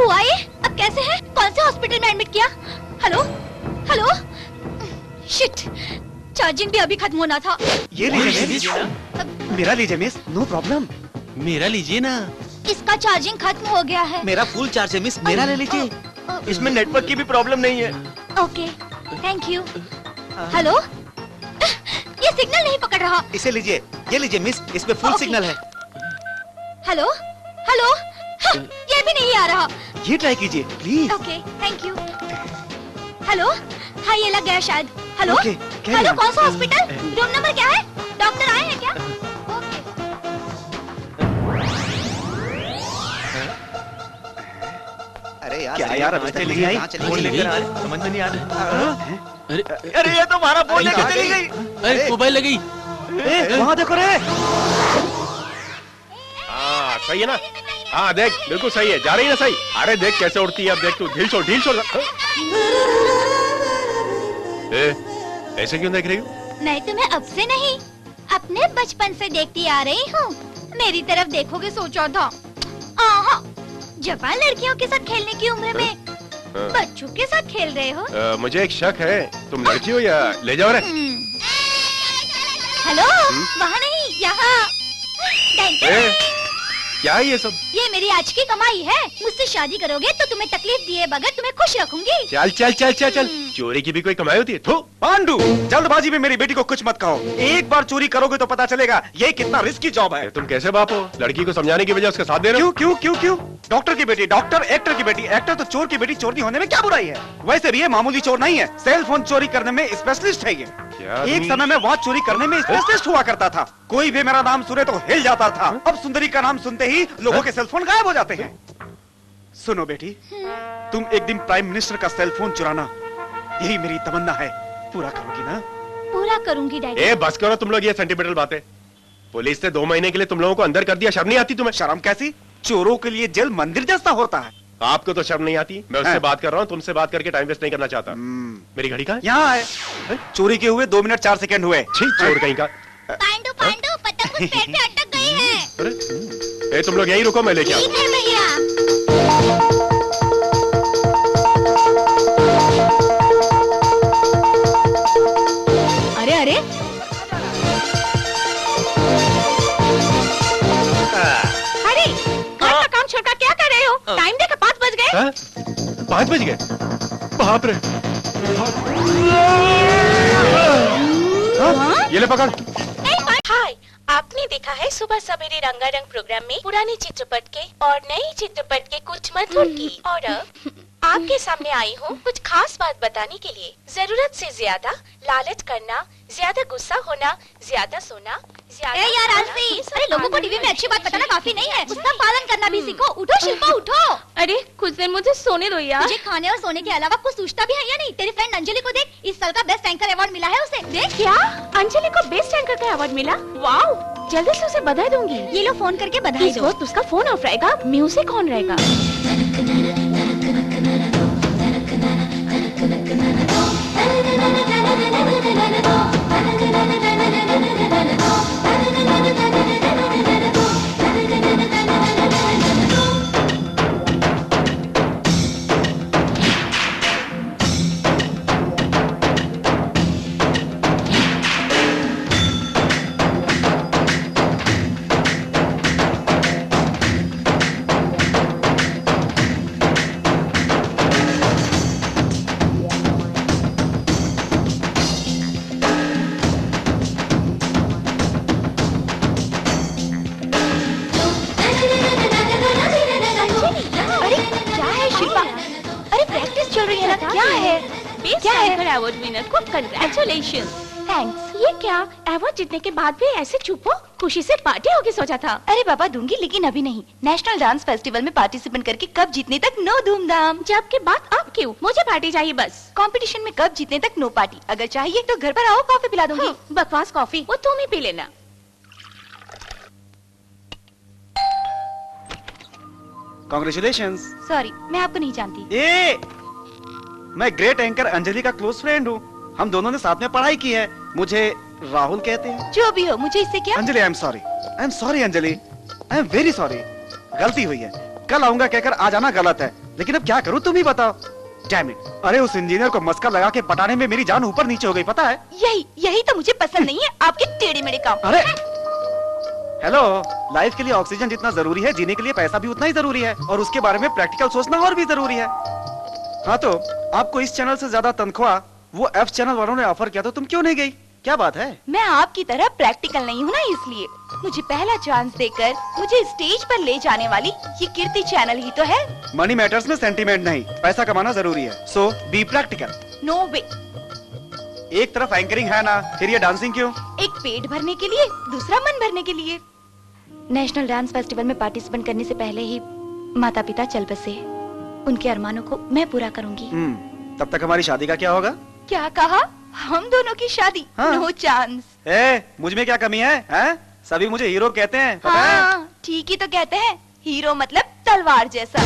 हुआ ये? अब कैसे है? कौन से हॉस्पिटल में एडमिट किया? हेलो हेलो, शिट, चार्जिंग भी अभी खत्म होना था। ये लीजिए मिस, मेरा लीजिए मिस, नो प्रॉब्लम। मेरा लीजिए ना। इसका चार्जिंग खत्म हो गया है। मेरा फुल चार्ज है मिस, मेरा ले लीजिए। इसमें नेटवर्क की भी प्रॉब्लम नहीं है। Okay, thank you. हेलो, ये सिग्नल नहीं पकड़ रहा। इसे लीजिए, ये लीजिए मिस, इसमें फुल सिग्नल है। हेलो हेलो, ये भी नहीं आ रहा। ये ट्राई कीजिए please. Okay, thank you. Hello, हाँ ये लग गया शायद। हेलो हेलो, कौन सा हॉस्पिटल? रूम नंबर क्या है? डॉक्टर आए हैं क्या? ओके। अरे यार, क्या यार, अभी तक नहीं आई? फोन लेकर आ रहे, समझ में नहीं आ रहा। अरे ये तो हमारा फोन लेकर चली गई। अरे मोबाइल लगी। वहाँ देखो रे। हाँ सही है ना? हाँ देख, बिल्कुल सही है, जा रही है ना सही। अरे देख कैसे उड़ती है, अब देख तू, ढील छोड़ ढील छोड़। ऐसे क्यों देख रही हो? मैं तुम्हें अब से नहीं, अपने बचपन से देखती आ रही हूँ। मेरी तरफ देखोगे सोचा था। जवान लड़कियों के साथ खेलने की उम्र में बच्चों के साथ खेल रहे हो। मुझे एक शक है, तुम लड़की हो या ले जाओ रे। हेलो, वहाँ नहीं, यहाँ। क्या है ये सब? ये मेरी आज की कमाई है। मुझसे शादी करोगे तो तुम्हें तकलीफ दिए बगैर तुम्हें खुश रखूंगी। चल चल चल चल चल, चोरी की भी कोई कमाई होती है? थू। पांडु, जल्दबाजी में मेरी बेटी को कुछ मत कहो। एक बार चोरी करोगे तो पता चलेगा ये कितना रिस्की जॉब है। तुम कैसे बाप हो? लड़की को समझाने की वजह उसका साथ दे रहे हो? क्यों क्यों क्यों क्यों? डॉक्टर की बेटी डॉक्टर, एक्टर की बेटी एक्टर, तो चोर की बेटी चोरनी होने में क्या बुराई है? वैसे भी ये मामूली चोर नहीं है, सेल फोन चोरी करने में स्पेशलिस्ट है ये। एक समय में वॉच चोरी करने में स्पेशलिस्ट हुआ करता था। कोई भी मेरा नाम सुने तो हिल जाता था। अब सुंदरी का नाम सुनते ही लोगों के सेल फोन गायब हो जाते हैं। सुनो बेटी, तुम एक दिन प्राइम मिनिस्टर का सेल फोन चुराना, यही मेरी तमन्ना है। पूरा करोगी ना? पूरा करूंगी डैडी। ए बस करो तुम लोग ये सेंटिमेंटल बातें। पुलिस ने 2 महीने के लिए तुम लोगों को अंदर कर दिया, शर्म नहीं आती तुम्हें? शर्म कैसी? चोरों के लिए जेल मंदिर जैसा होता है। आपको तो शर्म नहीं आती? मैं उससे बात कर रहा हूँ, तुमसे बात करके टाइम वेस्ट नहीं करना चाहता। मेरी घड़ी कहाँ है? यहाँ है। चोरी के हुए 2 मिनट 4 सेकंड हुए। चोर कहीं का। पांडु पांडु, पतंग उस पेड़ पे अटक गई है। अरे ए, तुम लोग यहीं रुको, मैं लेके आता हूँ। ठीक है भैया। अरे अरे, अरे घर का काम छोड़कर क्या कर रहे हो? टाइम देखा 5 बज गए। 5 बज गए? बाप रे। ये ले पकड़। हाय, आपने देखा है सुबह सवेरे रंगारंग प्रोग्राम में पुराने चित्रपट के और नए चित्रपट के कुछ मधुर गीत। और अब आपके सामने आई हूँ कुछ खास बात बताने के लिए। जरूरत से ज्यादा लालच करना, ज्यादा गुस्सा होना, ज्यादा सोना, ज्यादा यार आलसी, अरे लोगों को टीवी में अच्छी बात बताना काफी नहीं है, उसका पालन करना भी सीखो। उठो शिल्पा उठो। अरे कुछ देर मुझे सोने दो यार। मुझे खाने और सोने के अलावा कुछ सूझता भी है या नहीं? तेरी फ्रेंड अंजलि को देख, इस साल का बेस्ट एंकर अवार्ड मिला है उसे। देख। क्या अंजलि को बेस्ट एंकर का अवार्ड मिला? वाओ, जल्दी से उसे बधाई दूंगी। ये लो फोन करके बधाई दो। वक्त उसका फोन ऑफ रहेगा, म्यूजिक ऑन रहेगा। अवार्ड विनर को कंग्रेचुलेशन। थैंक्स। ये क्या, अवार्ड जीतने के बाद भी ऐसे चुप हो? खुशी से पार्टी होगी सोचा था। अरे बाबा दूंगी, लेकिन अभी नहीं। नेशनल डांस फेस्टिवल में पार्टिसिपेट करके कप जीतने तक नो धूमधाम। जब के बाद अब क्यों? मुझे पार्टी चाहिए बस। कंपटीशन में कप जीतने तक नो पार्टी। अगर चाहिए तो घर पर आओ, कॉफी पिला दूंगी। हाँ, बकवास कॉफी वो तुम ही पी लेना। कांग्रेचुलेशंस। सॉरी, मैं आपको नहीं जानती। मैं ग्रेट एंकर अंजलि का क्लोज फ्रेंड हूँ। हम दोनों ने साथ में पढ़ाई की है। मुझे राहुल कहते हैं। जो भी हो, मुझे इससे क्या? Anjali, I am sorry Anjali, I am very sorry. गलती हुई है, कल आऊंगा कहकर आ जाना गलत है, लेकिन अब क्या करूं तुम ही बताओ। डैम इट, अरे उस इंजीनियर को मस्का लगा के पटाने में मेरी जान ऊपर नीचे हो गई, पता है? यही तो मुझे पसंद नहीं है, आपके टेढ़े मेढ़े काम। अरे हेलो, लाइफ के लिए ऑक्सीजन जितना जरूरी है, जीने के लिए पैसा भी उतना ही जरूरी है, और उसके बारे में प्रैक्टिकल सोचना और भी जरूरी है। हाँ तो आपको इस चैनल से ज्यादा तनख्वाह वो एफ चैनल वालों ने ऑफर किया, तो तुम क्यों नहीं गई? क्या बात है? मैं आपकी तरह प्रैक्टिकल नहीं हूँ ना, इसलिए मुझे पहला चांस देकर मुझे स्टेज पर ले जाने वाली ये कीर्ति चैनल ही तो है। मनी मैटर्स में सेंटीमेंट नहीं, पैसा कमाना जरूरी है, सो बी प्रैक्टिकल। नो वे। एक तरफ एंकरिंग है ना, फिर ये डांसिंग क्यों? एक पेट भरने के लिए, दूसरा मन भरने के लिए। नेशनल डांस फेस्टिवल में पार्टिसिपेट करने से पहले ही माता पिता चल बसे। उनके अरमानों को मैं पूरा करूंगी। तब तक हमारी शादी का क्या होगा? क्या कहा? हम दोनों की शादी? हाँ। No chance. मुझ में क्या कमी है, हैं? सभी मुझे हीरो कहते हैं, पता है? हाँ, ठीक ही तो कहते हैं, हीरो मतलब तलवार जैसा।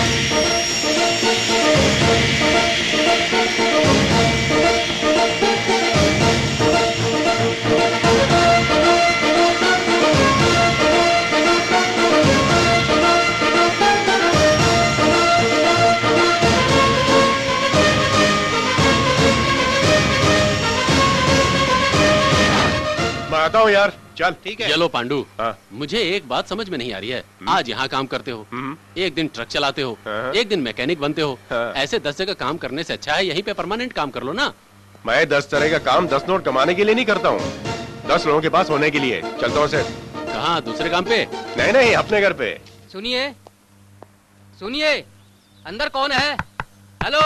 मैं आता हूँ यार, चल। ठीक है। चलो पांडु, हाँ। मुझे एक बात समझ में नहीं आ रही है। आज यहाँ काम करते हो, एक दिन ट्रक चलाते हो, हाँ। एक दिन मैकेनिक बनते हो। हाँ। ऐसे 10 जगह काम करने से अच्छा है यहीं पे परमानेंट काम कर लो ना। मैं 10 तरह का काम 10 नोट कमाने के लिए नहीं करता हूँ, 10 लोगों के पास होने के लिए। चलता हूँ सेठ। कहाँ, दूसरे काम पे? नहीं नहीं, अपने घर पे। सुनिए सुनिए, अंदर कौन है? हेलो।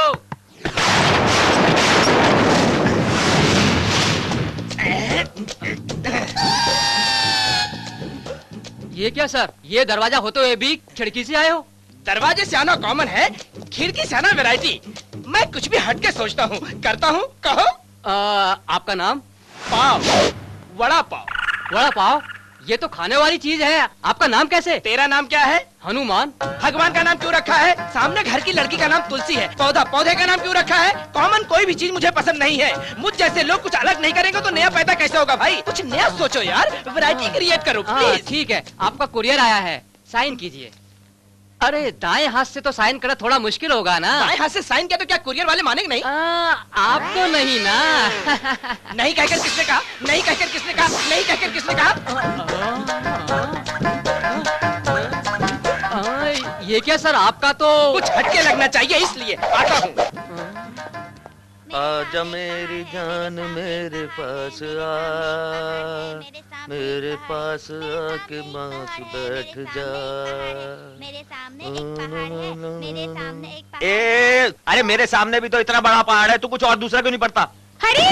ये क्या सर, ये दरवाजा होते हुए भी खिड़की से आए हो? दरवाजे से आना कॉमन है, खिड़की से आना वैरायटी। मैं कुछ भी हट के सोचता हूँ, करता हूँ। कहो। आपका नाम? पाव, वड़ा पाव। वड़ा पाव? ये तो खाने वाली चीज है। आपका नाम कैसे? तेरा नाम क्या है? हनुमान। भगवान का नाम क्यों रखा है? सामने घर की लड़की का नाम तुलसी है। पौधा, पौधे का नाम क्यों रखा है? कॉमन कोई भी चीज मुझे पसंद नहीं है। मुझ जैसे लोग कुछ अलग नहीं करेंगे तो नया पैदा कैसे होगा भाई? कुछ नया सोचो यार, वैरायटी क्रिएट करो प्लीज। ठीक है, आपका कुरियर आया है, साइन कीजिए। अरे दाएं हाथ से तो साइन करना थोड़ा मुश्किल होगा ना। दाएं हाथ से साइन किया तो क्या कुरियर वाले मानेंगे नहीं? आपको नहीं ना। नहीं कहकर किसने कहा? नहीं कहकर किसने कहा? नहीं कहकर किसने कहा? ये क्या सर, आपका तो कुछ हटके लगना चाहिए, इसलिए आता हूँ। आजा मेरी जान मेरे पास आ, मेरे पास आके पास बैठ जा। मेरे सामने एक पहाड़ है, मेरे सामने एक पहाड़। अरे मेरे सामने भी तो इतना बड़ा पहाड़ है, तू कुछ और दूसरा क्यों नहीं पढ़ता? हरी,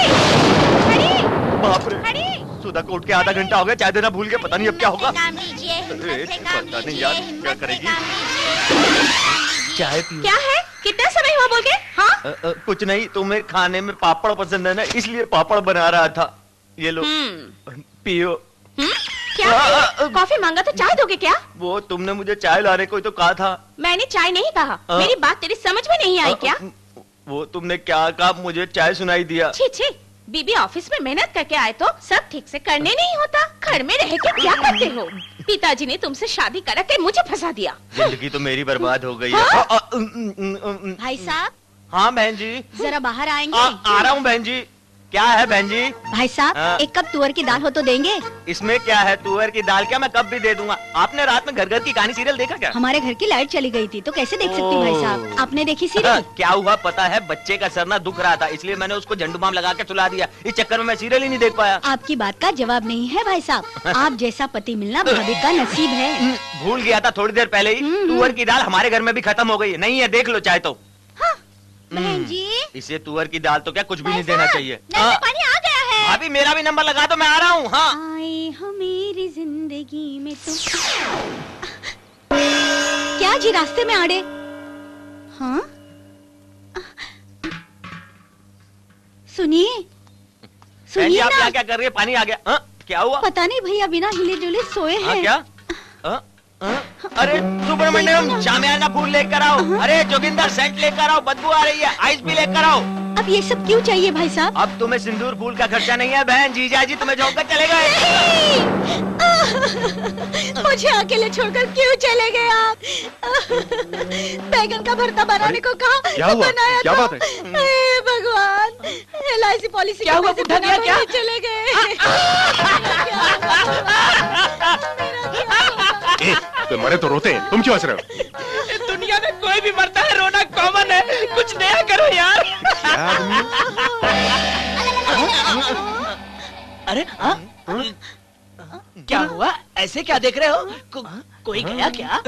हरी, बाप रे, हरी। सुधा को उठ के आधा घंटा हो गया, चाय देना भूल गए, पता नहीं अब क्या होगा। काम लीजिए, हिम्मत से काम पता नहीं लीजिए, यार हिम्मत क्या से करेगी। काम लीजिए। चाय पियो। क्या है? कितना समय हुआ बोल के? हाँ? कुछ नहीं, तुम्हें खाने में पापड़ पसंद है ना, इसलिए पापड़ बना रहा था। ये लो पियो। क्या है? कॉफी मांगा तो चाय दोगे क्या? वो तुमने मुझे चाय लाने को ही तो कहा था। मैंने चाय नहीं कहा। मेरी बात तेरी समझ में नहीं आई क्या? वो तुमने क्या कहा, मुझे चाय सुनाई दिया। छी छी, बीबी ऑफिस में मेहनत करके आए तो सब ठीक से करने नहीं होता। घर में रह के क्या करते हो? पिताजी ने तुमसे शादी करा के मुझे फंसा दिया। जिंदगी तो मेरी बर्बाद हो गई है। भाई साहब। हाँ बहन जी। जरा बाहर आएंगे? आ रहा हूँ बहन जी। क्या है बहन जी? भाई साहब, एक कप तुअर की दाल हो तो देंगे? इसमें क्या है, तुअर की दाल क्या, मैं कब भी दे दूंगा। आपने रात में घर घर की कहानी सीरियल देखा क्या? हमारे घर की लाइट चली गई थी तो कैसे देख सकती हूँ भाई साहब? आपने देखी सीरियल? क्या हुआ पता है, बच्चे का सर ना दुख रहा था, इसलिए मैंने उसको झंडू बाम लगा के सुला दिया। इस चक्कर में मैं सीरियल ही नहीं देख पाया। आपकी बात का जवाब नहीं है भाई साहब। आप जैसा पति मिलना भाभी का नसीब है। भूल गया था थोड़ी देर पहले ही, तुअर की दाल हमारे घर में भी खत्म हो गई है। नहीं है, देख लो चाहे तो। बहन जी, इसे तुअर की दाल तो क्या कुछ भी नहीं देना चाहिए। नल में पानी आ गया है। भाभी मेरा भी नंबर लगा दो, मैं आ रहा हूँ। हाँ आए हो मेरी जिंदगी में तुम। क्या जी रास्ते में आड़े? हाँ? सुनिए सुनिए आप ना। क्या कर रही है? पानी आ गया। हाँ? क्या हुआ? पता नहीं भैया बिना हिले डुले सोए हाँ, हैं। क्या? हाँ? हाँ? अरे सुब्रमण्यम, शामियाना फूल लेकर आओ। अरे जोगिंदर सेंट लेकर आओ, बदबू आ रही है। आइस भी लेकर आओ। अब अब ये सब क्यों चाहिए भाई साहब? अब तुम्हें सिंदूर फूल का खर्चा नहीं है बहन, जीजा जी तुम्हें छोड़कर चले गए। मुझे अकेले छोड़कर क्यों चले गए आप? बैगन का भरता बनाने को कहा, क्या तो हुआ? बनाया क्या था। बात है? हे भगवान, LIC पॉलिसी क्या हुआ बुढ़ा दिया क्या? चले गए। तो मरे तो रोते हैं, तुम क्यों हंस रहे हो? दुनिया में कोई भी मरता है, रोना कॉमन है। कुछ नया करो यार। अरे क्या हुआ? ऐसे क्या देख रहे हो? कोई गया क्या?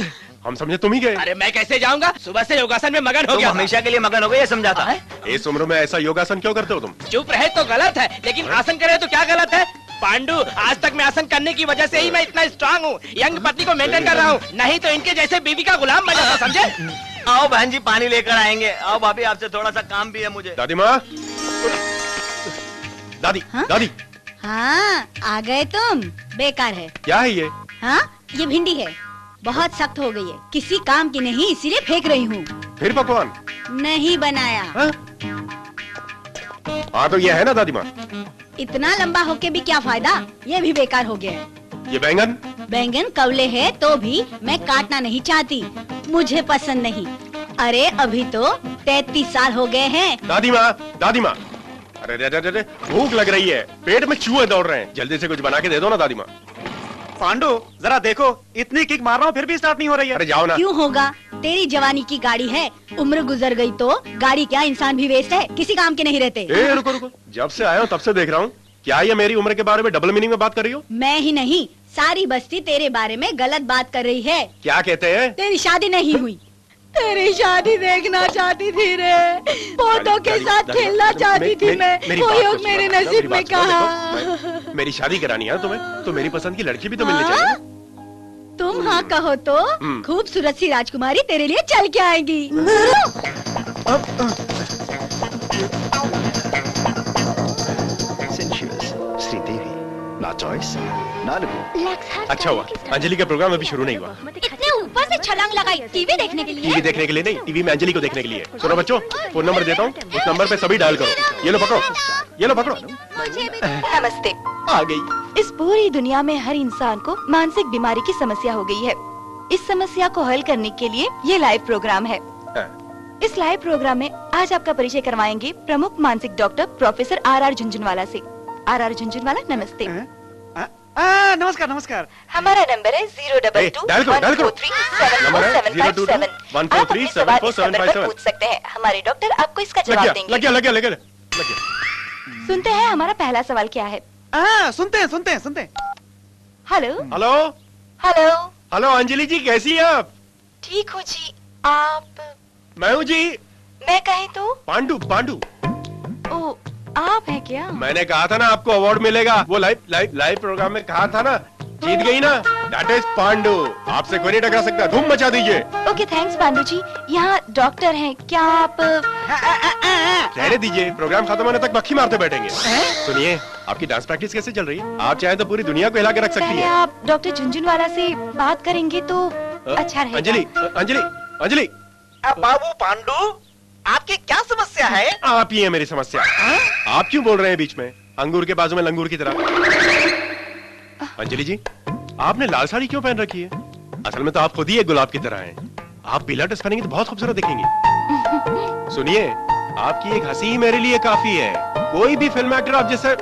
हम समझे तुम ही गए। अरे मैं कैसे जाऊंगा? सुबह से योगासन में मगन हो तुम गया। हमेशा के लिए मगन हो गए, ये समझा था। इस उम्र में ऐसा योगासन क्यों करते हो तुम? चुप रहे तो गलत है, लेकिन आसन करे तो क्या गलत है? पांडु, आज तक मैं आसन करने की वजह से ही मैं इतना स्ट्रांग हूँ। यंग पत्नी को मेंटेन कर रहा हूँ, नहीं तो इनके जैसे बीवी का गुलाम बन जाता, समझे? आओ बहन जी पानी लेकर आएंगे। आओ भाभी, आपसे थोड़ा सा काम भी है मुझे। दादी माँ, दादी दादी हाँ, आ गए तुम। बेकार है। क्या है ये? हाँ, ये भिंडी है, बहुत सख्त हो गई है, किसी काम की नहीं, इसीलिए फेंक रही हूँ। फिर पकवान? नहीं बनाया। हाँ तो ये है ना दादी माँ। इतना लंबा होके भी क्या फायदा, ये भी बेकार हो गया है। ये बैंगन? बैंगन कवले है तो भी मैं काटना नहीं चाहती, मुझे पसंद नहीं। अरे अभी तो 33 साल हो गए हैं। दादी माँ, दादी माँ, अरे अरे भूख लग रही है, पेट में चूहे दौड़ रहे हैं, जल्दी से कुछ बना के दे दो ना दादी माँ। पांडु जरा देखो, इतनी किक मार रहा हूँ फिर भी स्टार्ट नहीं हो रही है। अरे जाओ ना। क्यों होगा, तेरी जवानी की गाड़ी है, उम्र गुजर गई तो गाड़ी क्या, इंसान भी वेस्ट है, किसी काम के नहीं रहते। ए, रुको रुको, जब से आया हूँ तब से देख रहा हूँ, क्या ये मेरी उम्र के बारे में डबल मीनिंग में बात कर रही हो? मैं ही नहीं, सारी बस्ती तेरे बारे में गलत बात कर रही है। क्या कहते हैं? तेरी शादी नहीं हुई, तेरी शादी देखना चाहती थी रे, पौधों के साथ खेलना चाहती थी मैं, वो योग मेरे नसीब में कहा। मेरी शादी करानी है तुम्हें, तो मेरी पसंद की लड़की भी तो मिलनी चाहिए। तुम हाँ कहो तो खूबसूरत सी राजकुमारी तेरे लिए चल के आएगी। श्रीदेवी, ना चॉइस, ना अच्छा हुआ अंजलि का प्रोग्राम अभी शुरू नहीं हुआ। इतने ऊपर से छलांग लगाई टीवी देखने के लिए? टीवी देखने के लिए नहीं, टीवी में अंजलि को देखने के लिए। सुनो बच्चों, फोन नंबर देता हूँ, उस नंबर पे सभी डायल करो। ये लो पकड़ो, ये लो पकड़ो। नमस्ते। आ गई। इस पूरी दुनिया में हर इंसान को मानसिक बीमारी की समस्या हो गई है। इस समस्या को हल करने के लिए ये लाइव प्रोग्राम है। इस लाइव प्रोग्राम में आज आपका परिचय करवाएंगे प्रमुख मानसिक डॉक्टर प्रोफेसर RR झुंझुनवाला से। RR झुंझुनवाला, नमस्ते। नमस्कार नमस्कार। हमारा नंबर है 02214375757। पूछ सकते हैं, हमारे डॉक्टर आपको इसका जवाब देंगे। लग गया। सुनते हैं हमारा पहला सवाल क्या है। सुनते हैं। Hello hello hello hello, Anjali ji कैसी हैं आप? ठीक हूँ जी, आप? मैं हूँ जी। मैं कहे तो? पांडु। ओ, आप हैं क्या? मैंने कहा था ना आपको अवार्ड मिलेगा, वो लाइव प्रोग्राम में कहा था ना, जीत गई ना। दैट इज पांडु, आपसे कोई नहीं टकरा सकता, धूम मचा दीजिए। ओके थैंक्स पांडु जी। यहाँ डॉक्टर हैं, क्या आप? रहने दीजिए, प्रोग्राम खत्म होने तक मक्खी मारते बैठेंगे। सुनिए, आपकी डांस प्रैक्टिस कैसे चल रही है? आप चाहे तो पूरी दुनिया को हिला के रख सकती पहले है। आप डॉक्टर झुंझुनवाला से बात करेंगे तो अच्छा रहेगा। अंजलि बाबू पांडु, आपकी क्या समस्या है? आप ही है मेरी समस्या। आप क्यों बोल रहे हैं बीच में, अंगूर के बाजू में लंगूर की तरह? अंजलि जी, आपने लाल साड़ी क्यों पहन रखी है? असल में तो आप खुद ही एक गुलाब की तरह हैं। आप पीला ड्रेस पहनेंगे तो बहुत खूबसूरत दिखेंगी। सुनिए, आपकी एक हंसी ही मेरे लिए काफी है। कोई भी फिल्म एक्टर आप जैसे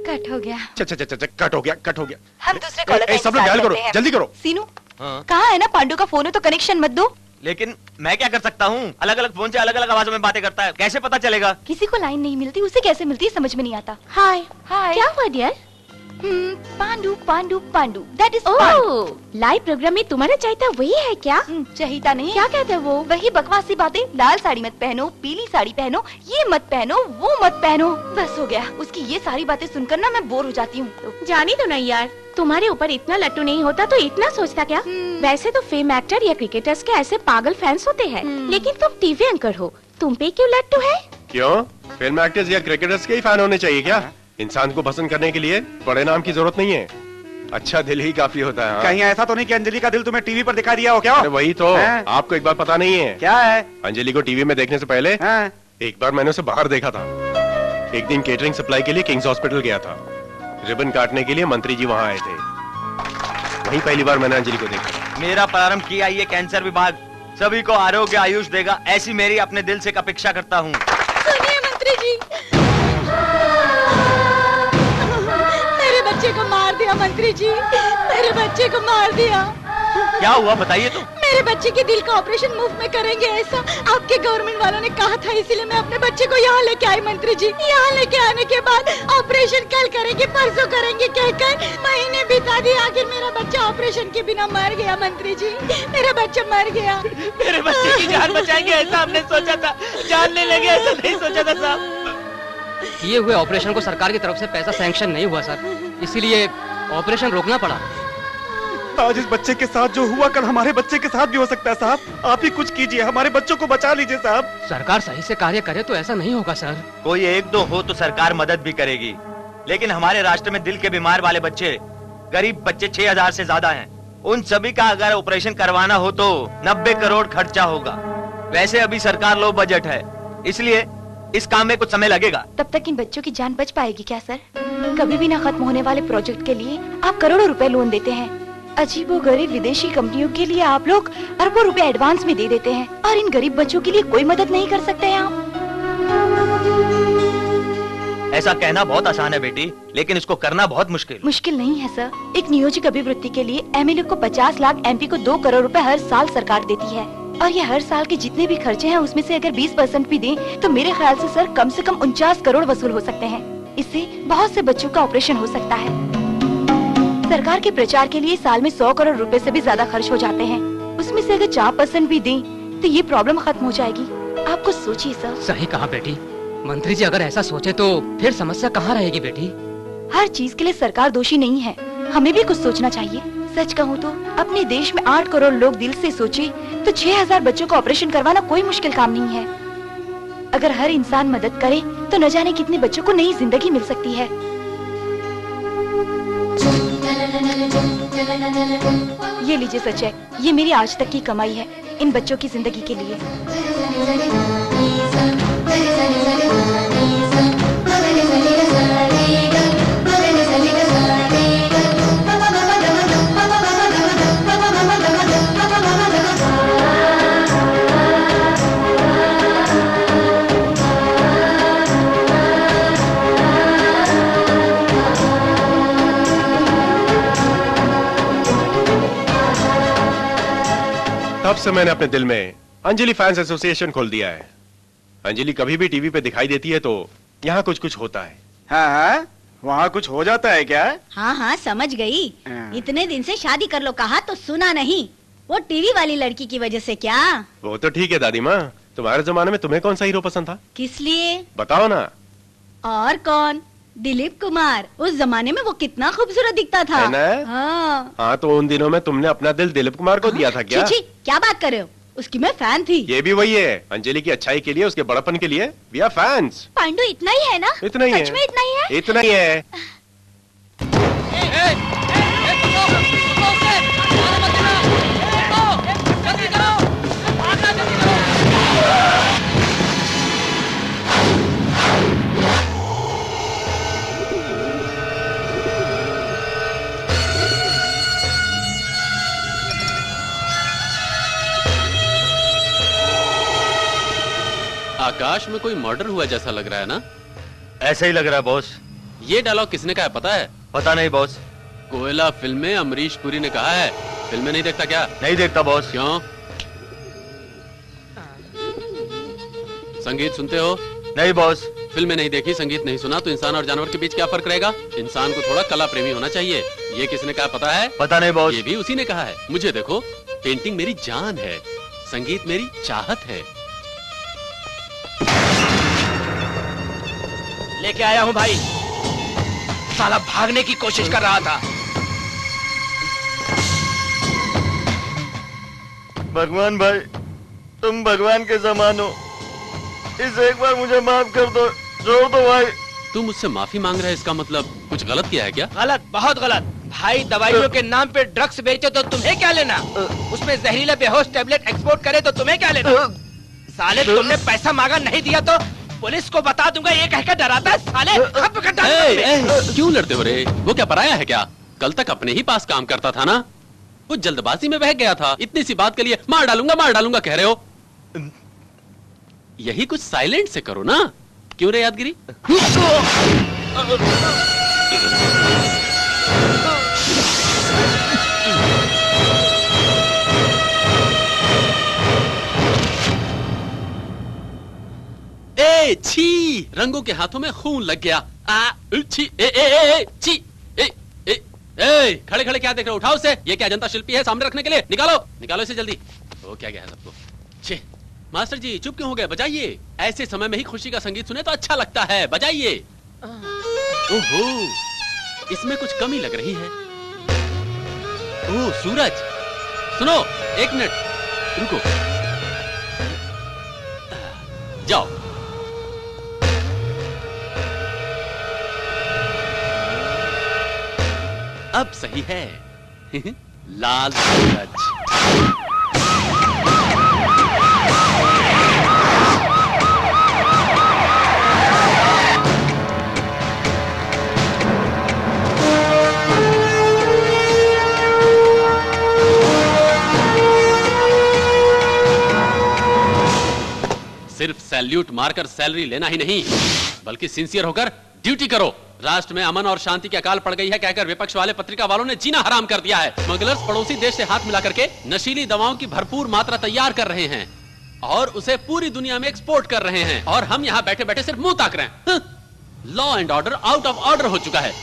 कट हो गया। कट हो गया। हम दूसरे कॉलर का सब लोग डायल करो, जल्दी करो। सीनू, कहाँ है ना पांडु का फोन है तो कनेक्शन मत दो। लेकिन मैं क्या कर सकता हूँ, अलग अलग फोन से अलग अलग आवाजों में बातें करता है, कैसे पता चलेगा? किसी को लाइन नहीं मिलती, उसे कैसे मिलती है समझ में नहीं आता। हाय क्या हुआ dear? Pandu that is live programme में तुम्हारा चाहता वही है क्या? चाहिता नहीं, क्या कहते वो? वही बकवासी बातें, लाल साड़ी मत पहनो, पीली साड़ी पहनो, ये मत पहनो, वो मत पहनो। बस हो गया, उसकी ये सारी बातें सुनकर ना मैं बोर हो जाती हूँ। जानी तो नहीं यार, तुम्हारे ऊपर इतना लट्टू नहीं होता तो इतना सोचता क्या? वैसे तो फेम एक्टर या क्रिकेटर्स के ऐसे पागल फैंस होते हैं, लेकिन तुम टीवी एंकर हो, तुम पे क्यों लट्टू है? क्यों, फिल्म एक्टर्स या क्रिकेटर्स के ही फैन होने चाहिए क्या? इंसान को पसंद करने के लिए बड़े नाम की जरूरत नहीं है, अच्छा दिल ही काफी होता है। कहीं ऐसा तो नहीं कि अंजलि का दिल तुम्हें टीवी पर दिखा दिया हो क्या? अरे वही तो, आपको एक बात पता नहीं है। क्या है? अंजलि को टीवी में देखने से पहले एक बार मैंने उसे बाहर देखा था। एक दिन केटरिंग सप्लाई के लिए किंग्स हॉस्पिटल गया था। रिबन काटने के लिए मंत्री जी वहां आए थे। वहीं पहली बार मैंने अंजलि को देखा। मेरा प्रारंभ किया ये कैंसर विभाग सभी को आरोग्य आयुष देगा, ऐसी मेरी अपने दिल से अपेक्षा करता हूँ। सुनिए मंत्री जी, मेरे बच्चे को मार दिया मंत्री जी, मेरे बच्चे को मार दिया। क्या हुआ बताइए तो। मेरे बच्चे के दिल का ऑपरेशन मुफ्त में करेंगे ऐसा आपके गवर्नमेंट वालों ने कहा था, इसीलिए मैं अपने बच्चे को यहाँ लेके आई मंत्री जी। यहाँ लेके आने के बाद ऑपरेशन कल करेंगे परसों करेंगे कहकर महीने बिता दिए, आखिर मेरा बच्चा ऑपरेशन के बिना मर गया मंत्री जी, मेरा बच्चा मर गया। मेरे बच्चे की जान बचाएंगे ऐसा हमने सोचा था, जान ले लेंगे ऐसा नहीं सोचा था साहब। किए हुए ऑपरेशन को सरकार की तरफ से पैसा सैंक्शन नहीं हुआ सर, इसीलिए ऑपरेशन रोकना पड़ा। आज इस बच्चे के साथ जो हुआ कल हमारे बच्चे के साथ भी हो सकता है साहब। आप ही कुछ कीजिए, हमारे बच्चों को बचा लीजिए साहब। सरकार सही से कार्य करे तो ऐसा नहीं होगा सर। कोई एक दो हो तो सरकार मदद भी करेगी, लेकिन हमारे राष्ट्र में दिल के बीमार वाले बच्चे, गरीब बच्चे 6000 से ज्यादा हैं। उन सभी का अगर ऑपरेशन करवाना हो तो 90 करोड़ खर्चा होगा। वैसे अभी सरकार लो बजट है, इसलिए इस काम में कुछ समय लगेगा। तब तक इन बच्चों की जान बच पाएगी क्या सर? कभी भी ना खत्म होने वाले प्रोजेक्ट के लिए आप करोड़ों रुपए लोन देते हैं। अजीबोगरीब विदेशी कंपनियों के लिए आप लोग अरबों रुपए एडवांस में दे देते हैं, और इन गरीब बच्चों के लिए कोई मदद नहीं कर सकते हैं आप। ऐसा कहना बहुत आसान है बेटी, लेकिन इसको करना बहुत मुश्किल नहीं है सर। एक नियोजित अभिवृत्ति के लिए एमएलए को 50 लाख, एमपी को 2 करोड़ रुपए हर साल सरकार देती है, और ये हर साल के जितने भी खर्चे हैं उसमें से अगर 20% भी दें तो मेरे ख्याल से सर कम से कम 49 करोड़ वसूल हो सकते हैं। इससे बहुत से बच्चों का ऑपरेशन हो सकता है। सरकार के प्रचार के लिए साल में 100 करोड़ रुपए से भी ज्यादा खर्च हो जाते हैं, उसमें से अगर 4% भी दें तो ये प्रॉब्लम खत्म हो जाएगी। आप कुछ सोचिए सर। सही कहा बेटी, मंत्री जी अगर ऐसा सोचे तो फिर समस्या कहाँ रहेगी बेटी? हर चीज के लिए सरकार दोषी नहीं है, हमें भी कुछ सोचना चाहिए। सच कहूँ तो अपने देश में 8 करोड़ लोग दिल से सोचे तो 6000 बच्चों का ऑपरेशन करवाना कोई मुश्किल काम नहीं है। अगर हर इंसान मदद करे तो न जाने कितने बच्चों को नई जिंदगी मिल सकती है। ये लीजिए सर चेक, ये मेरी आज तक की कमाई है इन बच्चों की जिंदगी के लिए। तब से मैंने अपने दिल में अंजलि फैंस एसोसिएशन खोल दिया है। अंजलि कभी भी टीवी पे दिखाई देती है तो यहाँ कुछ कुछ होता है। हाँ, वहाँ कुछ हो जाता है क्या? हाँ हाँ समझ गई। इतने दिन से शादी कर लो कहा तो सुना नहीं, वो टीवी वाली लड़की की वजह से क्या? वो तो ठीक है दादी माँ, तुम्हारे जमाने में तुम्हें कौन सा हीरो पसंद था? किस लिए बताओ ना। और कौन? दिलीप कुमार। उस जमाने में वो कितना खूबसूरत दिखता था। है ना? हाँ तो उन दिनों में तुमने अपना दिल दिलीप कुमार को दिया था क्या? छी, क्या बात कर रहे हो, उसकी मैं फैन थी। ये भी वही है, अंजलि की अच्छाई के लिए, उसके बड़प्पन के लिए वी आर फैंस। पांडु इतना ही है ना? इतना ही है। सच में इतना ही है? इतना ही है। आकाश में कोई मर्डर हुआ जैसा लग रहा है ना? ऐसा ही लग रहा है बॉस। ये डायलॉग किसने कहा है पता है? पता नहीं बॉस। कोयला फिल्म में अमरीश पुरी ने कहा है। फिल्में नहीं देखता क्या? नहीं देखता बॉस। क्यों? संगीत सुनते हो? नहीं बॉस। फिल्में नहीं देखी, संगीत नहीं सुना तो इंसान और जानवर के बीच क्या फर्क रहेगा? इंसान को थोड़ा कला प्रेमी होना चाहिए। ये किसने कहा पता है? पता नहीं बॉस। ये भी उसी ने कहा है। मुझे देखो, पेंटिंग मेरी जान है, संगीत मेरी चाहत है। लेके आया हूँ भाई। साला भागने की कोशिश कर रहा था। भगवान भाई, तुम भगवान के समान हो, इस एक बार मुझे माफ कर दो, छोड़ दो भाई। तुम मुझसे माफी मांग रहे है, इसका मतलब कुछ गलत किया है क्या? गलत, बहुत गलत। भाई दवाइयों के नाम पे ड्रग्स बेचे तो तुम्हें क्या लेना? उसमें जहरीला बेहोश टैबलेट एक्सपोर्ट करे तो तुम्हें क्या लेना? साले तुमने पैसा मांगा नहीं दिया तो पुलिस को बता दूंगा ये कहकर डराता है साले। खप कर डाल तुमने। क्यों लड़ते हो रे? वो क्या पराया है क्या? कल तक अपने ही पास काम करता था ना। वो जल्दबाजी में बह गया था। इतनी सी बात के लिए मार डालूंगा कह रहे हो। यही कुछ साइलेंट से करो ना। क्यों रे यादगिरी? ए छी, रंगों के हाथों में खून लग गया। छी, छी, खड़े खड़े क्या देख रहे हो? उठाओ उसे। ये क्या जनता शिल्पी है सामने रखने के लिए? निकालो इसे जल्दी। ओ क्या है सबको? छे मास्टर जी चुप क्यों हो गए? बजाइए। ऐसे समय में ही खुशी का संगीत सुने तो अच्छा लगता है। बजाइए। ओहो, इसमें कुछ कमी लग रही है। ओह सूरज, सुनो 1 मिनट रुको। जाओ। अब सही है। लाल सूरज। सिर्फ सैल्यूट मारकर सैलरी लेना ही नहीं, बल्कि सिंसियर होकर ड्यूटी करो। राष्ट्र में अमन और शांति की अकाल पड़ गई है कहकर विपक्ष वाले पत्रिका वालों ने जीना हराम कर दिया है। स्मगलर्स पड़ोसी देश से हाथ मिला करके नशीली दवाओं की भरपूर मात्रा तैयार कर रहे हैं और उसे पूरी दुनिया में एक्सपोर्ट कर रहे हैं, और हम यहाँ बैठे बैठे सिर्फ मुंह ताक रहे हैं। Law and order out of order हो चुका है।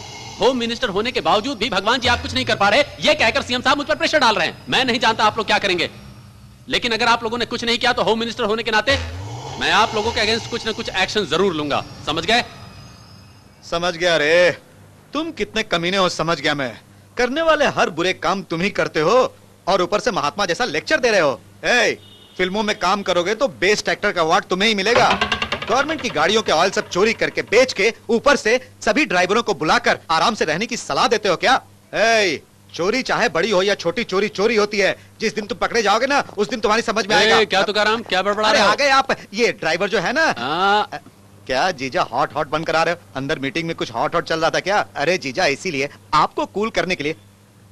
होम मिनिस्टर होने के बावजूद भी भगवान जी आप कुछ नहीं कर पा रहे, ये कहकर सीएम साहब मुझ पर प्रेशर डाल रहे हैं। मैं नहीं जानता आप लोग क्या करेंगे, लेकिन अगर आप लोगों ने कुछ नहीं किया तो होम मिनिस्टर होने के नाते मैं आप लोगों के अगेंस्ट कुछ न कुछ एक्शन जरूर लूंगा। समझ गए? समझ गया रे। तुम कितने कमीने हो समझ गया मैं। करने वाले हर बुरे काम तुम ही करते हो और ऊपर से महात्मा जैसा लेक्चर दे रहे हो। फिल्मों में काम करोगे तो बेस्ट एक्टर का अवार्ड तुम्हें ही मिलेगा। गवर्नमेंट की गाड़ियों के ऑयल सब चोरी करके बेच के ऊपर से सभी ड्राइवरों को बुलाकर आराम से रहने की सलाह देते हो क्या? चोरी चाहे बड़ी हो या छोटी चोरी चोरी होती है। जिस दिन तुम पकड़े जाओगे ना उस दिन तुम्हारी समझ में आएगा। क्या तुकाराम, क्या बड़बड़ा रहे हो? आ गए आप। ये ड्राइवर जो है ना, क्या जीजा हॉट हॉट बंद करा रहे हो? अंदर मीटिंग में कुछ हॉट हॉट चल रहा था क्या? अरे जीजा इसीलिए आपको कूल करने के लिए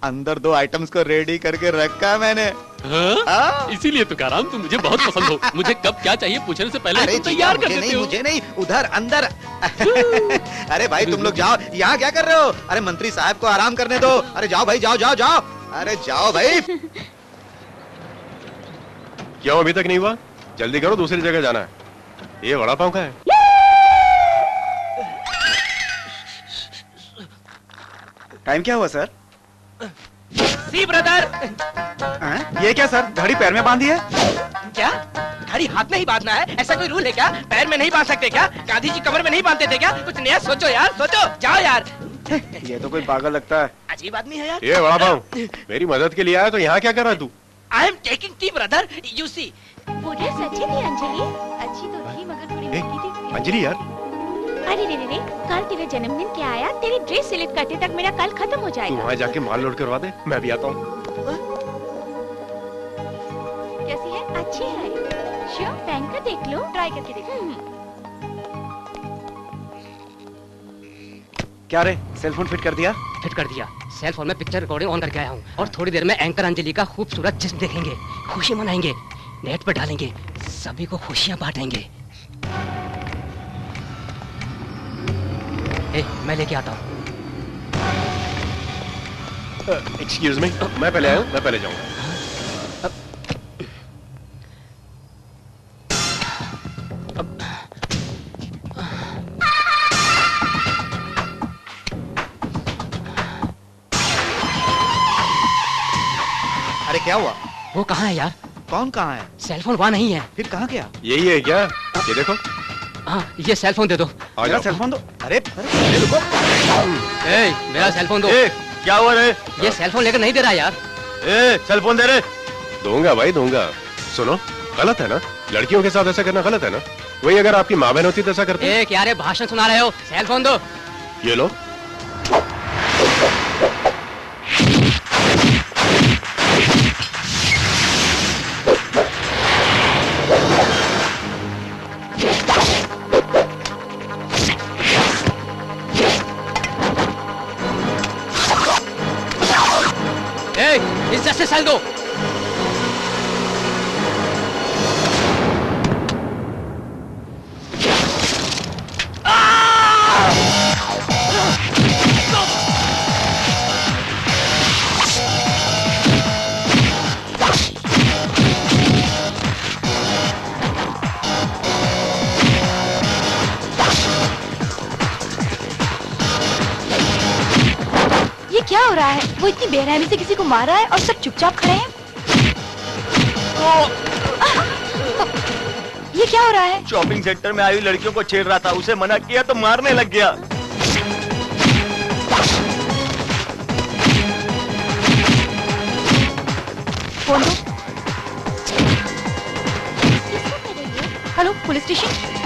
अंदर 2 आइटम्स को रेडी करके रखा है मैंने। इसीलिए तुकाराम तुम मुझे बहुत पसंद हो। मुझे कब क्या चाहिए पूछने से पहले तुम तैयार कर देते हो। मुझे नहीं, उधर अंदर। अरे भाई तुम लोग जाओ, यहाँ क्या कर रहे हो? अरे मंत्री साहब को आराम करने दो। अरे जाओ भाई, जाओ जाओ जाओ। अरे जाओ भाई। क्यों अभी तक नहीं हुआ? जल्दी करो, दूसरी जगह जाना है। ये वड़ा पाव का है। टाइम क्या हुआ सर? सी ब्रदर। ये क्या सर, घड़ी पैर में बांधी है? क्या घड़ी हाथ में ही बांधना है? ऐसा कोई रूल है क्या? पैर में नहीं बांध सकते क्या? गांधी जी कमर में नहीं बांधते थे क्या? कुछ नया सोचो यार, सोचो। जाओ यार। ये तो कोई पागल लगता है। अजीब आदमी है यार। ये वड़ा पाव मेरी मदद के लिए आया तो यहाँ क्या कर रहा है तू? I am taking tea brother, you see. पूरी सच्ची थी अंजलि? अच्छी तो थी मगर थोड़ी महंगी थी। अंजलि यार, अरे रे, कल तेरे जन्मदिन क्या आया? तेरी ड्रेस सिलेक्ट करते तक मेरा कल खत्म हो तू जाएगा। वहाँ जाके माल लोड करवा दे, मैं भी आता हूँ। कैसी है? अच्छी है। श्योर, पहन कर देख लो। ट्राई करके देखो। क्या रे, सेल फोन फिट कर दिया? फिट कर दिया। सेल फोन में पिक्चर रिकॉर्डिंग ऑन करके आया हूँ और थोड़ी देर में एंकर अंजलि का खूबसूरत जिस्म देखेंगे, खुशी मनाएंगे, नेट पर डालेंगे, सभी को खुशियाँ बांटेंगे। मैं लेके आता हूँ। एक्सक्यूज मी, मैं पहले आया हूँ, मैं पहले जाऊँगा। अरे क्या हुआ? वो कहाँ है यार? कौन कहाँ है? सेल फोन वहाँ नहीं है। फिर कहाँ गया? यही है क्या? ये देखो। हाँ, ये सेल फोन दे दो। मेरा सेल फोन दो। अरे रुको। मेरा सेल फोन दो। क्या हुआ रे? ये सेल फोन लेकर नहीं दे रहा यार। सेल फोन दे रहे? दूंगा भाई दूंगा। सुनो, गलत है ना? लड़कियों के साथ ऐसा करना गलत है ना? वही अगर आपकी माँ बहन होती तो ऐसा करती। क्या रे भाषण सुना रहे हो? सेल फोन दो। ये लो। क्या हो रहा है? वो इतनी बेरहमी से किसी को मार रहा है और सब चुपचाप खड़े हैं। ये क्या हो रहा है? शॉपिंग सेंटर में आई हुई लड़कियों को छेड़ रहा था, उसे मना किया तो मारने लग गया। फोन दो। Hello, police station.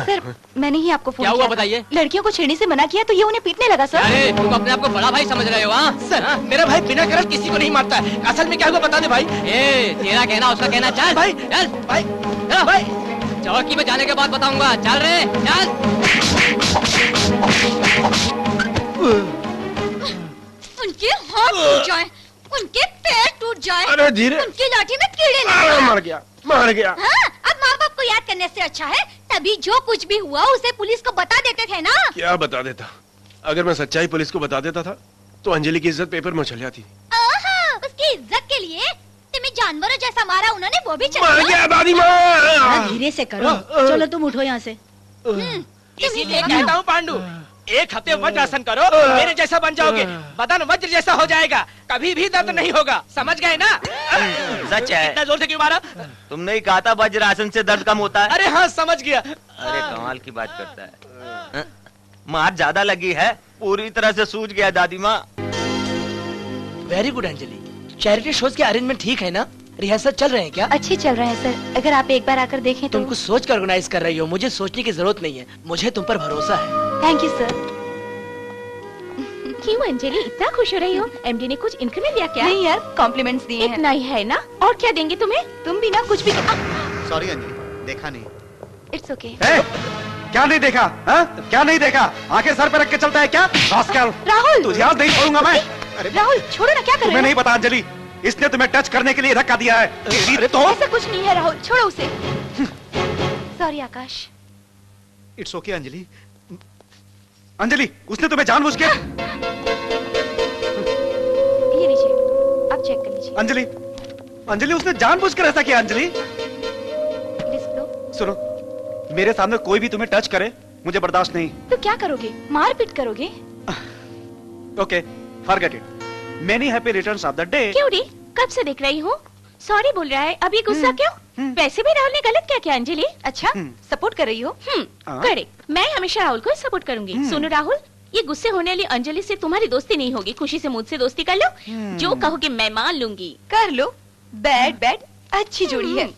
सर, मैंने ही आपको फोन क्या किया हुआ बताइए? लड़कियों को छेड़ने से मना किया तो ये उन्हें पीटने लगा सर। अरे तुम अपने आप को बड़ा भाई समझ रहे हो? हाँ सर, मेरा भाई बिना कारण किसी को नहीं मारता है। असल में क्या हुआ बता दे भाई। तेरा कहना उसका कहना। चल भाई, चल भाई, भाई, चौकी पे जाने के बाद बताऊंगा। चल रे चल। उनके हाथ टूट जाए, उनके पैर टूट जाए, अरे धीरे। उनकी लाठी में कीड़े लग जाए। मर गया, मर गया। हाँ, अब माँ बाप को याद करने से अच्छा है तभी जो कुछ भी हुआ उसे पुलिस को बता देते थे ना। क्या बता देता? अगर मैं सच्चाई पुलिस को बता देता था तो अंजलि की इज्जत पेपर में उछल जाती। उसकी इज्जत के लिए तुम्हें जानवरों जैसा मारा उन्होंने, वो भी मर गया दादी माँ। धीरे से करो। चलो तुम उठो यहाँ से। इसीलिए कहता हूँ पांडु, एक हफ्ते वज्रासन करो, मेरे जैसा बन जाओगे, बदन वज्र जैसा हो जाएगा, कभी भी दर्द नहीं होगा। समझ गए ना? सच है। इतना जोर से क्यों मारा? तुमने ही कहा था वज्रासन से दर्द कम होता है। अरे हाँ, समझ गया। अरे कमाल की बात करता है। मार ज्यादा लगी है, पूरी तरह से सूझ गया दादी माँ। Very good Anjali. Charity shows के अरेंजमेंट ठीक है ना? रिहर्सल चल रहे हैं क्या? अच्छे चल रहे हैं सर, अगर आप एक बार आकर देखें तो। तुम कुछ सोच कर ऑर्गेनाइज कर रही हो, मुझे सोचने की जरूरत नहीं है, मुझे तुम पर भरोसा है। Thank you sir. क्यों अंजलि इतना खुश हो रही हो? एमडी ने कुछ इंक्रीमेंट दिया क्या? नहीं यार, कॉम्प्लीमेंट्स दिए हैं। इतना ही है ना? और क्या देंगे तुम्हें? तुम भी ना कुछ भी। सॉरी अंजलि, देखा नहीं। It's okay. क्या नहीं देखा? हा? क्या नहीं देखा? आंखें सर पे रख के चलता है क्या? रास्कल। राहुल, तुझे आज नहीं छोड़ूंगा मैं। राहुल छोड़ो ना, क्या कर रहे हो? तुम्हें नहीं पता अंजलि, इसने तुम्हें टच करने के लिए धक्का दिया है। अरे तो ऐसा कुछ नहीं है राहुल, छोड़ो उसे। Sorry Akash. It's okay Anjali. Anjali, उसने तुम्हें जानबूझ के। ये लीजिए, आप चेक कर लीजिए। अंजलि, अंजलि उसने जानबूझ कर ऐसा किया। अंजलि लिस्ट लो। सुनो, मेरे सामने कोई भी तुम्हें टच करे मुझे बर्दाश्त नहीं। तो क्या करोगे? मार पीट करोगे? Okay, forget it. Many happy returns of the day. क्यों री? कब से देख रही हूँ? सॉरी बोल रहा है, अभी गुस्सा क्यों? वैसे भी राहुल ने गलत क्या किया अंजलि? अच्छा, सपोर्ट कर रही हो? करेक्ट। मैं हमेशा राहुल को सपोर्ट करूंगी। सुनो राहुल, ये गुस्से होने वाली अंजलि से तुम्हारी दोस्ती नहीं होगी। खुशी से मुझसे दोस्ती कर लो, जो कहोगे मैं मान लूंगी। कर लो। बैड बैड अच्छी जोड़ी है।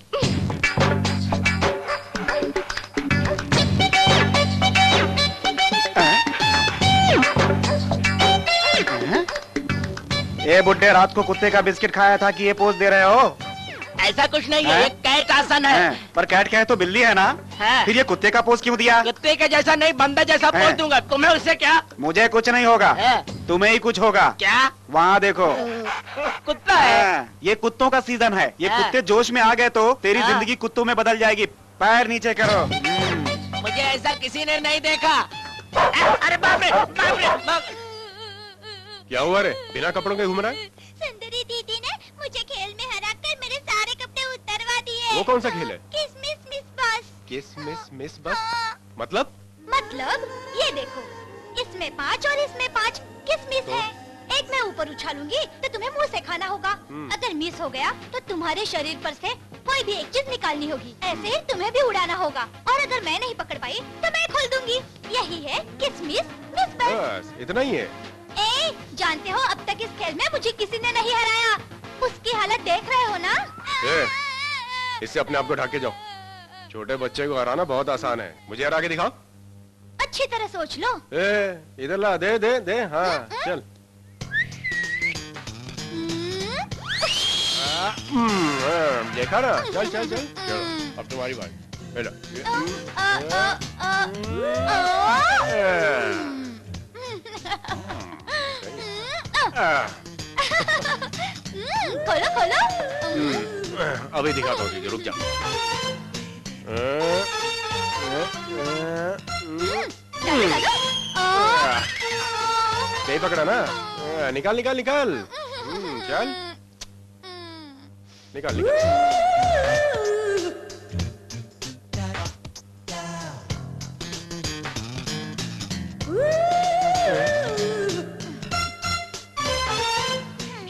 ए बुड्ढे, रात को कुत्ते का बिस्किट खाया था कि ये पोज दे रहे हो? ऐसा कुछ नहीं है, ये कैट आसन है। पर कैट क्या है तो बिल्ली है ना? है। फिर ये कुत्ते का पोज क्यों दिया? कुत्ते के जैसा नहीं, बंदर जैसा बोल दूंगा। तुम्हें उससे क्या? मुझे कुछ नहीं होगा, तुम्हें ही कुछ होगा। क्या? वहाँ देखो, कुत्ता है। ये कुत्तों का सीजन है। ये कुत्ते जोश में आ गए तो तेरी जिंदगी कुत्तों में बदल जाएगी। पैर नीचे करो। मुझे ऐसा किसी ने नहीं देखा। अरे बाप रे, बाप रे, बाप। क्या हुआ रे? बिना कपड़ों के घूम रहा है? सुंदरी दीदी ने मुझे खेल में हराकर मेरे सारे कपड़े उतरवा दिए। वो कौन सा खेल है? किसमिस मिस बस। किसमिस मिस बस? मतलब ये देखो, इसमें 5 और इसमें 5 किसमिस है। एक मैं ऊपर उछालूंगी तो तुम्हें मुंह से खाना होगा। अगर मिस हो गया तो तुम्हारे शरीर पर से कोई भी एक चीज निकालनी होगी। ऐसे ही तुम्हें भी उड़ाना होगा, और अगर मैं नहीं पकड़ पाई तो मैं खोल दूंगी। यही है किसमिस मिस बस। बस इतना ही है? जानते हो, अब तक इस खेल में मुझे किसी ने नहीं हराया। उसकी हालत देख रहे हो ना? इससे अपने आप को ढक के जाओ। छोटे बच्चे को हराना बहुत आसान है। मुझे हरा के दिखाओ। अच्छी तरह सोच लो। इधर ला, दे दे दे। हाँ चल। देखा ना? चल चल चल, अब तुम्हारी बारी। खोलो खोलो। अभी दिखाता हूँ, रुक जा। नहीं पकड़ा ना? निकाल निकाल निकाल। चल निकाल निकाल।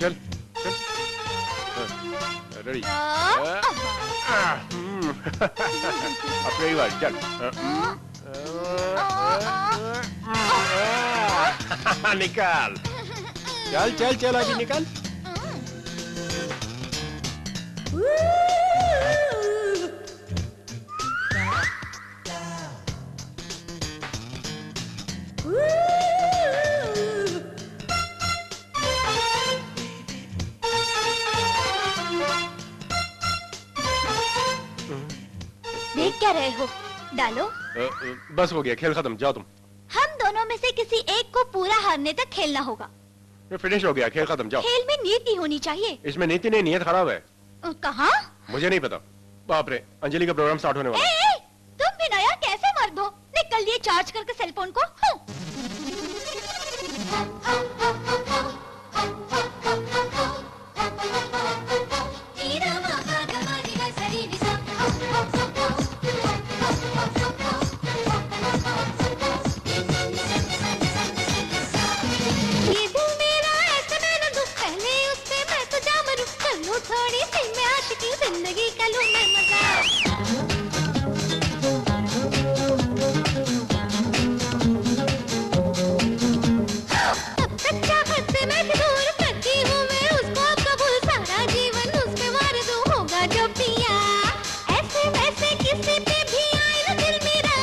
चल चल रेडी अब कई बार चल निकाल चल चल चल आगे निकाल देख क्या रहे हो? डालो। बस हो गया, खेल खत्म, जाओ तुम। हम दोनों में से किसी एक को पूरा हारने तक खेलना होगा। फिनिश हो गया, खेल खत्म, जाओ। खेल में नीति होनी चाहिए। इसमें नीति नहीं, नियत खराब है। कहाँ? मुझे नहीं पता। बाप रे, अंजलि का प्रोग्राम स्टार्ट होने वाला है। तुम भी नया कैसे मर्द हो? निकल लिए चार्ज करके सेलफोन को। थोड़ी सी मैं आशिकी जिंदगी का लूं मैं मजा। अब तक चाहत से मैं दूर करती हूँ मैं उसको कबूल सारा जीवन उस पे वार दूं होगा जो पिया ऐसे वैसे किसी पे भी आए ना दिल मेरा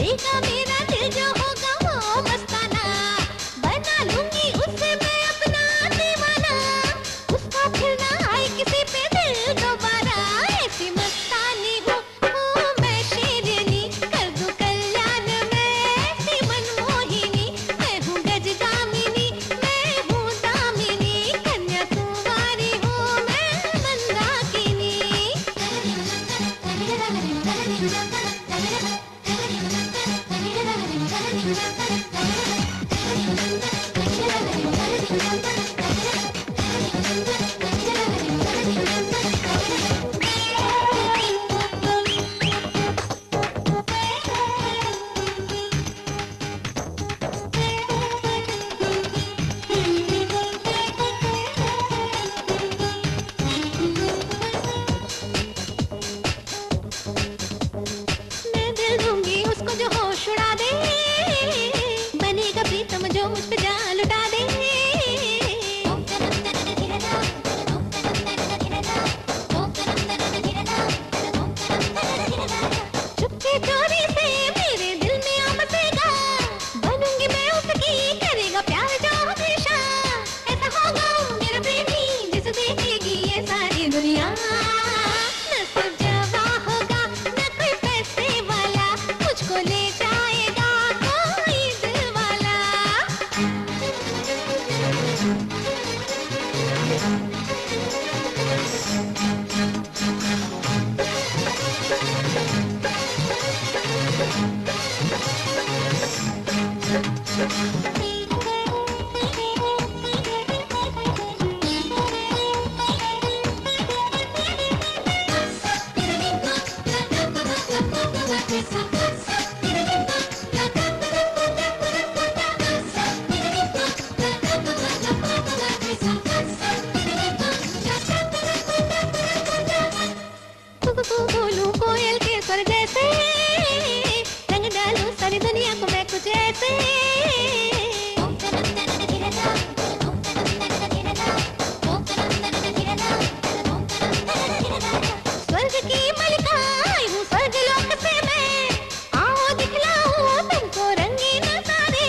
लेगा मेरा दिल जो होगा वो मस्ताना बना लूंगी उससे मैं अपना दीवाना उसका फिर ना आए किसी पे दिल दोबारा ऐसी मस्तानी हूँ मैं शेरनी कर दूं कल्याण मैं ऐसी मनमोहिनी मैं हूँ गजगामिनी मैं हूँ दामिनी कन्याकुमारी हूँ मैं मंदाकिनी। मैं दिल दूंगी उसको जो होश उड़ा दे बनेगा प्रीतम जो मुझ पे जान लुटा दे चुपके चोरी से मेरे दिल में आ बसेगा बनूंगी मैं उसकी करेगा प्यार जो हमेशा ऐसा होगा मेरा प्रेमी जिसे देखेगी ये सारी दुनिया न सिर्फ जवा होगा न कोई पैसे वाला मुझको ले जाएगा कोई दिल वाला। बोलूं कोयल के स्वर जैसे रंग डालूं सारी दुनिया को मैं कुछ ऐसे स्वर्ग की मलिका आई हूँ स्वर्ग लोक से मैं आओ दिखलाऊं तुमको रंगीन सारे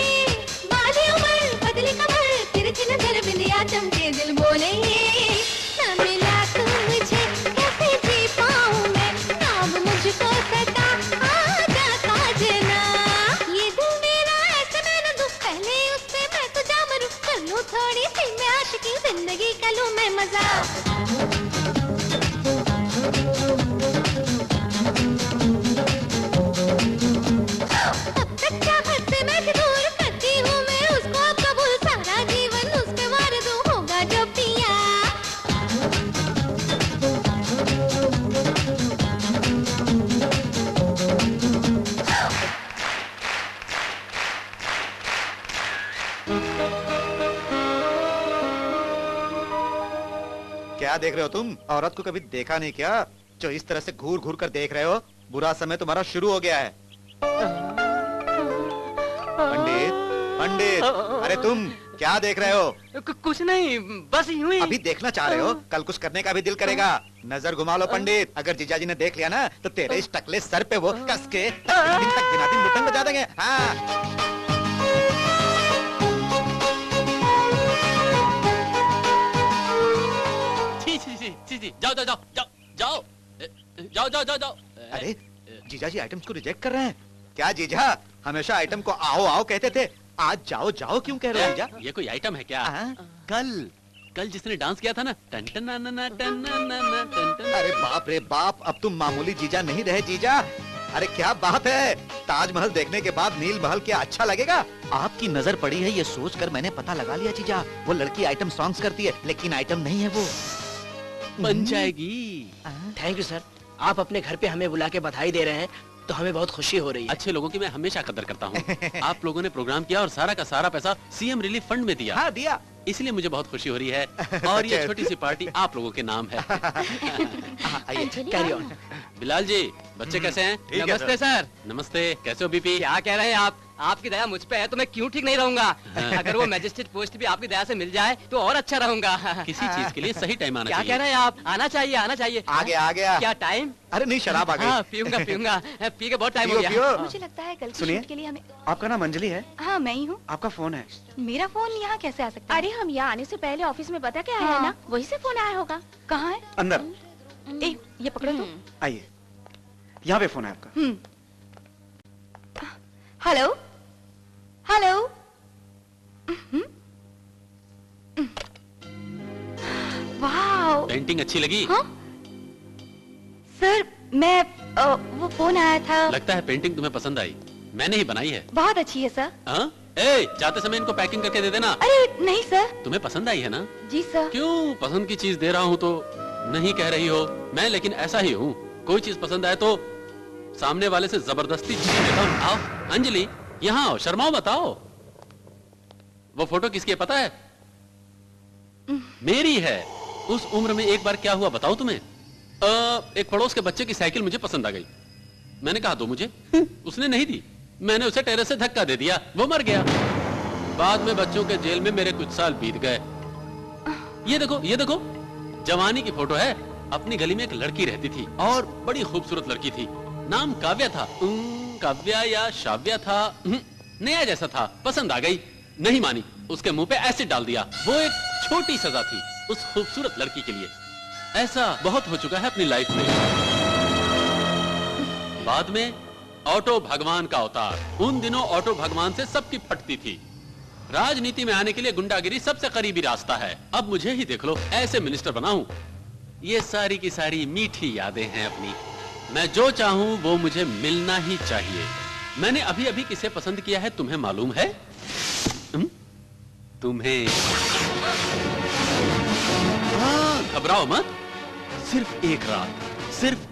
बाली उमर बदली कमर तिरछी नजर बिंदिया चमके दिल बोले ना मिला तू मुझे कैसे जी पाऊं मैं अब मुझको सता आजा साजना ये दिल मेरा ऐसे मैं न दूं पहले उससे मैं तो जा मरूं कर लूं थोड़ी सी मैं आशिकी जिंदगी का लूं मैं मजा। अब तक चाहत से मैं दूर करती हूँ मैं उसको कबूल सारा जीवन उस पे वार दूं होगा जो पिया। क्या देख रहे हो तुम? औरत को कभी देखा नहीं क्या जो इस तरह से घूर घूर कर देख रहे हो? बुरा समय तुम्हारा शुरू हो गया है। पंडित, पंडित, अरे तुम क्या देख रहे हो? कुछ नहीं, बस यूं ही। अभी देखना चाह रहे हो? कल कुछ करने का भी दिल करेगा। नजर घुमा लो पंडित, अगर जीजाजी ने देख लिया ना तो तेरे इस टकले सर पे वो कस के दिन तक दिन मुठन बजा देंगे। हाँ। जाओ जाओ जाओ जाओ जाओ जाओ जाओ जाओ जाओ। अरे जीजाजी आइटम्स को रिजेक्ट कर रहे हैं क्या? जीजा हमेशा आइटम को आओ आओ कहते थे, आज जाओ जाओ क्यों कह रहे हो जीजा? ये कोई आइटम है क्या? कल जिसने डांस किया था ना, टन टन ना ना ना टन ना ना ना टन टन। अरे बाप रे बाप, अब तुम मामूली जीजा नहीं रहे जीजा। अरे क्या बात है, ताजमहल देखने के बाद नील महल क्या अच्छा लगेगा? आपकी नजर पड़ी है ये सोचकर मैंने पता लगा लिया जीजा, वो लड़की आइटम सॉन्ग्स करती है लेकिन आइटम नहीं है वो। बन जाएगी। थैंक यू सर, आप अपने घर पे हमें बुला के बधाई दे रहे हैं तो हमें बहुत खुशी हो रही है। अच्छे लोगों की मैं हमेशा कदर करता हूँ। आप लोगों ने प्रोग्राम किया और सारा का सारा पैसा सीएम रिलीफ फंड में दिया। हाँ दिया। इसलिए मुझे बहुत खुशी हो रही है और ये छोटी सी पार्टी आप लोगों के नाम है। Carry on. बिलाल जी, बच्चे कैसे हैं? नमस्ते सर। नमस्ते, कैसे हो बीपी? क्या कह रहे हैं आप? आपकी दया मुझ पे है तो मैं क्यों ठीक नहीं रहूंगा? अगर वो मैजिस्ट्रेट पोस्ट भी आपकी दया से मिल जाए तो और अच्छा रहूंगा। किसी चीज के लिए सही टाइम आना क्या चाहिए। कह रहे हैं आप? आना चाहिए, आना चाहिए। आ गया। क्या टाइम? अरे नहीं, शराब आ गई। हाँ, पीऊंगा पी के बहुत टाइम हो पियो, गया। पियो। मुझे लगता है कल की सुनिए। शूट के लिए हमें। आपका नाम अंजलि है? हाँ मैं ही हूँ। आपका फोन है? मेरा फोन यहाँ कैसे आ सकता है? अरे हम यहाँ आने से पहले ऑफिस में बता के आए हैं ना, वही से फोन आया होगा। कहाँ है? अंदर ए, ये पकड़ो तो। आइए, यहाँ पे फोन है आपका। Hello hello. वाह, पेंटिंग अच्छी लगी? हाँ? सर मैं वो फोन आया था। लगता है पेंटिंग तुम्हें पसंद आई। मैंने ही बनाई है। बहुत अच्छी है सर। हाँ? ए, जाते समय इनको पैकिंग करके दे देना। अरे नहीं सर। तुम्हें पसंद आई है ना? जी सर। क्यों पसंद की चीज दे रहा हूँ तो नहीं कह रही हो? मैं लेकिन ऐसा ही हूँ, कोई चीज पसंद आए तो सामने वाले से जबरदस्ती छीन लेता हूँ। आओ अंजलि, यहाँ आओ, शर्माओ बताओ। वो फोटो किसकी है पता है? मेरी है। उस उम्र में एक बार क्या हुआ बताओ तुम्हें? एक पड़ोस के बच्चे की साइकिल मुझे पसंद आ गई। मैंने कहा दो मुझे, उसने नहीं दी। मैंने उसे टेरेस से धक्का दे दिया, वो मर गया। बाद में बच्चों के जेल में मेरे कुछ साल बीत गए। ये देखो जवानी की फोटो है। अपनी गली में एक लड़की रहती थी और बड़ी खूबसूरत लड़की थी। नाम काव्या था। काव्या या शाव्या था, नया जैसा था। पसंद आ गई, नहीं मानी, उसके मुंह पे एसिड डाल दिया। वो एक छोटी सजा थी उस खूबसूरत लड़की के लिए। ऐसा बहुत हो चुका है अपनी लाइफ में। बाद में ऑटो भगवान का अवतार। उन दिनों ऑटो भगवान से सबकी फटती थी। राजनीति में आने के लिए गुंडागिरी सबसे करीबी रास्ता है। अब मुझे ही देख लो, ऐसे मिनिस्टर बना हूं। ये सारी की सारी मीठी यादें हैं अपनी। मैं जो चाहूं वो मुझे मिलना ही चाहिए। मैंने अभी अभी किसे पसंद किया है तुम्हें मालूम है? तुम्हें। घबराओ मत। सिर्फ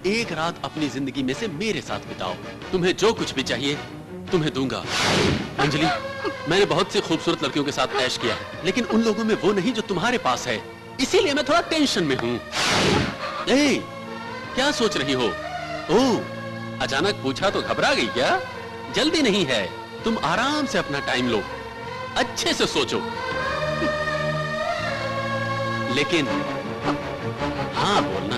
एक रात अपनी जिंदगी में से मेरे साथ बिताओ। तुम्हें जो कुछ भी चाहिए तुम्हें दूंगा। अंजलि, मैंने बहुत सी खूबसूरत लड़कियों के साथ ऐश किया है, लेकिन उन लोगों में वो नहीं जो तुम्हारे पास है। इसीलिए मैं थोड़ा टेंशन में हूँ। क्या सोच रही हो? ओह, अचानक पूछा तो घबरा गई क्या? जल्दी नहीं है, तुम आराम से अपना टाइम लो, अच्छे से सोचो। लेकिन हाँ बोलना।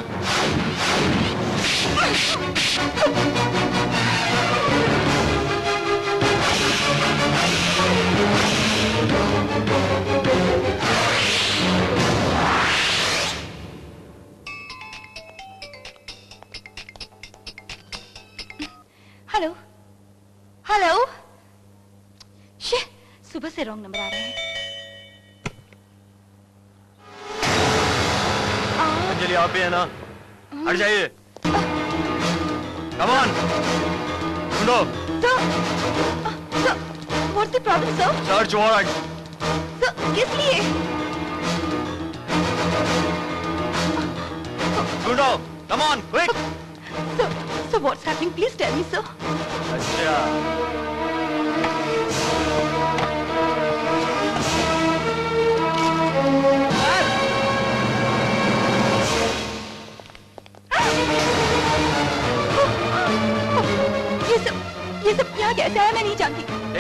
Hello hello. शे, सुबह से रॉन्ग नंबर आ रहे हैं। अंजलि आप भी है ना? हट जाइए। कम ऑन, ढूंढो। Sir, what's the problem sir? Search warrant. Sir, किस लिए? ढूंढो, come on, quick. Sir, what's happening? Please tell me sir. अच्छा,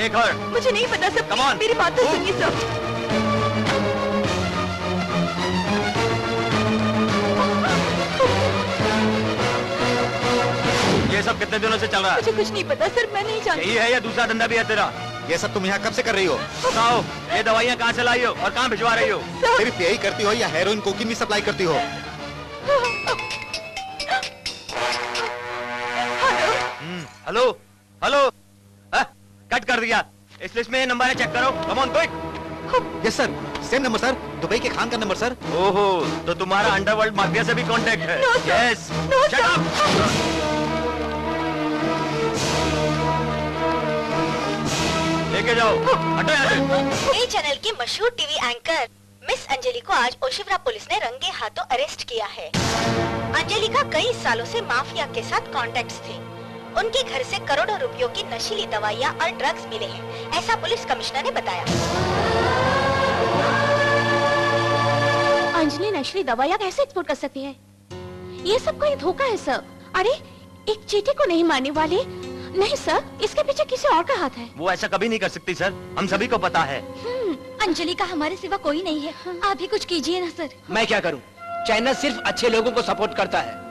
एक और। मुझे नहीं पता सर, Come on. मेरी बात तो सुनिए सर। ये सब कितने दिनों से चल रहा है? मुझे कुछ नहीं पता सर, मैं नहीं जानती। यही है या दूसरा धंधा भी है तेरा? ये सब तुम यहाँ कब से कर रही हो? बताओ, ये दवाइयाँ कहाँ से लाई हो और कहाँ भिजवा रही हो? सिर्फ यही करती हो या हेरोइन कोकीन भी सप्लाई करती हो? हेलो हेलो, कट कर दिया। इस लिस्ट में ये नंबर है, चेक करो। कम on quick. Yes sir, same number sir, Dubai के खान का नंबर सर। ओहो, तो तुम्हारा अंडरवर्ल्ड माफिया से भी कांटेक्ट है? No, sir. Yes. No, shut sir. Up. लेके जाओ, हटो यहाँ से। ए चैनल की मशहूर टीवी एंकर मिस अंजलि को आज ओशिवरा पुलिस ने रंगे हाथों अरेस्ट किया है। अंजलि का कई सालों से माफिया के साथ कॉन्टेक्ट्स थे। उनके घर से करोड़ों रुपयों की नशीली दवाइयाँ और ड्रग्स मिले हैं, ऐसा पुलिस कमिश्नर ने बताया। अंजलि नशीली दवाइयाँ कैसे एक्सपोर्ट कर सकती है? ये सब कोई धोखा है सर। अरे एक चीटी को नहीं मारने वाली, नहीं सर, इसके पीछे किसी और का हाथ है। वो ऐसा कभी नहीं कर सकती सर, हम सभी को पता है। अंजलि का हमारे सिवा कोई नहीं है, आप ही कुछ कीजिए ना सर। मैं क्या करूं? चैनल सिर्फ अच्छे लोगों को सपोर्ट करता है।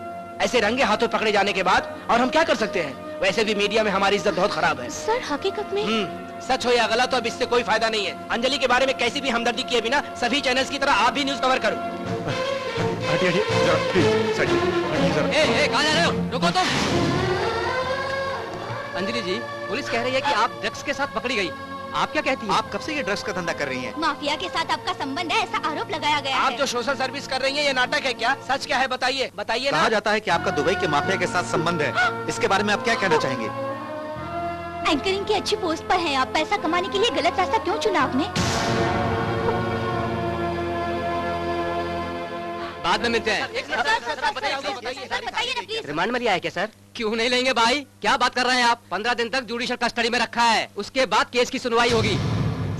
ऐसे रंगे हाथों पकड़े जाने के बाद और हम क्या कर सकते हैं? वैसे भी मीडिया में हमारी इज्जत बहुत खराब है। सर हकीकत में सच हो या गलत तो अब इससे कोई फायदा नहीं है। अंजलि के बारे में कैसी भी हमदर्दी किए बिना सभी चैनल्स की तरह आप भी न्यूज कवर करो। हटिए हटिए जरा प्लीज, साइड में हटिए जरा। कहाँ जा रहे हो? रुको तुम। अंजलि जी, पुलिस कह रही है कि आप ड्रग्स के साथ पकड़ी गई। आप क्या कहती हैं? आप कब से ये ड्रग्स का धंधा कर रही हैं? माफिया के साथ आपका संबंध है, ऐसा आरोप लगाया गया आप है। जो सोशल सर्विस कर रही हैं ये नाटक है क्या? सच क्या है बताइए, बताइए ना। कहा जाता है कि आपका दुबई के माफिया के साथ संबंध है, इसके बारे में आप क्या कहना चाहेंगे? एंकरिंग की अच्छी पोस्ट पर हैं आप, पैसा कमाने के लिए गलत रास्ता क्यों चुना आपने? बाद में मिलते हैं। बताइए ना प्लीज। रिमांड में लिया है क्या सर? क्यों नहीं लेंगे भाई, क्या बात कर रहे हैं आप? 15 दिन तक जुडिशियल कस्टडी में रखा है, उसके बाद केस की सुनवाई होगी।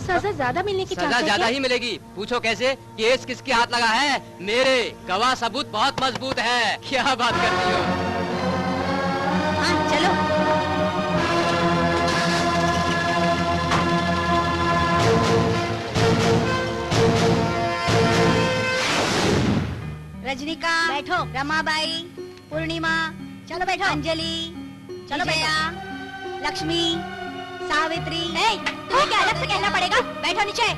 सजा ज्यादा मिलने की सजा ज्यादा ही मिलेगी। पूछो कैसे? केस किसके हाथ लगा है? मेरे। गवाह सबूत बहुत मजबूत है। क्या बात करती हो? हाँ चलो। रजनीकांत बैठो, रमाबाई, पूर्णिमा चलो बैठो, अंजलि चलो भैया, लक्ष्मी, सावित्री। तुम्हें क्या अलग से कहना पड़ेगा? बैठो नीचे।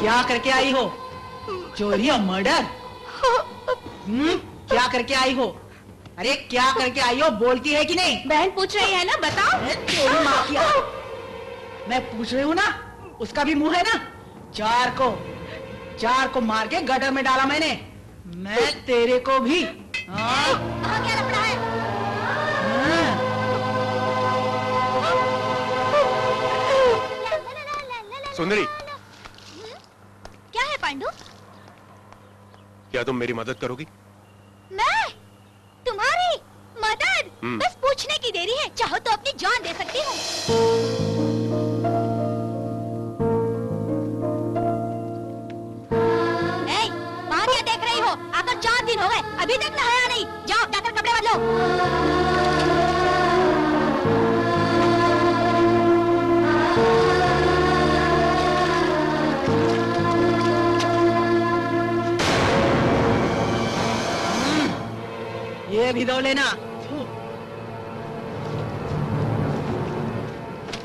क्या करके आई हो? चोरी और मर्डर? क्या करके आई हो? अरे क्या करके आई हो? बोलती है कि नहीं? बहन पूछ रही है ना, बताओ। चोरी माफिया। मैं पूछ रही हूँ ना, उसका भी मुंह है ना। चार को मार के गटर में डाला मैंने। मैं तेरे को भी। हाँ? क्या लफड़ा है? सुंदरी, क्या है पांडु? क्या तुम मेरी मदद करोगी? मैं तुम्हारी मदद? हम्म। बस पूछने की देरी है, चाहो तो अपनी जान दे सकती हूँ। वहाँ क्या देख रही हो? आकर 4 दिन हो गए, अभी तक नहाया नहीं। जाओ जाकर कपड़े बदलो। ये भी धो लेना।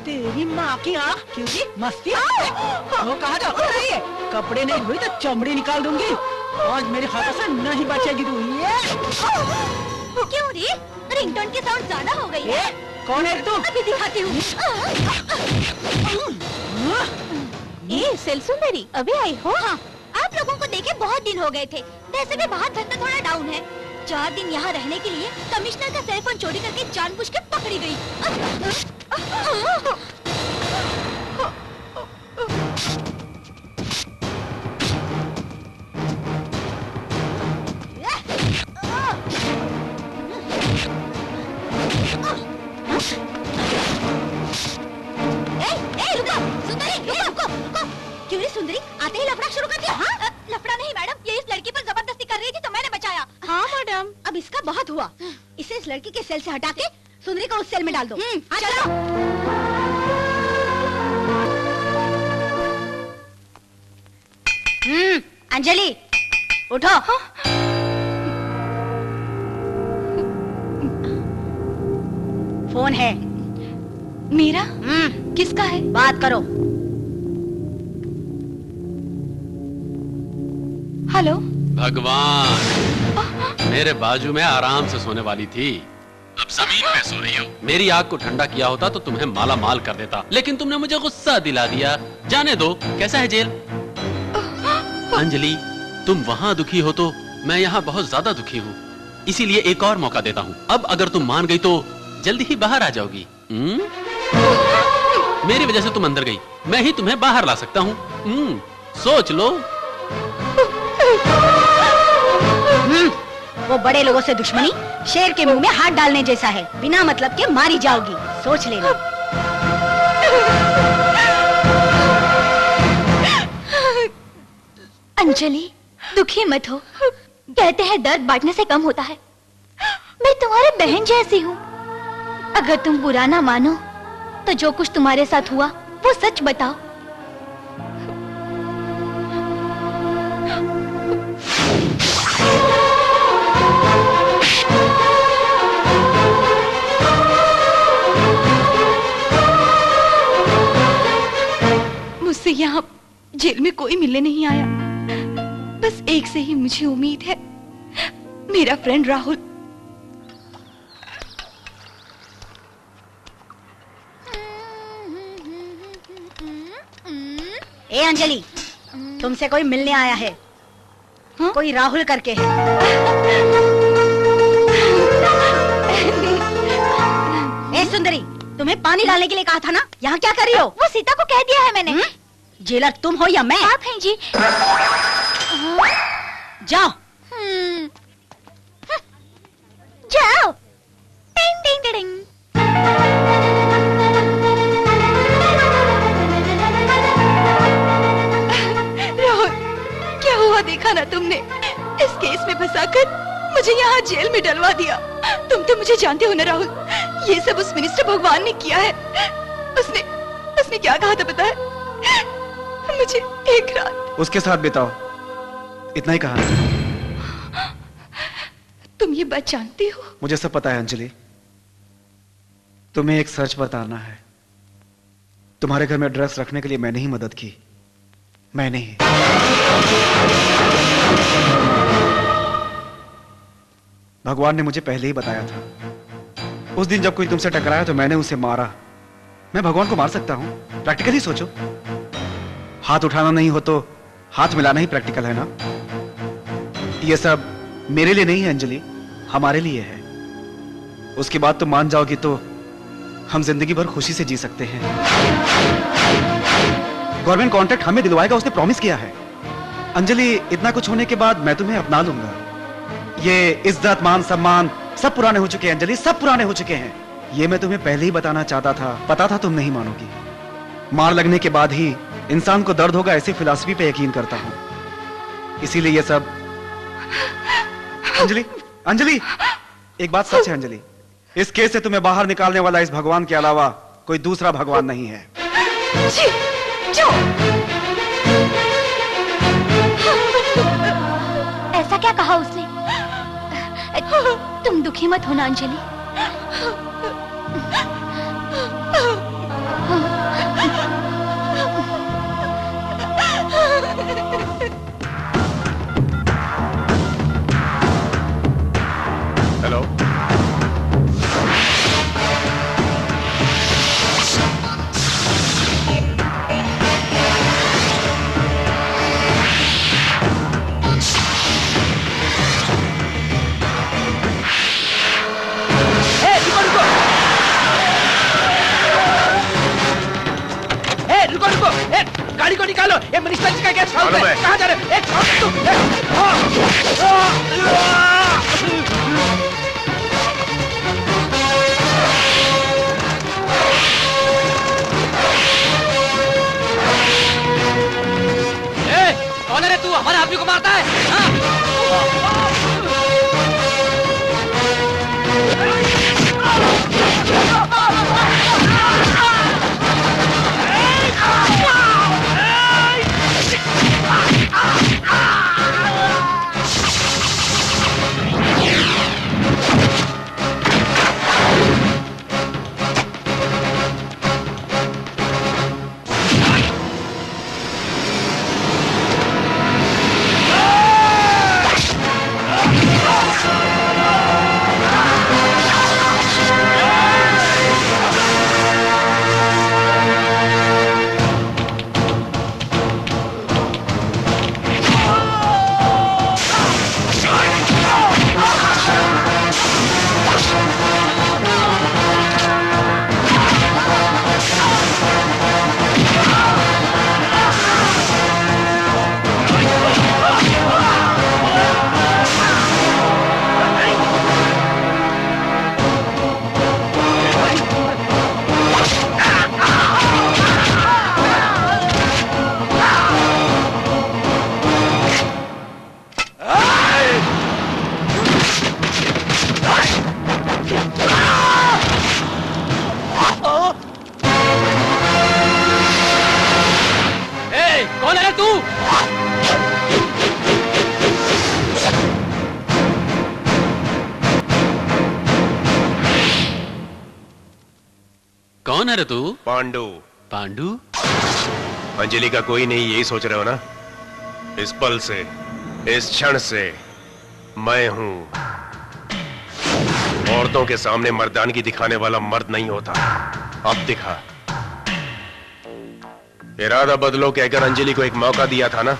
तेरी माँ की आँख, क्योंकि मस्ती वो कहाँ जा रही है? कपड़े नहीं धोई तो चमड़ी निकाल दूंगी। आज मेरे हाथों से नहीं बचेगी तू। ये क्यों रे? रिंगटोन की साउंड ज्यादा हो गई है। कौन है तू? अभी दिखाती हूँ। ए सेल सुंदरी, अभी आई हो? हाँ, आप लोगों को देखे बहुत दिन हो गए थे। वैसे भी बाहर धंधा थोड़ा डाउन है। 4 दिन यहाँ रहने के लिए कमिश्नर का सेल फोन चोरी करके जानबूझ के पकड़ी गई। क्यों रे सुंदरी, आते ही लफड़ा शुरू कर दिया? हाँ? लफड़ा नहीं मैडम, ये इस लड़की पर जबरदस्ती कर रही थी तो मैंने बचाया। हाँ मैडम। अब इसका बहुत हुआ, इसे इस लड़की के सेल से हटा के सुंदरी को उस सेल में डाल दो। चलो। अंजलि उठो। फोन है मेरा? किसका है? बात करो। हेलो। भगवान, मेरे बाजू में आराम से सोने वाली थी, अब जमीन पे सो रही हो। मेरी आग को ठंडा किया होता तो तुम्हें माला माल कर देता, लेकिन तुमने मुझे गुस्सा दिला दिया। जाने दो, कैसा है जेल? अंजलि, तुम वहाँ दुखी हो तो मैं यहाँ बहुत ज्यादा दुखी हूँ, इसीलिए एक और मौका देता हूँ। अब अगर तुम मान गई तो जल्दी ही बाहर आ जाओगी। मेरी वजह से तुम अंदर गई, मैं ही तुम्हें बाहर ला सकता हूँ। सोच लो। वो बड़े लोगों से दुश्मनी शेर के मुंह में हाथ डालने जैसा है, बिना मतलब के मारी जाओगी, सोच लेना। अंजलि, दुखी मत हो, कहते हैं दर्द बांटने से कम होता है। मैं तुम्हारी बहन जैसी हूँ, अगर तुम बुरा ना मानो तो जो कुछ तुम्हारे साथ हुआ वो सच बताओ। मुझसे यहाँ जेल में कोई मिलने नहीं आया, बस एक से ही मुझे उम्मीद है, मेरा फ्रेंड राहुल। ए अंजलि, तुमसे कोई मिलने आया है। हाँ? कोई राहुल करके है। ए सुंदरी, तुम्हें पानी डालने के लिए कहा था ना, यहाँ क्या कर रही हो? वो सीता को कह दिया है मैंने। जेलर तुम हो या मैं? आप हैं जी। जाओ। जाओ। टिंग टिंग टिंग। राहुल, क्या हुआ देखा ना तुमने? इस केस में फंसाकर मुझे यहाँ जेल में डलवा दिया। तुम तो मुझे जानते हो ना राहुल, ये सब उस मिनिस्टर भगवान ने किया है। उसने क्या कहा था पता है? मुझे एक रात उसके साथ बिताओ, इतना ही कहा। तुम ये बात जानती हो? मुझे सब पता है अंजलि, तुम्हें एक सर्च बताना है। तुम्हारे घर में ड्रग्स रखने के लिए मैंने ही मदद की, मैंने ही। भगवान ने मुझे पहले ही बताया था। उस दिन जब कोई तुमसे टकराया तो मैंने उसे मारा। मैं भगवान को मार सकता हूं? प्रैक्टिकली सोचो, हाथ उठाना नहीं हो तो हाथ मिलाना ही प्रैक्टिकल है ना। ये सब मेरे लिए नहीं है अंजलि, हमारे लिए है। उसके बाद तुम मान जाओगी तो हम जिंदगी भर खुशी से जी सकते हैं। गवर्नमेंट कॉन्ट्रैक्ट हमें दिलवाएगा, उसने प्रॉमिस किया है। अंजलि, इतना कुछ होने के बाद मैं तुम्हें अपना लूंगा। ये इज्जत मान सम्मान सब पुराने हो चुके हैं अंजलि, सब पुराने हो चुके हैं। ये मैं तुम्हें पहले ही बताना चाहता था, पता था तुम नहीं मानोगी। मार लगने के बाद ही इंसान को दर्द होगा, ऐसी फिलॉसफी पे यकीन करता हूं, इसीलिए ये सब। अंजलि, अंजलि, एक बात सच है अंजलि, इस केस से तुम्हें बाहर निकालने वाला इस भगवान के अलावा कोई दूसरा भगवान नहीं है। जी, जो। ऐसा क्या कहा उसने? तुम दुखी मत होना अंजलि। हेलो, ये मिनिस्टर जी का गेस्ट हाउस मालूम है। है। कहाँ जा रहे हो? एक कौन है रे तू? हमारे आदमी को मारता है? हाँ? कौन है तू? कौन है रे तू? पांडु। पांडु? अंजलि का कोई नहीं, यही सोच रहे हो ना? इस पल से, इस क्षण से मैं हूं। औरतों के सामने मर्दानगी दिखाने वाला मर्द नहीं होता। अब दिखा। इरादा बदलो कहकर अंजलि को एक मौका दिया था ना,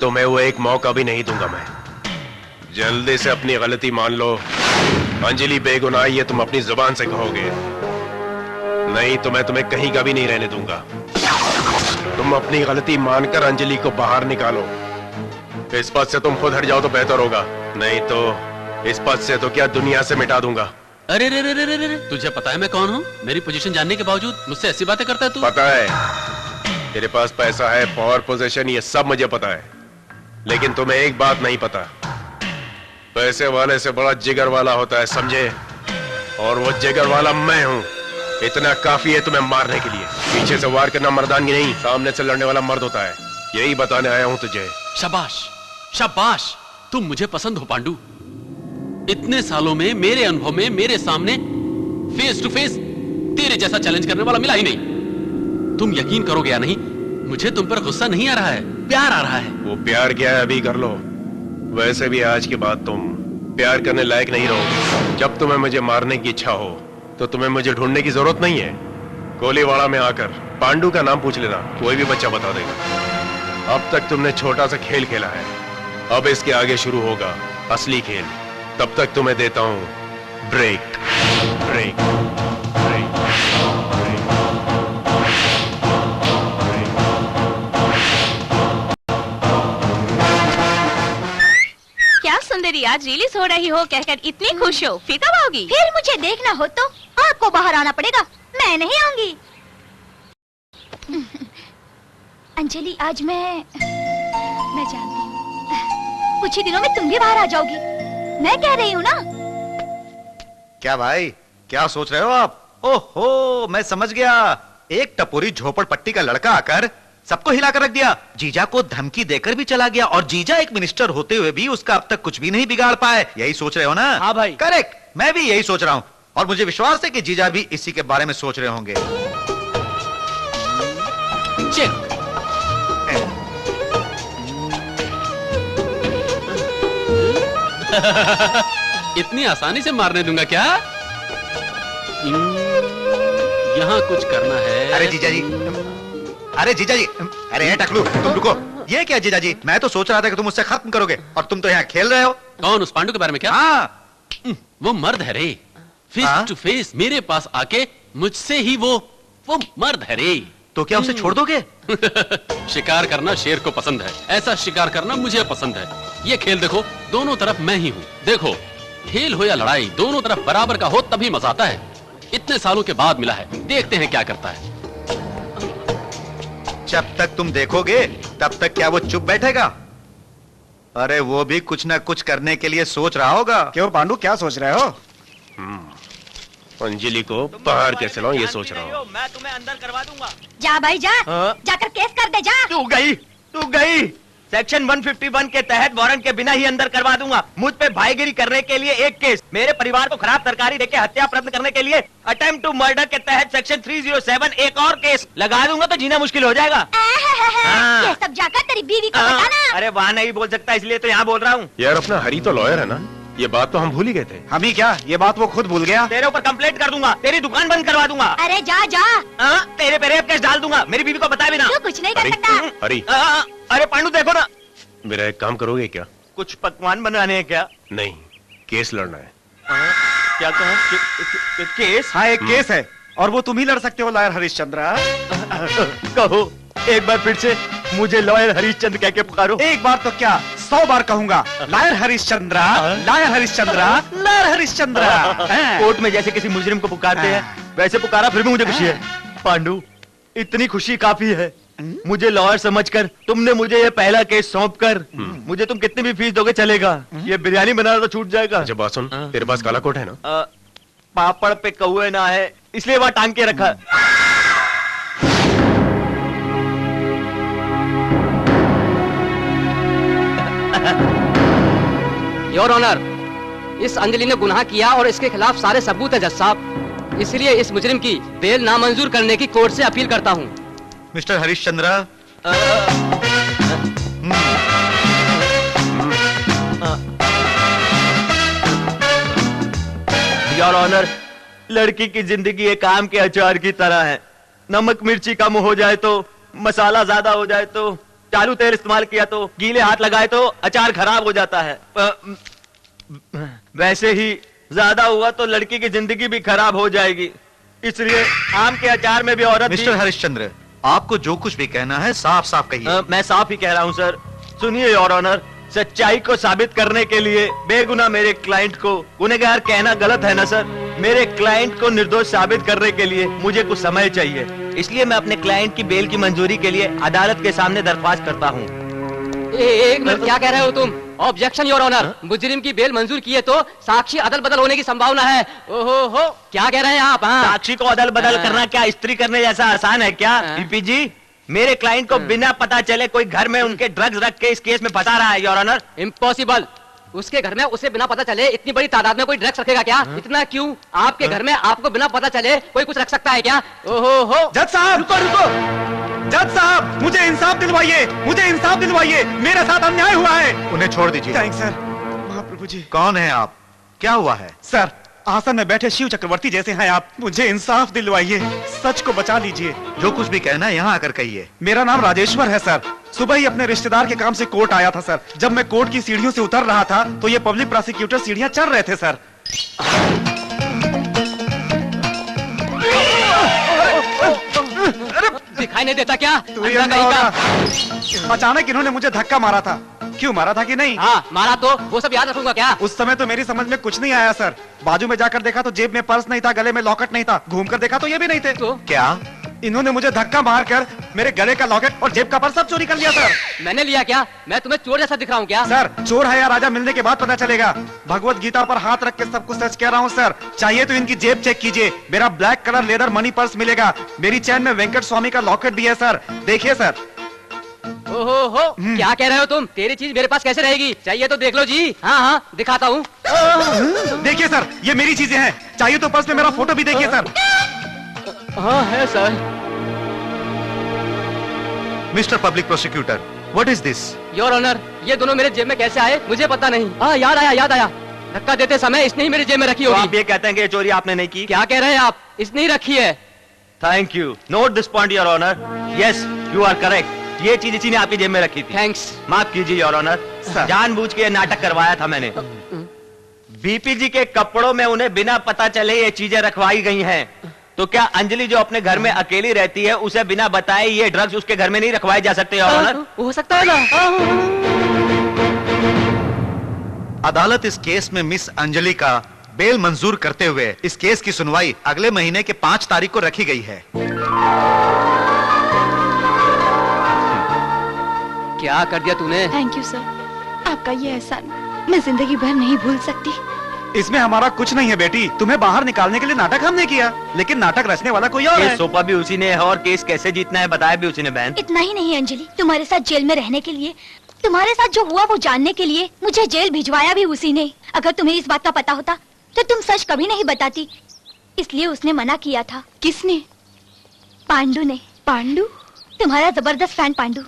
तो मैं वो एक मौका भी नहीं दूंगा। मैं जल्दी से अपनी गलती मान लो। अंजलि बेगुनाह ये तुम अपनी जुबान से कहोगे, नहीं तो मैं तुम्हें कहीं का भी नहीं रहने दूंगा। तुम अपनी गलती मानकर अंजलि को बाहर निकालो। इस पद से तुम खुद हट जाओ तो बेहतर होगा, नहीं तो इस पद से तो क्या दुनिया से मिटा दूंगा। अरे रे रे रे रे रे, तुझे पता है मैं कौन हूँ? मेरी पोजीशन जानने के बावजूद मुझसे ऐसी बातें करता है तू? पता है, तेरे पास पैसा है, पावर, पोजीशन, ये सब मुझे पता है, लेकिन तुम्हें एक बात नहीं पता। पैसे वाले से बड़ा जिगर वाला होता है, समझे? और वो जिगर वाला मैं हूँ। इतना काफी है तुम्हें मारने के लिए। पीछे से वार करना मर्दानगी नहीं, सामने से लड़ने वाला मर्द होता है। यही बताने आया हूँ तुझे। शाबाश, शाबाश, तुम मुझे पसंद हो पांडु। इतने सालों में मेरे अनुभव में मेरे सामने फेस टू फेस तेरे जैसा चैलेंज करने वाला मिला ही नहीं। तुम यकीन करोगे या नहीं, मुझे तुम पर गुस्सा नहीं आ रहा है, प्यार आ रहा है। वो प्यार क्या है अभी कर लो। वैसे भी आज के बाद तुम प्यार करने लायक नहीं रहोगे। जब तुम्हें मुझे मारने की इच्छा हो तो तुम्हें मुझे ढूंढने की जरूरत नहीं है। कोलीवाड़ा में आकर पांडु का नाम पूछ लेना, कोई भी बच्चा बता देगा। अब तक तुमने छोटा सा खेल खेला है, अब इसके आगे शुरू होगा असली खेल। तब तक तुम्हें देता हूं ब्रेक। Break, break, break. क्या सुंदरी, आज रिलीज हो रही हो कहकर इतनी खुश हो, फिर कब आओगी? फिर मुझे देखना हो तो आपको बाहर आना पड़ेगा, मैं नहीं आऊंगी। अंजलि, आज मैं जानती हूँ कुछ ही दिनों में तुम भी बाहर आ जाओगी। मैं कह रही हूँ ना। क्या भाई, क्या सोच रहे हो आप? ओहो, मैं समझ गया। एक टपोरी झोपड़पट्टी का लड़का आकर सबको हिलाकर रख दिया, जीजा को धमकी देकर भी चला गया, और जीजा एक मिनिस्टर होते हुए भी उसका अब तक कुछ भी नहीं बिगाड़ पाए। यही सोच रहे हो ना? हाँ भाई। करेक्ट, मैं भी यही सोच रहा हूँ, और मुझे विश्वास है कि जीजा भी इसी के बारे में सोच रहे होंगे। चेक। इतनी आसानी से मारने दूंगा क्या? यहाँ कुछ करना है। अरे जीजा जी, अरे जीजा जी, अरे टकलू, तुम रुको। ये क्या जीजा जी, मैं तो सोच रहा था कि तुम उससे खत्म करोगे, और तुम तो यहाँ खेल रहे हो। कौन? उस पांडु के बारे में क्या? हाँ, वो मर्द है रे, फेस टू फेस मेरे पास आके मुझसे ही वो मर्द है रे। तो क्या उसे छोड़ दोगे? शिकार करना शेर को पसंद है, ऐसा शिकार करना मुझे पसंद है। ये खेल देखो, दोनों तरफ मैं ही हूँ। देखो, खेल हो या लड़ाई, दोनों तरफ बराबर का हो तभी मजा आता है। इतने सालों के बाद मिला है, देखते हैं क्या करता है। जब तक तुम देखोगे तब तक क्या वो चुप बैठेगा? अरे वो भी कुछ ना कुछ करने के लिए सोच रहा होगा। क्यों पांडु, क्या सोच रहे हो? अंजलि को बाहर कैसे लाऊं ये सोच रहा हूँ। मैं तुम्हें अंदर करवा दूंगा। जा भाई जा, जाकर केस कर दे जा। तू गई। सेक्शन 151 के तहत वारंट के बिना ही अंदर करवा दूंगा। मुझ पे भाईगिरी करने के लिए एक केस, मेरे परिवार को खराब तरकारी देके हत्या प्रयत्न करने के लिए अटेम्प्ट टू मर्डर के तहत सेक्शन 307 एक और केस लगा दूंगा तो जीना मुश्किल हो जाएगा। ये सब जाकर तेरी बीवी को बताना। अरे वहाँ नहीं बोल सकता इसलिए तो यहाँ बोल रहा हूँ। यार अपना हरी तो लॉयर है ना, ये बात तो हम भूल ही गए थे। हम ही क्या, ये बात वो खुद भूल गया। तेरे ऊपर कंप्लेंट कर दूंगा, तेरी दुकान बंद करवा दूंगा। अरे जा जा। तेरे पे रेप केस डाल दूंगा, मेरी बीवी को बताए बिना। तू कुछ नहीं कर सकता। हरी, अरे पांडु देखो ना। मेरा एक काम करोगे क्या? कुछ पकवान बनाने हैं क्या? नहीं, केस लड़ना है। क्या कहा? केस? हाँ एक केस है और वो तुम ही लड़ सकते हो लॉयर हरिश्चंद्र। कहो एक बार फिर से, मुझे लॉयर हरिश्चंद्र कह के पुकारो। एक बार तो क्या 100 बार कहूंगा, lawyer Harishchandra, lawyer Harishchandra, lawyer Harishchandra. Court में जैसे किसी मुजरिम को पुकारते हैं वैसे पुकारा, फिर भी मुझे खुशी है। पांडु, इतनी खुशी काफी है। मुझे लॉयर समझकर तुमने मुझे ये पहला केस सौंपकर मुझे तुम कितनी भी फीस दोगे चलेगा। ये बिरयानी बनाना तो छूट जाएगा। अच्छा बात सुन, तेरे पास काला कोट है ना? पापड़ पे कौवे ना है इसलिए वहां टांग के रखा। योर ऑनर, इस अंजलि ने गुनाह किया और इसके खिलाफ सारे सबूत है जज साहब, इसलिए इस मुजरिम की बेल नामंजूर करने की कोर्ट से अपील करता हूँ। मिस्टर हरिश्चंद्र, योर ऑनर, लड़की की जिंदगी एक आम के अचार की तरह है। नमक मिर्ची कम हो जाए तो, मसाला ज्यादा हो जाए तो, चालू तेल इस्तेमाल किया तो, गीले हाथ लगाए तो अचार खराब हो जाता है। वैसे ही ज्यादा हुआ तो लड़की की जिंदगी भी खराब हो जाएगी। इसलिए आम के अचार में भी औरत। मिस्टर हरिश्चंद्र, आपको जो कुछ भी कहना है साफ साफ कहिए। मैं साफ ही कह रहा हूँ सर। सुनिए योर ऑनर, सच्चाई को साबित करने के लिए बेगुनाह मेरे क्लाइंट को गुनहगार कहना गलत है ना सर? मेरे क्लाइंट को निर्दोष साबित करने के लिए मुझे कुछ समय चाहिए, इसलिए मैं अपने क्लाइंट की बेल की मंजूरी के लिए अदालत के सामने दरख्वास्त करता हूँ। एक मिनट, क्या कह रहे हो तुम? ऑब्जेक्शन योर ऑनर, मुजरिम की बेल मंजूर किए तो साक्षी अदल बदल होने की संभावना है। ओहो हो, क्या कह रहे हैं आप? साक्षी को अदल बदल करना क्या स्त्री करने जैसा आसान है क्या? पीपी जी, मेरे क्लाइंट को बिना पता चले कोई घर में उनके ड्रग्स रख के इस केस में फंसा रहा है योर ऑनर। इम्पॉसिबल। उसके घर में उसे बिना पता चले इतनी बड़ी तादाद में कोई ड्रग्स रखेगा क्या? इतना क्यों? आपके घर में आपको बिना पता चले कोई कुछ रख सकता है क्या? ओहो हो। जज साहब रुको रुको, जज साहब मुझे इंसाफ दिलवाइए, मुझे इंसाफ दिलवाइए, मेरे साथ अन्याय हुआ है। उन्हें छोड़ दीजिए। Thanks sir. महाप्रभु जी। कौन है आप? क्या हुआ है? सर, आसन में बैठे शिव चक्रवर्ती जैसे हैं आप, मुझे इंसाफ दिलवाइए, सच को बचा लीजिए। जो कुछ भी कहना है यहाँ आकर कहिए। मेरा नाम राजेश्वर है सर। सुबह ही अपने रिश्तेदार के काम से कोर्ट आया था सर। जब मैं कोर्ट की सीढ़ियों से उतर रहा था तो ये पब्लिक प्रोसिक्यूटर सीढ़ियां चढ़ रहे थे सर। दिखाई नहीं देता क्या? अचानक इन्होंने मुझे धक्का मारा था। क्यों मारा था कि नहीं? हाँ मारा तो, वो सब याद रखूंगा क्या? उस समय तो मेरी समझ में कुछ नहीं आया सर। बाजू में जाकर देखा तो जेब में पर्स नहीं था, गले में लॉकेट नहीं था, घूम कर देखा तो ये भी नहीं थे। तो क्या? इन्होंने मुझे धक्का मारकर मेरे गले का लॉकेट और जेब का पर्स सब चोरी कर लिया सर। मैंने लिया क्या? मैं तुम्हें चोर जैसा दिख रहा हूँ क्या? सर, चोर है या राजा मिलने के बाद पता चलेगा। भगवत गीता पर हाथ रख के सब कुछ सच कह रहा हूँ सर। चाहिए तो इनकी जेब चेक कीजिए, मेरा black colour leather money purse मिलेगा। मेरी चैन में वेंकट स्वामी का लॉकेट भी है सर, देखिए सर। ओहो हो, क्या कह रहे हो तुम? तेरी चीज मेरे पास कैसे रहेगी? चाहिए तो देख लो जी। हाँ हाँ दिखाता हूँ। देखिए सर, ये मेरी चीजें हैं। चाहिए तो पर्स में मेरा फोटो भी देखिए सर। हाँ है sir. Mister public prosecutor, what is this? Your honour, ये दोनों मेरे जेब में कैसे आए मुझे पता नहीं। हाँ याद आया। धक्का देते समय इसने ही मेरी जेब में रखी होगी। आप ये कहते हैं कि ये चोरी आपने नहीं की? क्या कह रहे हैं आप? इसने ही रखी है। Thank you. Note this point your honour. Yes you are correct. ये चीज इसी ने आपकी जेब में रखी थी। थैंक्स। माफ कीजिए योर ऑनर, जानबूझ के नाटक करवाया था मैंने। बीपी जी के कपड़ों में उन्हें बिना पता चले ये चीजें रखवाई गई हैं, तो क्या अंजलि जो अपने घर में अकेली रहती है उसे बिना बताए ये ड्रग्स उसके घर में नहीं रखवाए जा सकते? योर ऑनर, हो सकता है ना। अदालत इस केस में मिस अंजलि का बेल मंजूर करते हुए इस केस की सुनवाई अगले महीने के 5 तारीख को रखी गई है। क्या कर दिया तूने? थैंक यू सर, आपका ये एहसान मैं जिंदगी भर नहीं भूल सकती। इसमें हमारा कुछ नहीं है बेटी, तुम्हें बाहर निकालने के लिए नाटक हमने किया, लेकिन नाटक रचने वाला कोई और है। केस सौंपा भी उसी ने है और केस कैसे जीतना है बताया भी उसी ने। बहन, इतना ही नहीं अंजलि, तुम्हारे साथ जेल में रहने के लिए, तुम्हारे साथ जो हुआ वो जानने के लिए मुझे जेल भिजवाया भी उसी ने। अगर तुम्हें इस बात का पता होता तो तुम सच कभी नहीं बताती, इसलिए उसने मना किया था। किसने? पांडु ने। पांडु? तुम्हारा जबरदस्त फैन पांडु।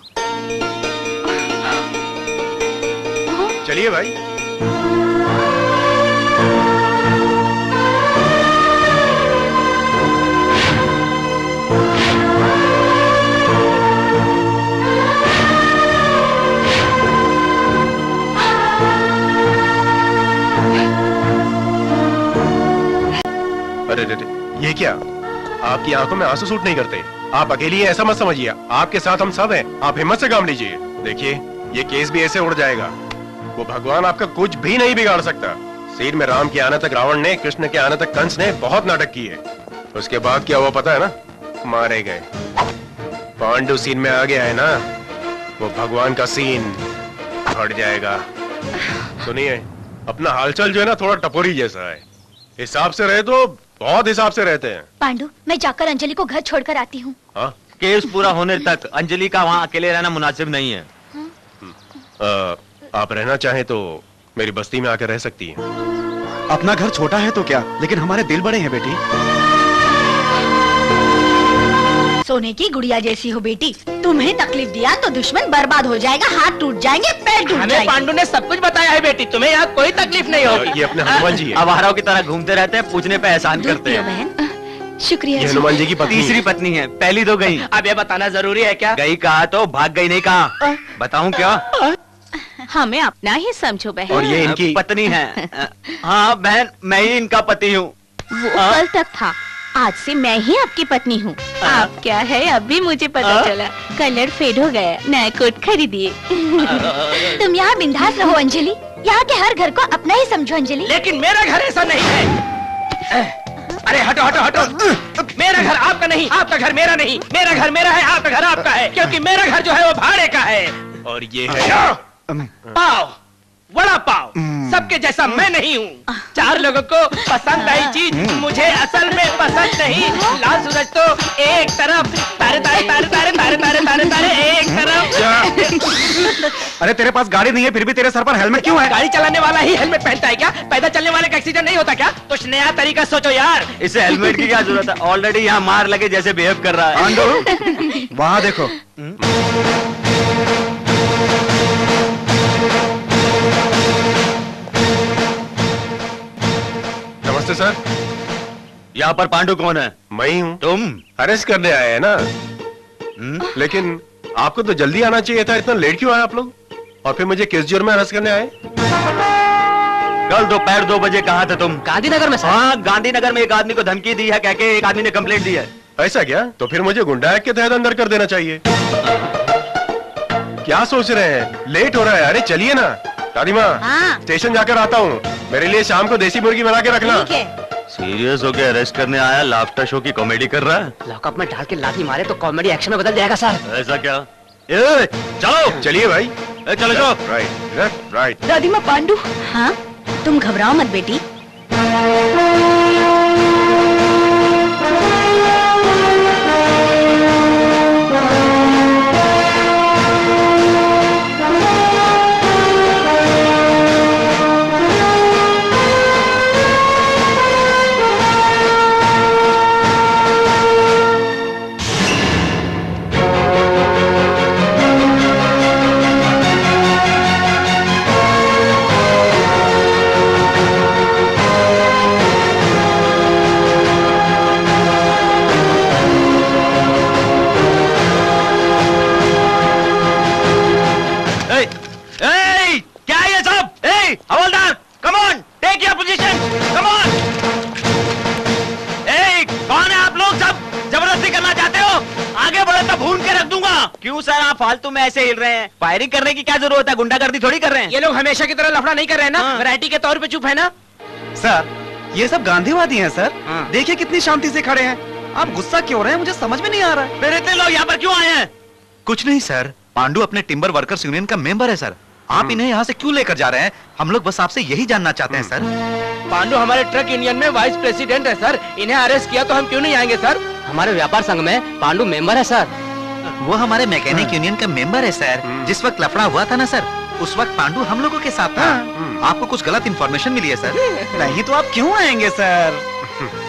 चलिए भाई। अरे ये क्या? आपकी आंखों में आंसू सूट नहीं करते। आप अकेली हैं ऐसा मत समझिए, आपके साथ हम सब हैं। आप हिम्मत से काम लीजिए। देखिए ये केस भी ऐसे उड़ जाएगा, वो भगवान आपका कुछ भी नहीं बिगाड़ सकता। सीन में राम के आने तक रावण ने, कृष्ण के आने तक कंस ने बहुत नाटक किए। उसके बाद क्या हुआ पता है ना? मारे गए। पांडु सीन में आ गया है ना, वो भगवान का सीन हट जाएगा। सुनिए, अपना हालचाल जो है ना थोड़ा टपोरी जैसा है, हिसाब से रहे तो बहुत हिसाब से रहते हैं। पांडु, मैं जाकर अंजलि को घर छोड़कर आती हूँ। केस पूरा होने तक अंजलि का वहाँ अकेले रहना मुनासिब नहीं है। आप रहना चाहें तो मेरी बस्ती में आकर रह सकती हैं। अपना घर छोटा है तो क्या, लेकिन हमारे दिल बड़े हैं बेटी। सोने की गुड़िया जैसी हो बेटी, तुम्हें तकलीफ दिया तो दुश्मन बर्बाद हो जाएगा, हाथ टूट जाएंगे, पैर टूट जाएंगे। पांडु ने सब कुछ बताया है बेटी, तुम्हें यहाँ कोई तकलीफ नहीं होगी। ये अपने हनुमान जी है। आवाराओं की तरह घूमते रहते हैं, पूछने पे एहसान करते हैं। शुक्रिया। ये हनुमान जी की पत्नी, तीसरी पत्नी है, पहली तो गई। अब ये बताना जरूरी है क्या? गई कहा तो भाग गई नहीं कहा। बताऊं क्या? हमें अपना ही समझो बहन। और ये इनकी पत्नी है। हाँ बहन, मैं ही इनका पति हूँ। वो कल तक था, आज से मैं ही आपकी पत्नी हूँ। आप क्या है अभी मुझे पता चला। कलर फेड हो गया, नया कोट खरीदिए। तुम यहाँ बिंदास रहो अंजलि, यहाँ के हर घर को अपना ही समझो अंजलि। लेकिन मेरा घर ऐसा नहीं है। अरे हटो हटो हटो, मेरा घर आपका नहीं, आपका घर मेरा नहीं। मेरा घर मेरा है, आपका घर आपका है, क्योंकि मेरा घर जो है वो भाड़े का है। और ये है पाव, वड़ा पाव, सबके जैसा मैं नहीं हूँ। 4 लोगों को पसंद आई चीज मुझे असल में पसंद नहीं। लाल सूरज तो एक तरफ, तारे तारे तारे तारे तारे तारे तारे तारे एक तरफ। अरे तेरे पास गाड़ी नहीं है फिर भी तेरे सर पर हेलमेट क्यों है? गाड़ी चलाने वाला ही हेलमेट पहनता है क्या? पैदल चलने वाले का एक्सीडेंट नहीं होता क्या? कुछ नया तरीका सोचो यार। इसे हेलमेट की क्या जरूरत है? ऑलरेडी यहाँ मार लगे जैसे बिहेव कर रहा है। पांडु, वहाँ देखो। नमस्ते सर। यहाँ पर पांडु कौन है? मैं ही हूँ। तुम अरेस्ट करने आए हैं ना? लेकिन आपको तो जल्दी आना चाहिए था, इतना लेट क्यों आए आप लोग? और फिर मुझे किस जुर्म में अरेस्ट करने आए? कल दोपहर 2 बजे कहा था तुम? गांधीनगर में सर। हाँ, गांधीनगर में एक आदमी को धमकी दी है कह के एक आदमी ने कंप्लेंट दी है। ऐसा क्या? तो फिर मुझे गुंडा एक्ट के तहत अंदर कर देना चाहिए। क्या सोच रहे हैं? लेट हो रहा है। अरे चलिए ना। दादी माँ, स्टेशन जाकर आता हूँ, मेरे लिए शाम को देसी मुर्गी बना के रखना। ठीक है। सीरियस होके अरेस्ट करने आया, लाफ्टर शो की कॉमेडी कर रहा है। लॉकअप में डाल के लाठी मारे तो कॉमेडी एक्शन में बदल जाएगा सर। ऐसा क्या? ए, चलो चलिए भाई। चलो चलो। Right left right. दादी माँ, पांडु। हाँ, तुम घबराओ मत बेटी। क्यों सर आप फालतू में ऐसे हिल रहे हैं? फायरिंग करने की क्या जरूरत है? गुंडागर्दी थोड़ी कर रहे हैं। ये लोग हमेशा की तरह लफड़ा नहीं कर रहे हैं ना, वैरायटी के तौर पे चुप है ना। सर ये सब गांधीवादी हैं सर। देखिए कितनी शांति से खड़े हैं। आप गुस्सा क्यों रहे हैं? मुझे समझ में नहीं आ रहा है। फिर इतने लोग यहाँ पर क्यों आए हैं? कुछ नहीं सर, पांडु अपने टिम्बर वर्कर्स यूनियन का मेंबर है सर। आप इन्हें यहाँ से क्यों लेकर जा रहे हैं? हम लोग बस आपसे यही जानना चाहते हैं सर। पांडु हमारे ट्रक यूनियन में वाइस प्रेसिडेंट है सर। इन्हें अरेस्ट किया तो हम क्यों नहीं आएंगे सर? हमारे व्यापार संघ में पांडु मेंबर है सर। वो हमारे मैकेनिक यूनियन का मेंबर है सर। जिस वक्त लफड़ा हुआ था ना सर, उस वक्त पांडु हम लोगों के साथ था। आपको कुछ गलत इन्फॉर्मेशन मिली है सर। नहीं तो आप क्यों आएंगे सर?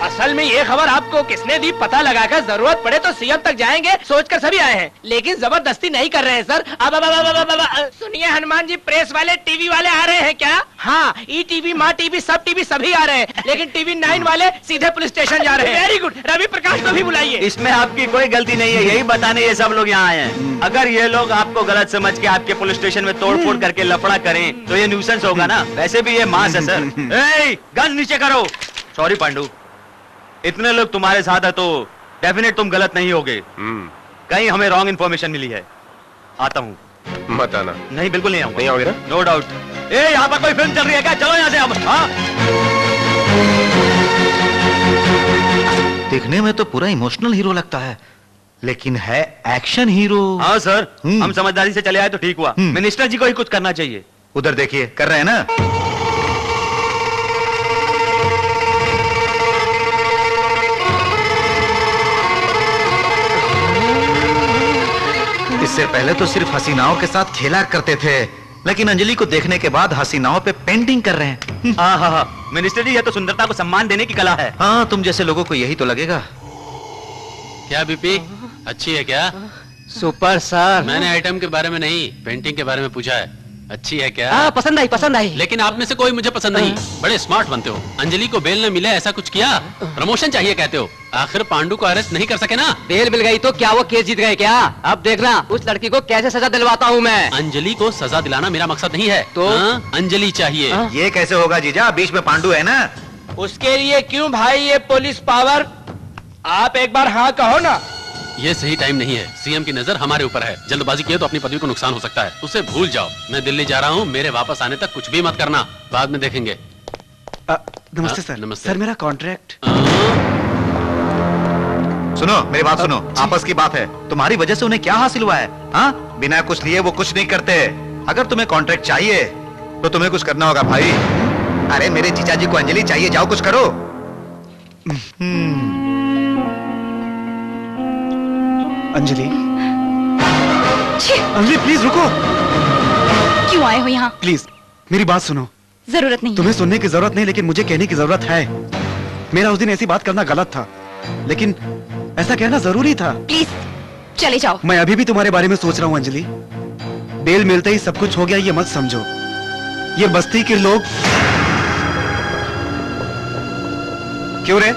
असल में ये खबर आपको किसने दी पता लगाकर जरूरत पड़े तो सीएम तक जाएंगे सोचकर सभी आए हैं, लेकिन जबरदस्ती नहीं कर रहे हैं सर। अब सुनिए हनुमान जी, प्रेस वाले टीवी वाले आ रहे हैं क्या? हाँ, ई टीवी, माँ टीवी, सब टीवी सभी आ रहे हैं, लेकिन टीवी 9 वाले सीधे पुलिस स्टेशन जा रहे हैं। वेरी गुड, रवि प्रकाश को भी बुलाइए। इसमें आपकी कोई गलती नहीं है, यही बताने ये सब लोग यहाँ आए हैं। अगर ये लोग आपको गलत समझ के आपके पुलिस स्टेशन में तोड़फोड़ करके लफड़ा करें तो ये न्यूसेंस होगा ना। वैसे भी ये मास है सर। गन नीचे करो। सॉरी पांडु, इतने लोग तुम्हारे साथ है तो डेफिनेट तुम गलत नहीं होगे। कहीं हमें रॉन्ग इन्फॉर्मेशन मिली है। आता हूँ। मत आना। नहीं बिल्कुल नहीं आऊंगा। नहीं आओगे ना? No doubt. यहाँ पर कोई फिल्म चल रही है क्या? चलो यहाँ से अब। हाँ? देखने में तो पूरा इमोशनल हीरो लगता है, लेकिन है एक्शन हीरो। हाँ सर, हम समझदारी से चले आए तो ठीक हुआ। मिनिस्टर जी को ही कुछ करना चाहिए। उधर देखिए, कर रहे हैं ना। इससे पहले तो सिर्फ हसीनाओं के साथ खेला करते थे, लेकिन अंजलि को देखने के बाद हसीनाओं पे पेंटिंग कर रहे हैं। हाँ, मिनिस्टर जी, यह तो सुंदरता को सम्मान देने की कला है। हाँ, तुम जैसे लोगों को यही तो लगेगा। क्या बीपी अच्छी है क्या? Super sir. मैंने आइटम के बारे में नहीं, पेंटिंग के बारे में पूछा है। अच्छी है क्या? पसंद आई, पसंद आई। लेकिन आप में से कोई मुझे पसंद नहीं। बड़े स्मार्ट बनते हो। अंजलि को बेल न मिले ऐसा कुछ किया? प्रमोशन चाहिए कहते हो। आखिर पांडु को अरेस्ट नहीं कर सके ना? बेल मिल गई तो क्या वो केस जीत गए क्या? अब देखना उस लड़की को कैसे सजा दिलवाता हूँ मैं। अंजलि को सजा दिलाना मेरा मकसद नहीं है। तो अंजलि चाहिए। ये कैसे होगा जीजा? बीच में पांडु है ना। उसके लिए क्यों भाई ये पुलिस पावर? आप एक बार हाँ कहो ना। ये सही टाइम नहीं है। सीएम की नजर हमारे ऊपर है। जल्दबाजी किए तो अपनी पदवी को नुकसान हो सकता है। उसे भूल जाओ। मैं दिल्ली जा रहा हूँ। मेरे वापस आने तक कुछ भी मत करना। बाद में देखेंगे। नमस्ते सर। नमस्ते सर, मेरा कॉन्ट्रैक्ट। सुनो, मेरी बात सुनो। आपस की बात है। तुम्हारी वजह से उन्हें क्या हासिल हुआ है? हाँ, बिना कुछ लिए वो कुछ नहीं करते। अगर तुम्हें कॉन्ट्रैक्ट चाहिए तो तुम्हें कुछ करना होगा भाई। अरे मेरे जीजा जी को अंजलि चाहिए, जाओ कुछ करो। अंजलि, अंजलि प्लीज रुको। क्यों आए हो यहाँ? प्लीज मेरी बात सुनो। जरूरत नहीं। तुम्हें सुनने की जरूरत नहीं, लेकिन मुझे कहने की जरूरत है। मेरा उस दिन ऐसी बात करना गलत था, लेकिन ऐसा कहना जरूरी था। प्लीज चले जाओ। मैं अभी भी तुम्हारे बारे में सोच रहा हूँ अंजलि। बेल मिलते ही सब कुछ हो गया ये मत समझो। ये बस्ती के लोग। क्यों रे?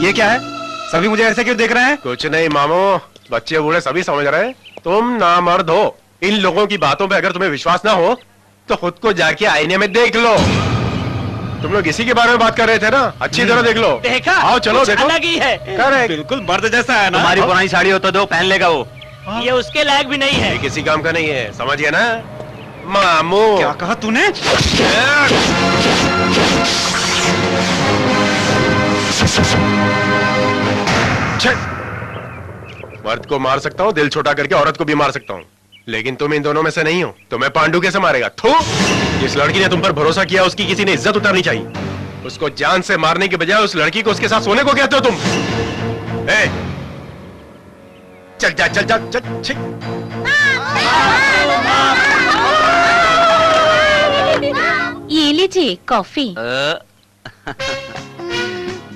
ये क्या है? सभी मुझे ऐसे क्यों देख रहे हैं? कुछ नहीं मामू, बच्चे बूढ़े सभी समझ रहे हैं तुम नामर्द हो। इन लोगों की बातों पे अगर तुम्हें विश्वास ना हो तो खुद को जाके आईने में देख लो। तुम लोग इसी के बारे में बात कर रहे थे ना? अच्छी तरह देख लो। देखा? आओ चलो देखो। अलग ही है। करेक्ट। बिल्कुल मर्द जैसा है ना। तुम्हारी पुरानी साड़ी हो तो दो, पहन लेगा वो। ये उसके लायक भी नहीं है। ये किसी काम का नहीं है, समझ गया ना मामू? क्या कहा तूने? मर्द को मार सकता हूँ, दिल छोटा करके औरत को भी मार सकता हूँ, लेकिन तुम इन दोनों में से नहीं हो। तुम्हें पांडु कैसे मारेगा? थू! जिस लड़की ने तुम पर भरोसा किया उसकी किसी ने इज्जत उतारनी चाहिए। उसको जान से मारने के बजाय उस लड़की को उसके साथ सोने को कहते हो तुम। चल जा, चल जा, चल। ये लीजिए कॉफी।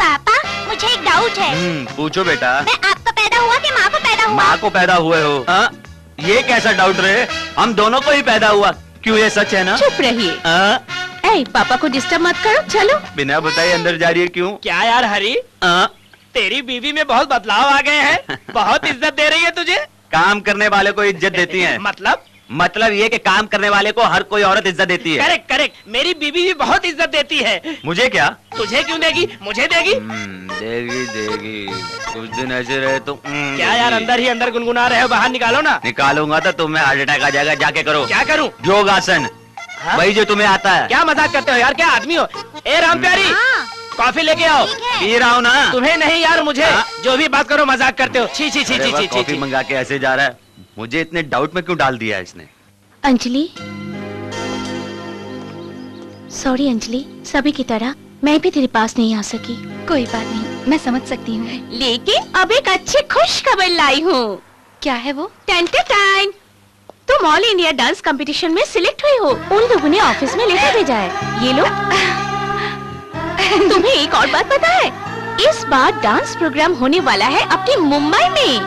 पापा, मुझे एक डाउट है। पूछो बेटा। मैं आपको पैदा हुआ कि माँ को पैदा हुआ? माँ को पैदा हुए हो। ये कैसा डाउट रहे? हम दोनों को ही पैदा हुआ। क्यों, ये सच है ना? चुप रहिए। पापा को डिस्टर्ब मत करो। चलो। बिना बताए अंदर जा रही है क्यों? क्या यार हरी, तेरी बीवी में बहुत बदलाव आ गए हैं। बहुत इज्जत दे रही है तुझे। काम करने वाले को इज्जत देती है। मतलब मतलब ये कि काम करने वाले को हर कोई औरत इज्जत देती है। करेक्ट करेक्ट, मेरी बीवी भी बहुत इज्जत देती है। मुझे क्या? तुझे क्यों देगी, मुझे देगी। देगी देगी, कुछ दिन ऐसे रहे तो क्या यार, अंदर ही अंदर गुनगुना रहे हो, बाहर निकालो ना। निकालूंगा तो तुम्हें हार्ट अटैक आ जाएगा, जाके करो। क्या करूं? योगासन, वही जो तुम्हें आता है। क्या मजाक करते हो यार, क्या आदमी हो। ए राम प्यारी, कॉफी लेके आओ। पी रहा हूँ ना। तुम्हें नहीं यार, मुझे। जो भी बात करो मजाक करते हो। छी छी छी छी छी। कॉफी मंगा के ऐसे जा रहा है, मुझे इतने डाउट में क्यों डाल दिया है इसने। अंजलि, सॉरी अंजलि, सभी की तरह मैं भी तेरे पास नहीं आ सकी। कोई बात नहीं, मैं समझ सकती हूँ। लेकिन अब एक अच्छी खुश खबर लाई हूँ। क्या है वो? टेंटेटाइन, तुम ऑल इंडिया डांस कंपटीशन में सिलेक्ट हुई हो। उन लोगों ने ऑफिस में लेटर भेजा है। ये लो। तुम्हें एक और बात पता है, इस बार डांस प्रोग्राम होने वाला है अपनी मुंबई में।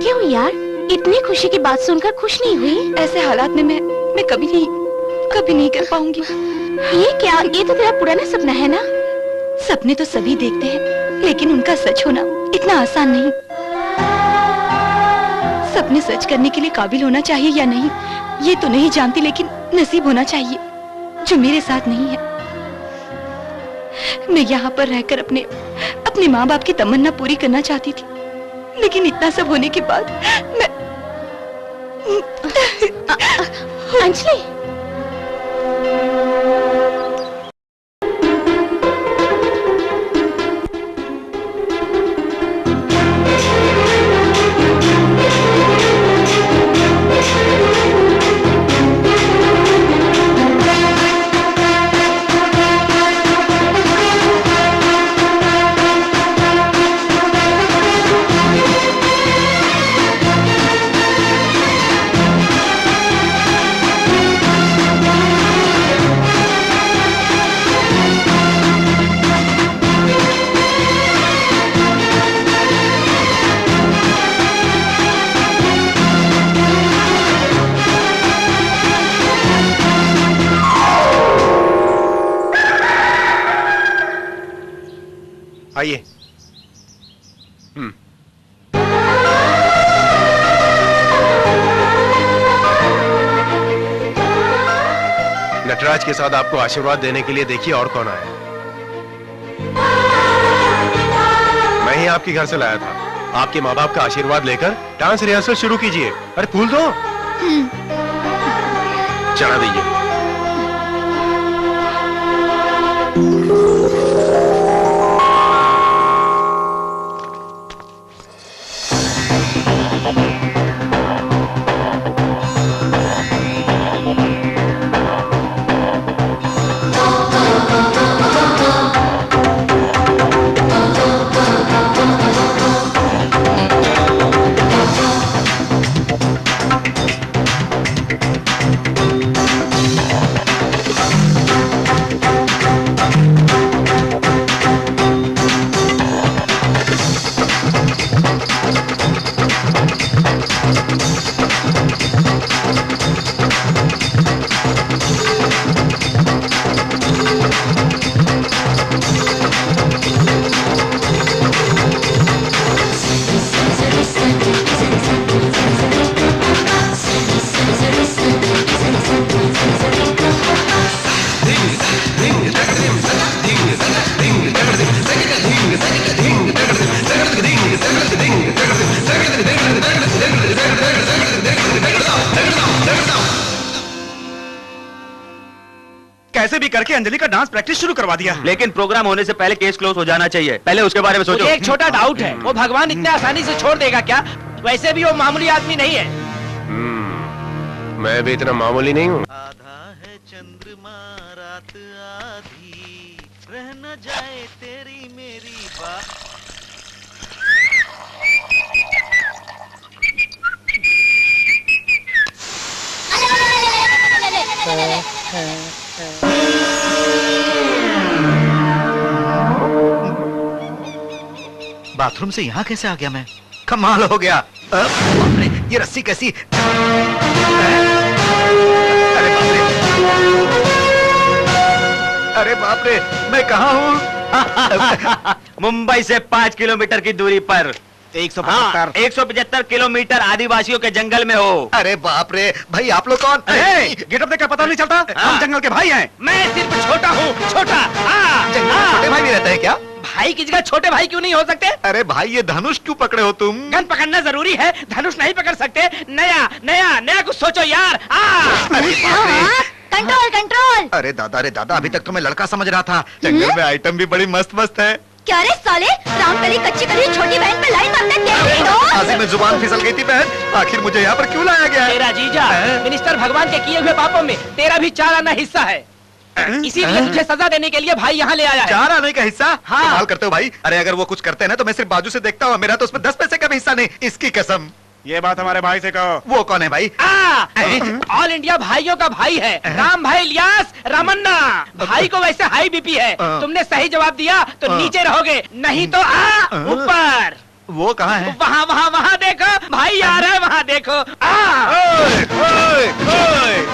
क्यों यार, इतनी खुशी की बात सुनकर खुश नहीं हुई? ऐसे हालात में मैं कभी नहीं कर पाऊंगी। ये क्या, ये तो तेरा पुराना सपना है ना। सपने तो सभी देखते हैं, लेकिन उनका सच होना इतना आसान नहीं। सपने सच करने के लिए काबिल होना चाहिए या नहीं, ये तो नहीं जानती, लेकिन नसीब होना चाहिए, जो मेरे साथ नहीं है। मैं यहाँ पर रहकर अपने माँ बाप की तमन्ना पूरी करना चाहती थी, लेकिन इतना सब होने के बाद मैं अंजलि, आइए। नटराज के साथ आपको आशीर्वाद देने के लिए देखिए और कौन आया। मैं ही आपके घर से लाया था। आपके माँ बाप का आशीर्वाद लेकर डांस रिहर्सल शुरू कीजिए। अरे फूल दो। चढ़ा दीजिए। कैसे भी करके अंजलि का डांस प्रैक्टिस शुरू करवा दिया। लेकिन प्रोग्राम होने से पहले केस क्लोज हो जाना चाहिए, पहले उसके बारे में सोचो। मुझे एक छोटा डाउट है, वो भगवान इतने आसानी से छोड़ देगा क्या? वैसे भी वो मामूली आदमी नहीं है। मैं भी इतना मामूली नहीं हूँ। आधा है चंद्रमा रात आधी, रह न जाए तेरी मेरी बात। बाथरूम से यहाँ कैसे आ गया मैं? कमाल हो गया। बाप रे, ये रस्सी कैसी? अरे बाप रे, मैं कहाँ हूँ? मुंबई से 5 किलोमीटर की दूरी पर 175। 175 किलोमीटर आदिवासियों के जंगल में हो। अरे बाप रे भाई, आप लोग कौन? गेटअप देखकर पता नहीं चलता? हम जंगल के भाई हैं। मैं सिर्फ छोटा हूँ, छोटा। जंगल में छोटे भाई भी रहते हैं क्या? भाई की जगह छोटे भाई क्यों नहीं हो सकते? अरे भाई, ये धनुष क्यों पकड़े हो तुम? गन पकड़ना जरूरी है, धनुष नहीं पकड़ सकते। नया नया नया कुछ सोचो यार। Control control. अरे दादा, अभी तक तो मैं लड़का समझ रहा था। जंगल में आइटम भी बड़ी मस्त मस्त है। क्या रे साले, रामकली कच्ची करी छोटी बहन पे लाइन मारने तेरी तो। आजी में जुबान फिसल गई थी बहन। आखिर मुझे यहाँ पर क्यों लाया गया है? तेरा जीजा मिनिस्टर भगवान के किए हुए पापों में तेरा भी 4 आना हिस्सा है, इसीलिए तुझे सजा देने के लिए भाई यहाँ ले आया है। 4 आने का हिस्सा? हाँ। कमाल करते हो भाई। अरे अगर वो कुछ करते हैं ना तो मैं सिर्फ बाजू से देखता हूँ, मेरा तो उसमें 10 पैसे का भी हिस्सा नहीं, इसकी कसम। ये बात हमारे भाई से कहो। वो कौन है भाई? ऑल इंडिया भाइयों का भाई है, राम भाई इलियास रामन्ना। भाई को वैसे हाई बीपी है, तुमने सही जवाब दिया तो नीचे रहोगे, नहीं तो ऊपर। वो कहाँ है? वहाँ वहाँ वहाँ देखो, भाई आ रहा है, वहाँ देखो।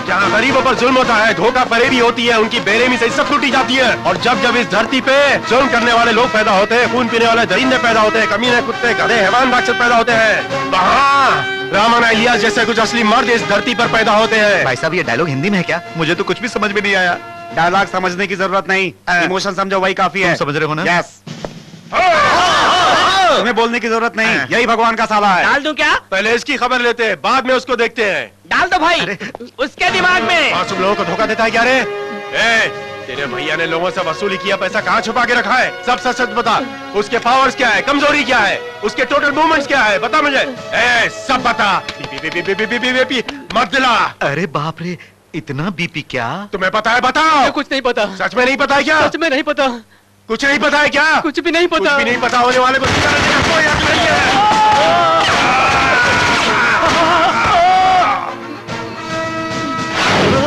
जहाँ गरीबों पर जुल्म होता है, धोखा फरेबी होती है, उनकी बेरहमी से इज्जत लूटी जाती है। और जब जब इस धरती पे जुल्म करने वाले लोग पैदा होते हैं, खून पीने वाले दरिंदे पैदा होते हैं, कमीने कुत्ते गधे हैवान राक्षस पैदा होते हैं, वहाँ रामन्ना इलियास जैसे कुछ असली मर्द इस धरती पर पैदा होते हैं। भाई साहब, ये डायलॉग हिंदी में है क्या? मुझे तो कुछ भी समझ में नहीं आया। डायलॉग समझने की जरूरत नहीं, इमोशन समझो वही काफी है। समझ रहे हो ना? यस। तुम्हें बोलने की जरूरत नहीं, यही भगवान का साला है। डाल दूं क्या? पहले इसकी खबर लेते हैं, बाद में उसको देखते हैं। डाल दो भाई, उसके दिमाग में। मासूम लोगों को धोखा देता है क्या रे? तेरे भैया ने लोगों से वसूली किया पैसा कहाँ छुपा के रखा है? सब सच सच बता। उसके पावर्स क्या है, कमजोरी क्या है, उसके टोटल मूवमेंट्स क्या है, बता मुझे। सब बता। बीपी मत दिला। अरे बाप रे, इतना बीपी क्या? तुम्हें पता है? बताओ। कुछ नहीं पता। सच में नहीं पता है क्या? सच में नहीं पता। कुछ नहीं पता है क्या? कुछ भी नहीं पता। कुछ भी नहीं पता होने वाले को कोई हक नहीं है।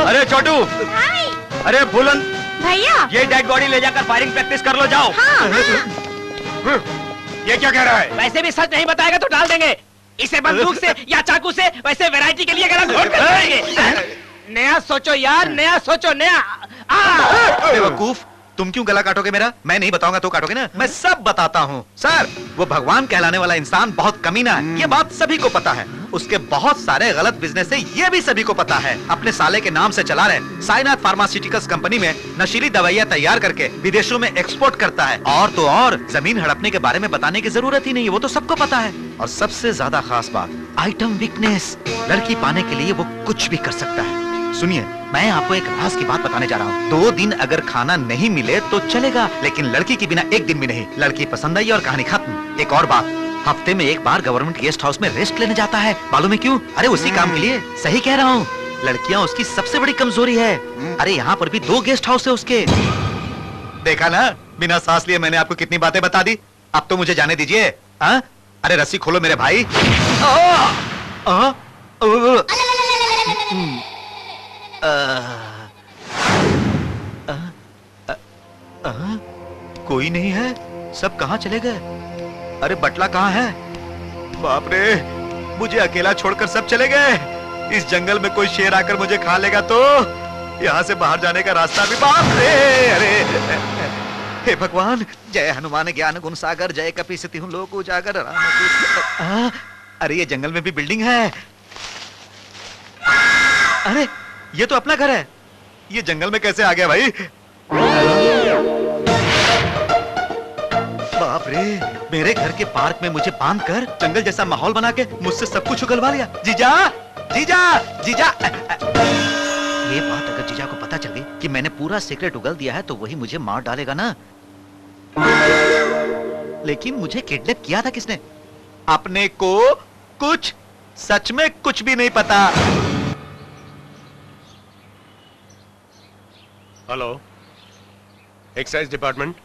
अरे छोटू, अरे फूलन भैया, ये डेड बॉडी ले जाकर फायरिंग प्रैक्टिस कर लो, जाओ। ये क्या कह रहा है? वैसे भी सच नहीं बताएगा तो डाल देंगे इसे, बंदूक से या चाकू से। वैसे वैरायटी के लिए गला घोट कर देंगे। नया सोचो यार, नया सोचो, नया। बेवकूफ, तुम क्यों गला काटोगे मेरा? मैं नहीं बताऊंगा तो काटोगे ना? मैं सब बताता हूँ। सर, वो भगवान कहलाने वाला इंसान बहुत कमीना है, ये बात सभी को पता है। उसके बहुत सारे गलत बिजनेस है, ये भी सभी को पता है। अपने साले के नाम से चला रहे साइनाथ फार्मास्यूटिकल्स कंपनी में नशीली दवाइयाँ तैयार करके विदेशों में एक्सपोर्ट करता है। और तो और जमीन हड़पने के बारे में बताने की जरूरत ही नहीं है, वो तो सबको पता है। और सबसे ज्यादा खास बात, आइटम वीकनेस। लड़की पाने के लिए वो कुछ भी कर सकता है। सुनिए, मैं आपको एक राज की बात बताने जा रहा हूँ। 2 दिन अगर खाना नहीं मिले तो चलेगा, लेकिन लड़की के बिना 1 दिन भी नहीं। लड़की पसंद आई और कहानी खत्म। एक और बात, हफ्ते में 1 बार गवर्नमेंट गेस्ट हाउस में रेस्ट लेने जाता है। मालूम है क्यों? अरे उसी काम के लिए। सही कह रहा हूँ, लड़कियाँ उसकी सबसे बड़ी कमजोरी है। अरे यहाँ पर भी 2 गेस्ट हाउस है उसके। देखा ना, बिना सांस लिए मैंने आपको कितनी बातें बता दी। अब तो मुझे जाने दीजिए। अरे रस्सी खोलो मेरे भाई। कोई नहीं है, सब कहाँ चले गए? अरे बटला कहाँ है? बाप रे, मुझे अकेला छोड़कर सब चले गए। इस जंगल में कोई शेर आकर मुझे खा लेगा तो यहाँ से बाहर जाने का रास्ता भी। बाप रे, अरे हे भगवान, जय हनुमान ज्ञान गुण सागर, जय कपि सतिहु लोक उजागर। अरे ये जंगल में भी बिल्डिंग है। अरे ये तो अपना घर है, ये जंगल में कैसे आ गया भाई? बाप रे, मेरे घर के पार्क में मुझे बांध कर जंगल जैसा माहौल बना के मुझसे सब कुछ उगलवा लिया। जीजा, जीजा, जीजा। ये बात अगर जीजा को पता चल गई कि मैंने पूरा सीक्रेट उगल दिया है तो वही मुझे मार डालेगा ना। लेकिन मुझे किडनैप किया था किसने? अपने को कुछ, सच में कुछ भी नहीं पता। Hello, excise department.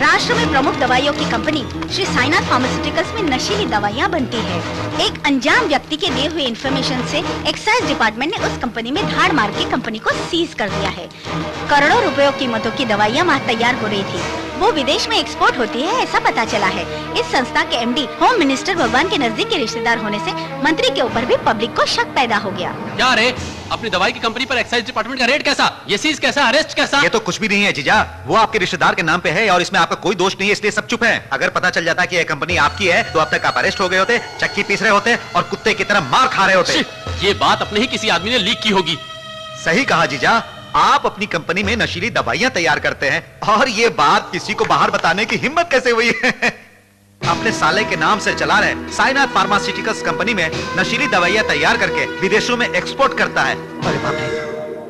राष्ट्र में प्रमुख दवाइयों की कंपनी श्री साइनाथ फार्मास्यूटिकल्स में नशीली दवाइयाँ बनती है। एक अनजान व्यक्ति के दिए हुए इन्फॉर्मेशन से एक्साइज डिपार्टमेंट ने उस कंपनी में धाड़ मार के कंपनी को सीज कर दिया है। करोड़ों रुपयों कीमतों की दवाइयाँ वहाँ तैयार हो रही थी। वो विदेश में एक्सपोर्ट होती है, ऐसा पता चला है। इस संस्था के एमडी होम मिनिस्टर भगवान के नजदीक के रिश्तेदार होने से मंत्री के ऊपर भी पब्लिक को शक पैदा हो गया। क्या रे, अपनी दवाई की कंपनी पर एक्साइज डिपार्टमेंट का रेड कैसा, ये सीज कैसा, अरेस्ट कैसा? ये तो कुछ भी नहीं है जीजा, वो आपके रिश्तेदार के नाम पे है और इसमें आपका कोई दोष नहीं है, इसलिए सब चुप हैं। अगर पता चल जाता कि ये कंपनी आपकी है तो अब तक आप अरेस्ट हो गए होते, चक्की पीस रहे होते और कुत्ते की तरह मार खा रहे होते। ये बात अपने ही किसी आदमी ने लीक की होगी। सही कहा जीजा, आप अपनी कंपनी में नशीली दवाइयां तैयार करते हैं और ये बात किसी को बाहर बताने की हिम्मत कैसे हुई? अपने साले के नाम से चला रहे साइनाथ फार्मास्यूटिकल्स कंपनी में नशीली दवाइयां तैयार करके विदेशों में एक्सपोर्ट करता है। अरे बाप रे,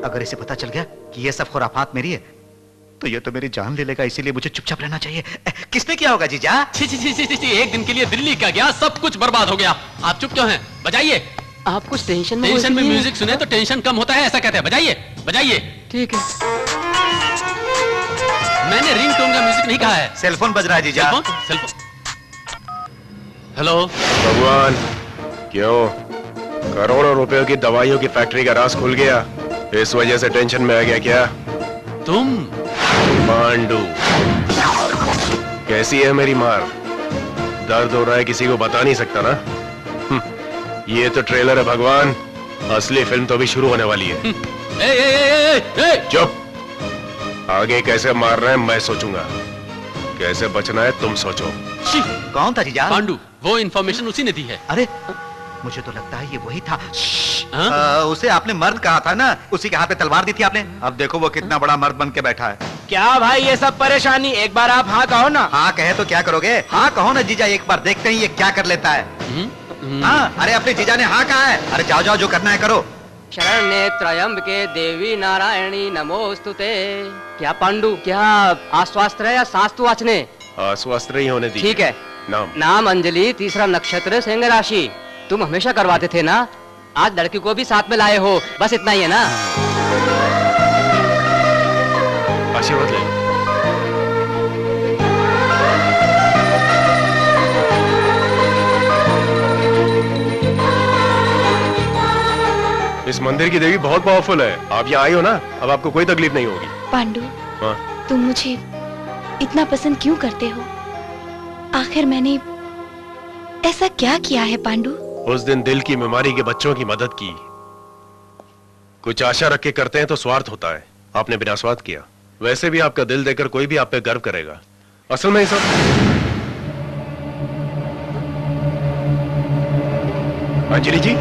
अगर इसे पता चल गया कि ये सब खुराफात मेरी है तो ये तो मेरी जान ले लेगा, इसीलिए मुझे चुपचाप रहना चाहिए। किसने किया होगा जीजा? छी छी छी छी छी, एक दिन के लिए दिल्ली का गया, सब कुछ बर्बाद हो गया। आप चुप क्यों हैं? बजाइए। आप कुछ टेंशन में म्यूजिक सुने तो टेंशन कम होता है, ऐसा कहते हैं। बजाइए बजाइए। ठीक है। मैंने रिंगटोन का म्यूजिक नहीं कहा है। सेलफोन बज रहा है जीजा। सेलफोन। हेलो भगवान, क्यों? करोड़ों रुपयों की दवाइयों की फैक्ट्री का राज खुल गया, इस वजह से टेंशन में आ गया क्या? तुम? पांडु, कैसी है मेरी मार? दर्द हो रहा है, किसी को बता नहीं सकता ना? ये तो ट्रेलर है भगवान, असली फिल्म तो अभी शुरू होने वाली है। चुप, आगे कैसे मारना है मैं सोचूंगा, कैसे बचना है तुम सोचो। कौन था जीजा? पांडु, वो इन्फॉर्मेशन उसी ने दी है। अरे मुझे तो लगता है ये वही था। उसे आपने मर्द कहा था ना, उसी के हाथ पे तलवार दी थी आपने। अब देखो वो कितना बड़ा मर्द बन के बैठा है। क्या भाई ये सब परेशानी, एक बार आप हाँ कहो ना। हाँ कहे तो क्या करोगे? हाँ कहो ना जीजा, एक बार देखते हैं ये क्या कर लेता है। हाँ, अरे अपने जीजा ने हाँ कहा है। अरे जाओ जाओ, जो करना है करो। शरण्ये त्र्यंबके देवी नारायणी नमोस्तुते। क्या पांडु, क्या आश्वास्त रहे या शास्त्र वाचने? आश्वास्त ही होने दी। ठीक है। नाम अंजलि, तीसरा नक्षत्र, सिंह राशि। तुम हमेशा करवाते थे ना, आज लड़की को भी साथ में लाए हो, बस इतना ही है ना? आशीर्वाद ले लो। इस मंदिर की देवी बहुत पावरफुल है, आप यहाँ आई हो ना, अब आपको कोई तकलीफ नहीं होगी। पांडु, तुम मुझे इतना पसंद क्यों करते हो? आखिर मैंने ऐसा क्या किया है पांडु? उस दिन दिल की बीमारी के बच्चों की मदद की। कुछ आशा रख के करते हैं तो स्वार्थ होता है, आपने बिना स्वार्थ किया। वैसे भी आपका दिल देकर कोई भी आप पे गर्व करेगा। असल में सब अंजलि जी,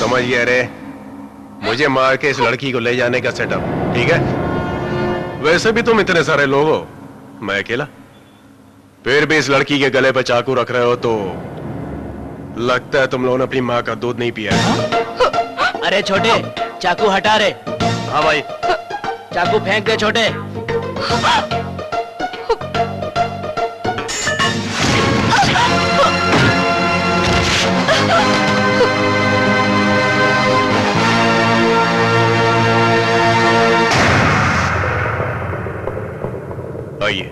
समझ गया रे, मुझे मार के इस लड़की को ले जाने का सेटअप, ठीक है? वैसे भी तुम इतने सारे लोग हो, मैं अकेला। फिर भी इस लड़की के गले पे चाकू रख रहे हो तो लगता है तुम लोगों ने अपनी माँ का दूध नहीं पिया है। अरे छोटे, चाकू हटा रे। हाँ भाई। चाकू फेंक दे छोटे। आइए।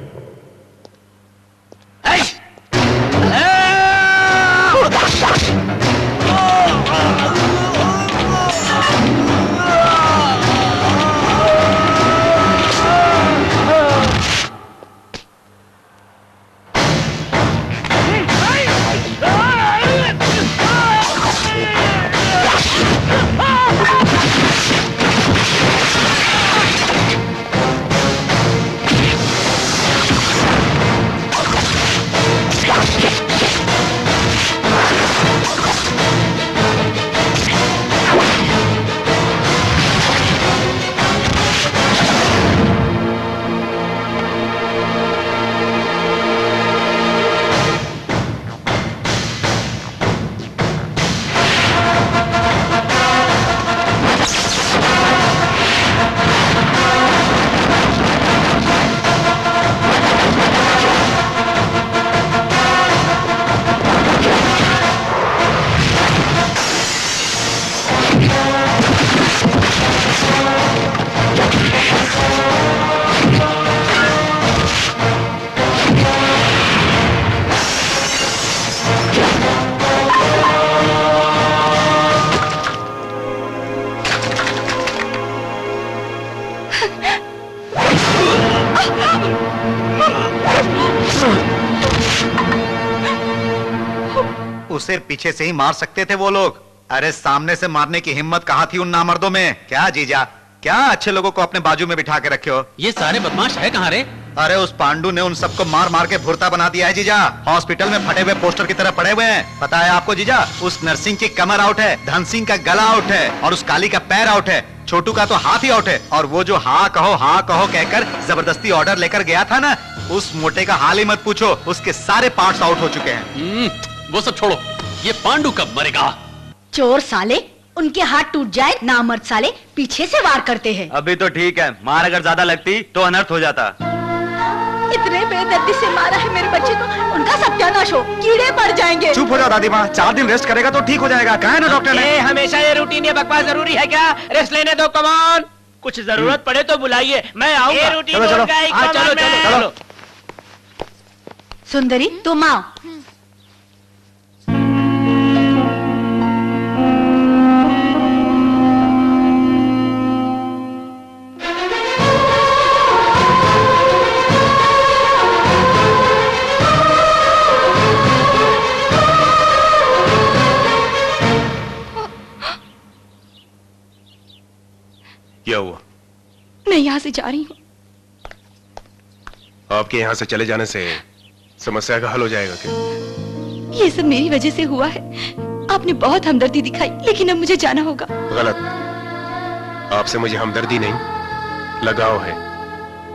उसे पीछे से ही मार सकते थे वो लोग। अरे सामने से मारने की हिम्मत कहाँ थी उन नामर्दों में? क्या जीजा, क्या अच्छे लोगों को अपने बाजू में बिठा के रखे हो? ये सारे बदमाश है कहाँ रे? अरे उस पांडु ने उन सबको मार मार के भुरता बना दिया है जीजा। हॉस्पिटल में फटे हुए पोस्टर की तरह पड़े हुए हैं। पता है आपको जीजा, उस नरसिंह की कमर आउट है, धन सिंह का गला आउट है और उस काली का पैर आउट है, छोटू का तो हाथ ही आउट है। और वो जो हाँ कहो कहकर जबरदस्ती ऑर्डर लेकर गया था ना, उस मोटे का हाल ही मत पूछो, उसके सारे पार्ट्स आउट हो चुके हैं। वो सब छोड़ो, ये पांडु कब मरेगा? चोर साले, उनके हाथ टूट जाए, नामर्द साले पीछे से वार करते हैं। अभी तो ठीक है, मार अगर ज्यादा लगती तो अनर्थ हो जाता। इतने बेदर्दी से मारा है मेरे बच्चे को, उनका सत्यानाश हो, कीड़े पड़ जाएंगे। चुप हो जाओ दादी माँ, 4 दिन रेस्ट करेगा तो ठीक हो जाएगा। कहा है ना डॉक्टर ने? हमेशा ये रूटीन ये बकवास जरूरी है क्या? रेस्ट लेने दो, कमान। कुछ जरूरत पड़े तो बुलाइए, मैं आऊंगा। चलो चलो चलो चलो चलो। सुंदरी तुम आओ। क्या हुआ? मैं यहाँ से जा रही हूँ। आपके यहाँ से चले जाने से समस्या का हल हो जाएगा क्या? ये सब मेरी वजह से हुआ है। आपने बहुत हमदर्दी दिखाई, लेकिन अब मुझे जाना होगा। गलत। आपसे मुझे हमदर्दी नहीं, लगाव है।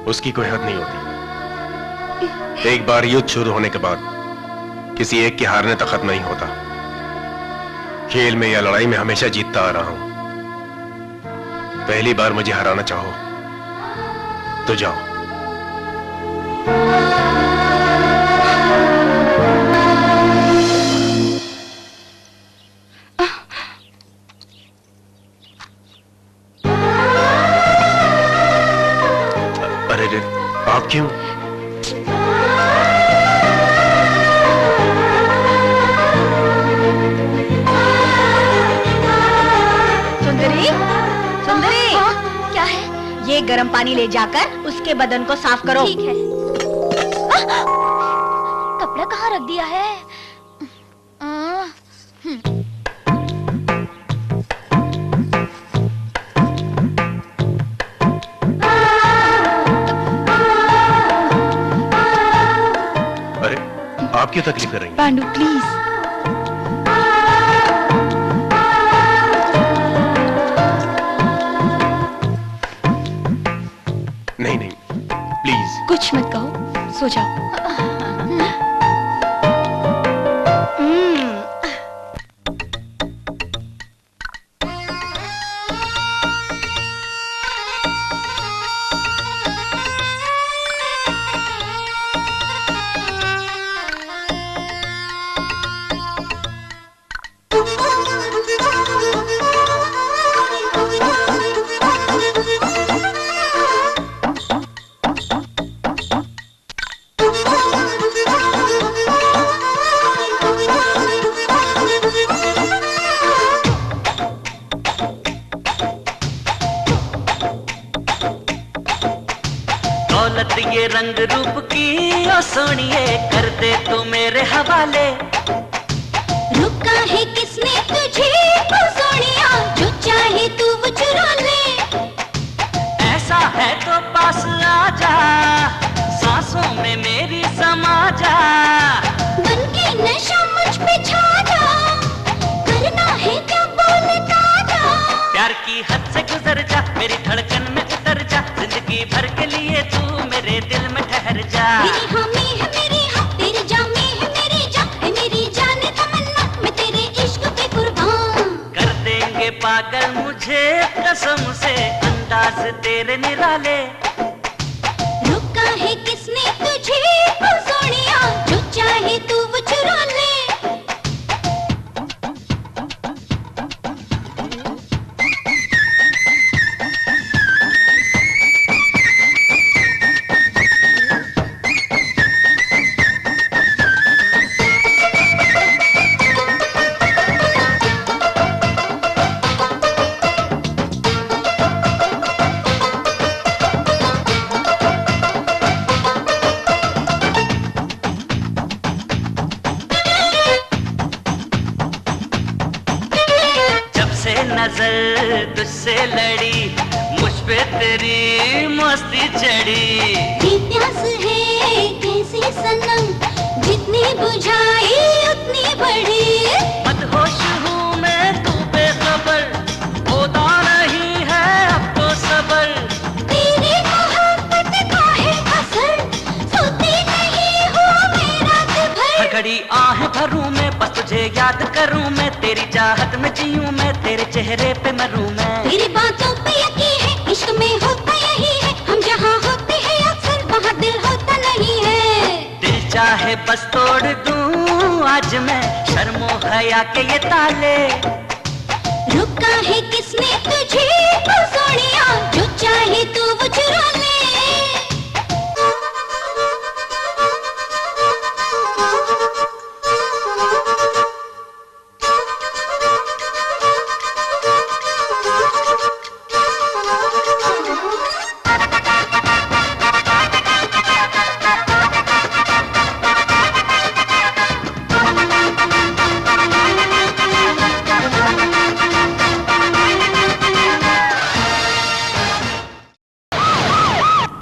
उसकी कोई हद नहीं होती। एक बार युद्ध शुरू होने के बाद किसी एक के हारने तक खत्म नहीं होता। खेल में या लड़ाई में हमेशा जीतता आ रहा हूं। पहली बार मुझे हराना चाहो तो जाओ। अरे रे, आप क्यों? सुंदरी, सुंदरी, क्या है? ये गर्म पानी ले जाकर उसके बदन को साफ करो। ठीक है। कपड़ा कहाँ रख दिया है? अरे आप क्यों तकलीफ कर रही हैं? पांडु प्लीज। नहीं नहीं, प्लीज। कुछ मत कहो, सो जाओ। दौलत ये रंग रूप की ओ सोनिए, कर दे तू मेरे हवाले। रुका है किसने तुझे ओ सोनिया, जो चाहे तू वो चुरा ले। ऐसा है तो पास आ जा, सांसों में मेरी समा जा। बन के नशा मुझ पे छा जा, करना है क्या बोलता जा। प्यार की हद से गुजर जा, मेरी धड़कन में उतर जा। जिंदगी भर के लिए तू मेरे दिल में ठहर जा। मेरी हामी है मेरी हाँ, तेरी जामी है मेरी जान, है मेरी जाने तमन्ना, मैं तेरे इश्क पे कुर्बान। कर देंगे पागल मुझे कसम से अंदाज तेरे निराले। रुका है किसने तुझे ओ सोनिया, जो चाहे तू वो चुरा ले। तुझसे लड़ी, मुझ पे तेरी मस्ती चढ़ी। इतिहास है कैसी सनम, जितनी बुझाई उतनी बढ़ी। मदहोश हूँ मैं तू बेखबर, होता नहीं है अब तो सबर। तेरी मोहब्बत का है असर, सोती नहीं हूँ मैं रात भर। हर घड़ी आहें भरूं मैं, बस तुझे याद करूं मैं, तेरी चाहत में जीऊं मैं, तेरे चेहरे पे मरूं मैं। तेरी बातों पे यकीन है, इश्क में होता यही है, हम जहाँ होते हैं अक्सर वहाँ दिल होता नहीं है। दिल चाहे बस तोड़ दूं आज मैं, शर्मो हया के ये ताले। रुका है किसने तुझे ओ सोनिया, जो चाहे तू वो चुरा ले।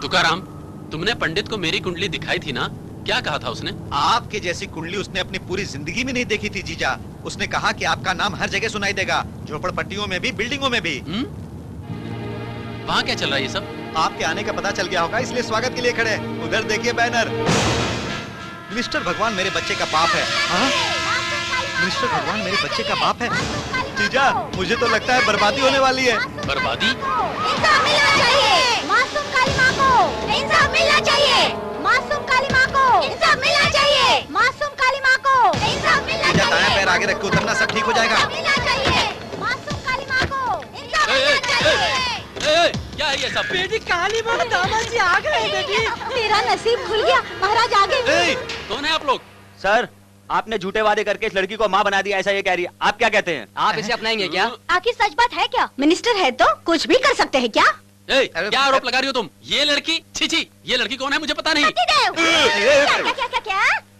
तुकाराम, तुमने पंडित को मेरी कुंडली दिखाई थी ना? क्या कहा था उसने? आपके जैसी कुंडली उसने अपनी पूरी जिंदगी में नहीं देखी थी जीजा। उसने कहा कि आपका नाम हर जगह सुनाई देगा, झोपड़पट्टियों में भी, बिल्डिंगों में भी। वहाँ क्या चल रहा है ये सब? आपके आने का पता चल गया होगा, इसलिए स्वागत के लिए खड़े। उधर देखिए बैनर, मिस्टर भगवान मेरे बच्चे का बाप है। हाँ? मिस्टर भगवान मेरे बच्चे का बाप है। जीजा, मुझे तो लगता है बर्बादी होने वाली है। बर्बादी? इंसाफ मिलना चाहिए मासूम काली माँ को, इंसाफ मिलना चाहिए मासूम काली माँ को, इंसाफ मिलना चाहिए मासूम काली माँ को, इंसाफ मिलना जीजा, दायां चाहिए। पैर आगे रख के उतरना, सब ठीक हो जाएगा। मिलना चाहिए मासूम काली माँ को, इंसाफ मिलना चाहिए। क्या है ये सब? बेटी काली माँ, दामाद जी आ गए बेटी। तेरा नसीब खुल गया, महाराज आ गए। कौन है आप लोग? सर, आपने झूठे वादे करके इस लड़की को माँ बना दिया, ऐसा ये कह रही है। आप क्या कहते हैं? आप इसे अपनाएंगे क्या? आखिर सच बात है क्या? मिनिस्टर है तो कुछ भी कर सकते हैं क्या? क्या आरोप लगा रही हो तुम? ये लड़की, छी, ये लड़की कौन है मुझे पता नहीं।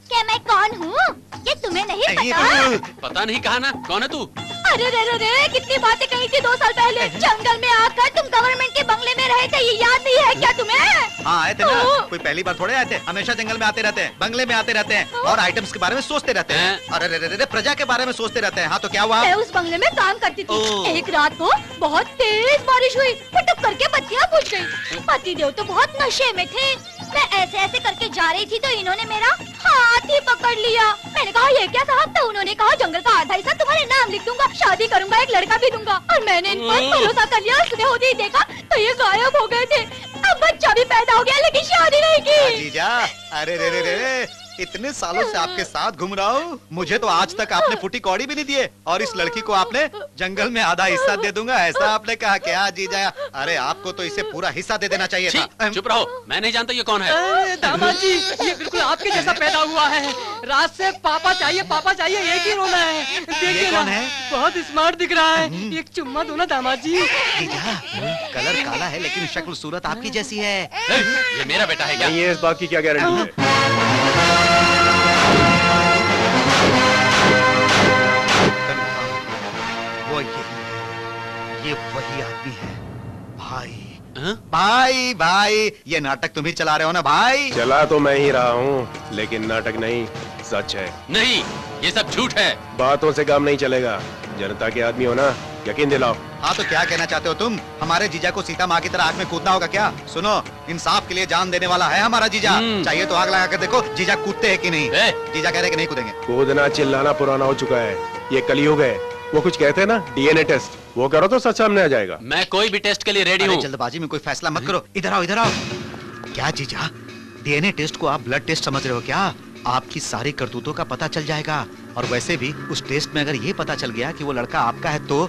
क्या मैं कौन हूँ? ये तुम्हें नहीं पता? पता नहीं कहा ना, कौन है तू? अरे रे, कितनी बातें कही थी 2 साल पहले। जंगल में आकर तुम गवर्नमेंट के बंगले में रहे थे, ये याद नहीं है क्या तुम्हें? हाँ आए थे ना, कोई पहली बार थोड़े आए थे। हमेशा जंगल में आते रहते हैं, बंगले में आते रहते हैं और आइटम्स के बारे में सोचते रहते हैं। अरे रे, प्रजा के बारे में सोचते रहते हैं। हाँ तो क्या हुआ? मैं उस बंगले में काम करती थी। एक रात को बहुत तेज बारिश हुई, फटक करके बत्तियाँ बुझ गयी। पतिदेव तो बहुत नशे में थे। मैं ऐसे ऐसे करके जा रही थी तो इन्होंने मेरा हाथ ही पकड़ लिया। मैंने कहा ये क्या साहब? तो उन्होंने कहा जंगल का आधा हिस्सा तुम्हारे नाम लिख दूंगा, शादी करूंगा, एक लड़का भी दूंगा। और मैंने इन पर भरोसा कर लिया। सुबह होते ही देखा तो ये गायब हो गए थे। अब बच्चा भी पैदा हो गया लेकिन शादी नहीं की। जीजा, अरे रे, इतने सालों से आपके साथ घूम रहा हूँ, मुझे तो आज तक आपने फूटी कौड़ी भी नहीं दिए, और इस लड़की को आपने जंगल में आधा हिस्सा दे दूंगा, ऐसा आपने कहा क्या जीजा? अरे आपको तो इसे पूरा हिस्सा दे देना चाहिए था। चुप रहो, मैं नहीं जानता ये कौन है। दामाद जी, ये बिल्कुल आपके जैसा पैदा हुआ है। रात से पापा चाहिए एक ही रोना है। देखिए कौन है? बहुत स्मार्ट दिख रहा है। एक चुम्मा दो ना दामाद जी। जीजा, कलर काला है लेकिन शक्ल सूरत आपकी जैसी है। ये मेरा बेटा है क्या? नहीं है, इस बात की क्या गारंटी है? वो ये वही आदमी है। भाई, ये नाटक तुम ही चला रहे हो ना भाई? चला तो मैं ही रहा हूँ, लेकिन नाटक नहीं, सच है। नहीं, ये सब झूठ है। बातों से काम नहीं चलेगा, जनता के आदमी हो ना, यकीन दिलाओ। हाँ तो क्या कहना चाहते हो तुम? हमारे जीजा को सीता माँ की तरह आग में कूदना होगा क्या? सुनो, इंसाफ के लिए जान देने वाला है हमारा जीजा। चाहिए तो आग लगा कर देखो जीजा कूदते हैं कि नहीं। जीजा कह रहे कि नहीं कूदेंगे। कूदना चिल्लाना पुराना हो चुका है, ये कलयुग है। वो कुछ कहते हैं ना, डीएनए टेस्ट, वो करो तो सच सामने आ जाएगा। मैं कोई भी टेस्ट के लिए रेडी हूँ। जल्दबाजी में कोई फैसला मत करो। इधर आओ। क्या जीजा, डीएनए टेस्ट को आप ब्लड टेस्ट समझ रहे हो क्या? आपकी सारी करतूतों का पता चल जाएगा। और वैसे भी उस टेस्ट में अगर ये पता चल गया कि वो लड़का आपका है तो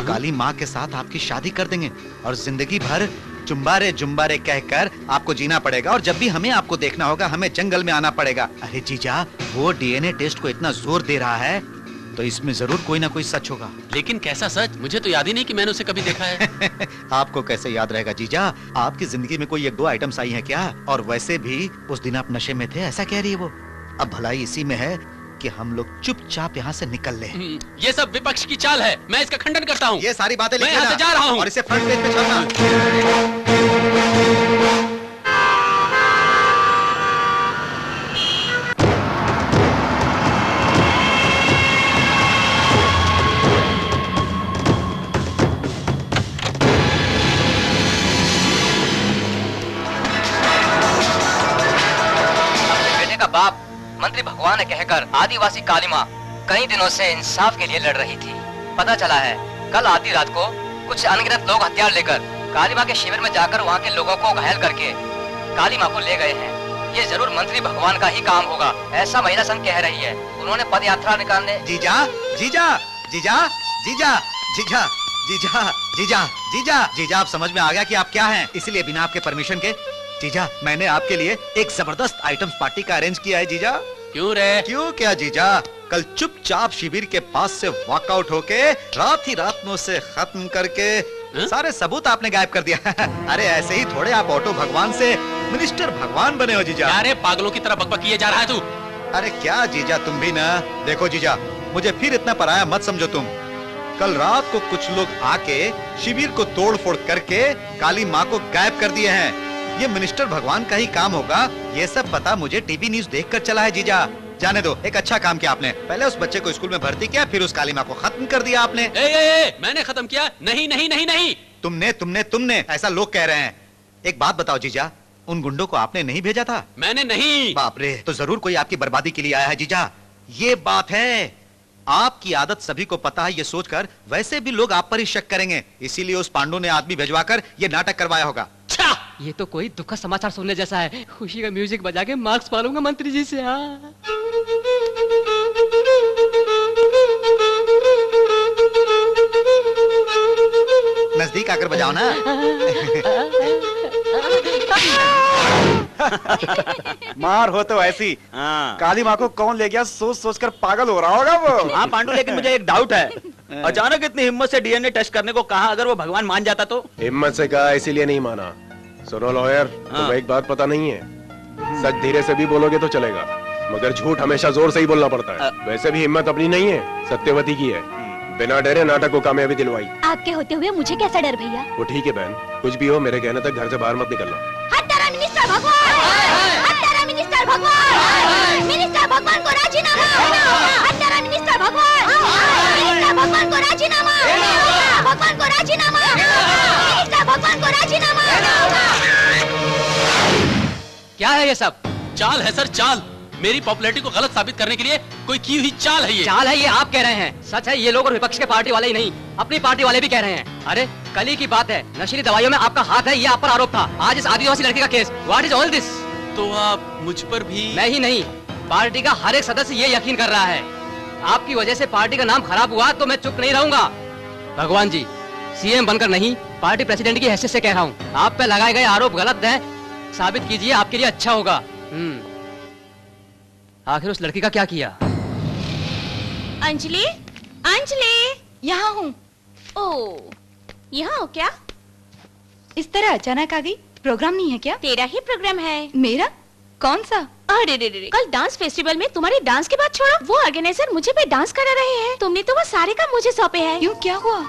काली माँ के साथ आपकी शादी कर देंगे और जिंदगी भर जुम्बारे कहकर आपको जीना पड़ेगा। और जब भी हमें आपको देखना होगा, हमें जंगल में आना पड़ेगा। अरे जीजा, वो डीएनए टेस्ट को इतना जोर दे रहा है तो इसमें जरूर कोई ना कोई सच होगा। लेकिन कैसा सच? मुझे तो याद ही नहीं कि मैंने उसे कभी देखा है। आपको कैसे याद रहेगा जीजा? आपकी जिंदगी में कोई 1-2 आइटम्स आई हैं क्या? और वैसे भी उस दिन आप नशे में थे, ऐसा कह रही है वो। अब भलाई इसी में है कि हम लोग चुपचाप यहाँ से निकल ले। ये सब विपक्ष की चाल है, मैं इसका खंडन करता हूँ। ये सारी बातें मैं यहाँ से जा रहा हूँ और इसे फ्रंट पेज पे छापना। बाप मंत्री भगवान है कहकर आदिवासी काली माँ कई दिनों से इंसाफ के लिए लड़ रही थी। पता चला है कल आधी रात को कुछ अनगिनत लोग हथियार लेकर काली माँ के शिविर में जाकर वहाँ के लोगों को घायल करके काली माँ को ले गए हैं। ये जरूर मंत्री भगवान का ही काम होगा, ऐसा महिला संघ कह रही है। उन्होंने पद यात्रा निकालने। जीजा जीजा जीजा जीजा जीजा जीजा जीजा जीजा जीजा आप समझ में आ गया कि आप क्या हैं, इसलिए बिना आपके परमिशन के जीजा मैंने आपके लिए एक जबरदस्त आइटम्स पार्टी का अरेंज किया है जीजा। क्यों रे? क्यों क्या जीजा, कल चुपचाप शिविर के पास से वॉकआउट होके रात ही रात में उसे खत्म करके सारे सबूत आपने गायब कर दिया। अरे ऐसे ही थोड़े आप ऑटो भगवान से मिनिस्टर भगवान बने हो जीजा। अरे पागलों की तरह बकबक किए जा रहा है तू। अरे क्या जीजा तुम भी ना, देखो जीजा मुझे फिर इतना पराया मत समझो तुम। कल रात को कुछ लोग आके शिविर को तोड़ फोड़ करके काली माँ को गायब कर दिए हैं। ये मिनिस्टर भगवान का ही काम होगा, ये सब पता मुझे टीवी न्यूज देखकर चला है जीजा। जाने दो, एक अच्छा काम किया आपने, पहले उस बच्चे को स्कूल में भर्ती किया, फिर उस काली माँ को खत्म कर दिया आपने। मैंने खत्म किया? नहीं नहीं नहीं नहीं, तुमने तुमने तुमने ऐसा लोग कह रहे हैं। एक बात बताओ जीजा, उन गुंडों को आपने नहीं भेजा था? मैंने नहीं। बाप रे, तो जरूर कोई आपकी बर्बादी के लिए आया है जीजा, ये बात है। आपकी आदत सभी को पता है, ये सोचकर वैसे भी लोग आप पर ही शक करेंगे, इसीलिए उस पांडु ने आदमी भिजवाकर ये नाटक करवाया होगा। ये तो कोई दुखद समाचार सुनने जैसा है। खुशी का म्यूजिक बजा के मार्क्स पालूंगा मंत्री जी से। हाँ नजदीक आकर बजाओ ना। मार हो तो ऐसी। काली माँ को कौन ले गया सोच सोच कर पागल हो रहा होगा वो। हाँ पांडु, लेकिन मुझे एक डाउट है, अचानक इतनी हिम्मत से डीएनए टेस्ट करने को कहा, अगर वो भगवान मान जाता तो? हिम्मत से कहा इसीलिए नहीं माना। सुनो लॉयर, तुम्हें एक बात पता नहीं है, सच धीरे से भी बोलोगे तो चलेगा, मगर झूठ हमेशा जोर से ही बोलना पड़ता है। वैसे भी हिम्मत अपनी नहीं है, सत्यवती की है। बिना डरे नाटक को कामयाबी दिलवाई। आपके होते हुए मुझे कैसा डर भैया? वो ठीक है बहन, कुछ भी हो मेरे कहने तक घर से बाहर मत निकलना। मिनिस्टर भगवान, मिनिस्टर भगवान, मिनिस्टर भगवान को राजीनामा, मिनिस्टर भगवान, मिनिस्टर भगवान को राजीनामा, भगवान को राजीनामा, मिनिस्टर भगवान को राजीनामा। क्या है ये सब? चाल है सर, चाल। मेरी पॉपुलैरिटी को गलत साबित करने के लिए कोई की हुई चाल है ये। चाल है ये आप कह रहे हैं, सच है ये लोग और विपक्ष के पार्टी वाले ही नहीं, अपनी पार्टी वाले भी कह रहे हैं। अरे कल ही की बात है, नशीली दवाइयों में आपका हाथ है, ये आप पर आरोप था। आज इस आदिवासी लड़की का case, what is all this? तो आप मुझ पर भी? मैं ही नहीं, पार्टी का हर एक सदस्य ये यकीन कर रहा है। आपकी वजह से पार्टी का नाम खराब हुआ तो मैं चुप नहीं रहूंगा। भगवान जी, सीएम बनकर नहीं, पार्टी प्रेसिडेंट की हैसियत से कह रहा हूँ, आप पे लगाए गए आरोप गलत हैं, साबित कीजिए, आपके लिए अच्छा होगा। आखिर उस लड़की का क्या किया? अंजलि, अंजलि, यहाँ हूँ। ओ, यहाँ हो क्या? इस तरह अचानक आ गई, प्रोग्राम नहीं है क्या? तेरा ही प्रोग्राम है। मेरा? कौन सा? अरे रे रे, कल डांस फेस्टिवल में तुम्हारे डांस के बाद छोड़ा, वो ऑर्गेनाइजर मुझे पे डांस करा रहे हैं। तुमने तो वो सारे काम मुझे सौंपे हैं। क्यों, क्या हुआ?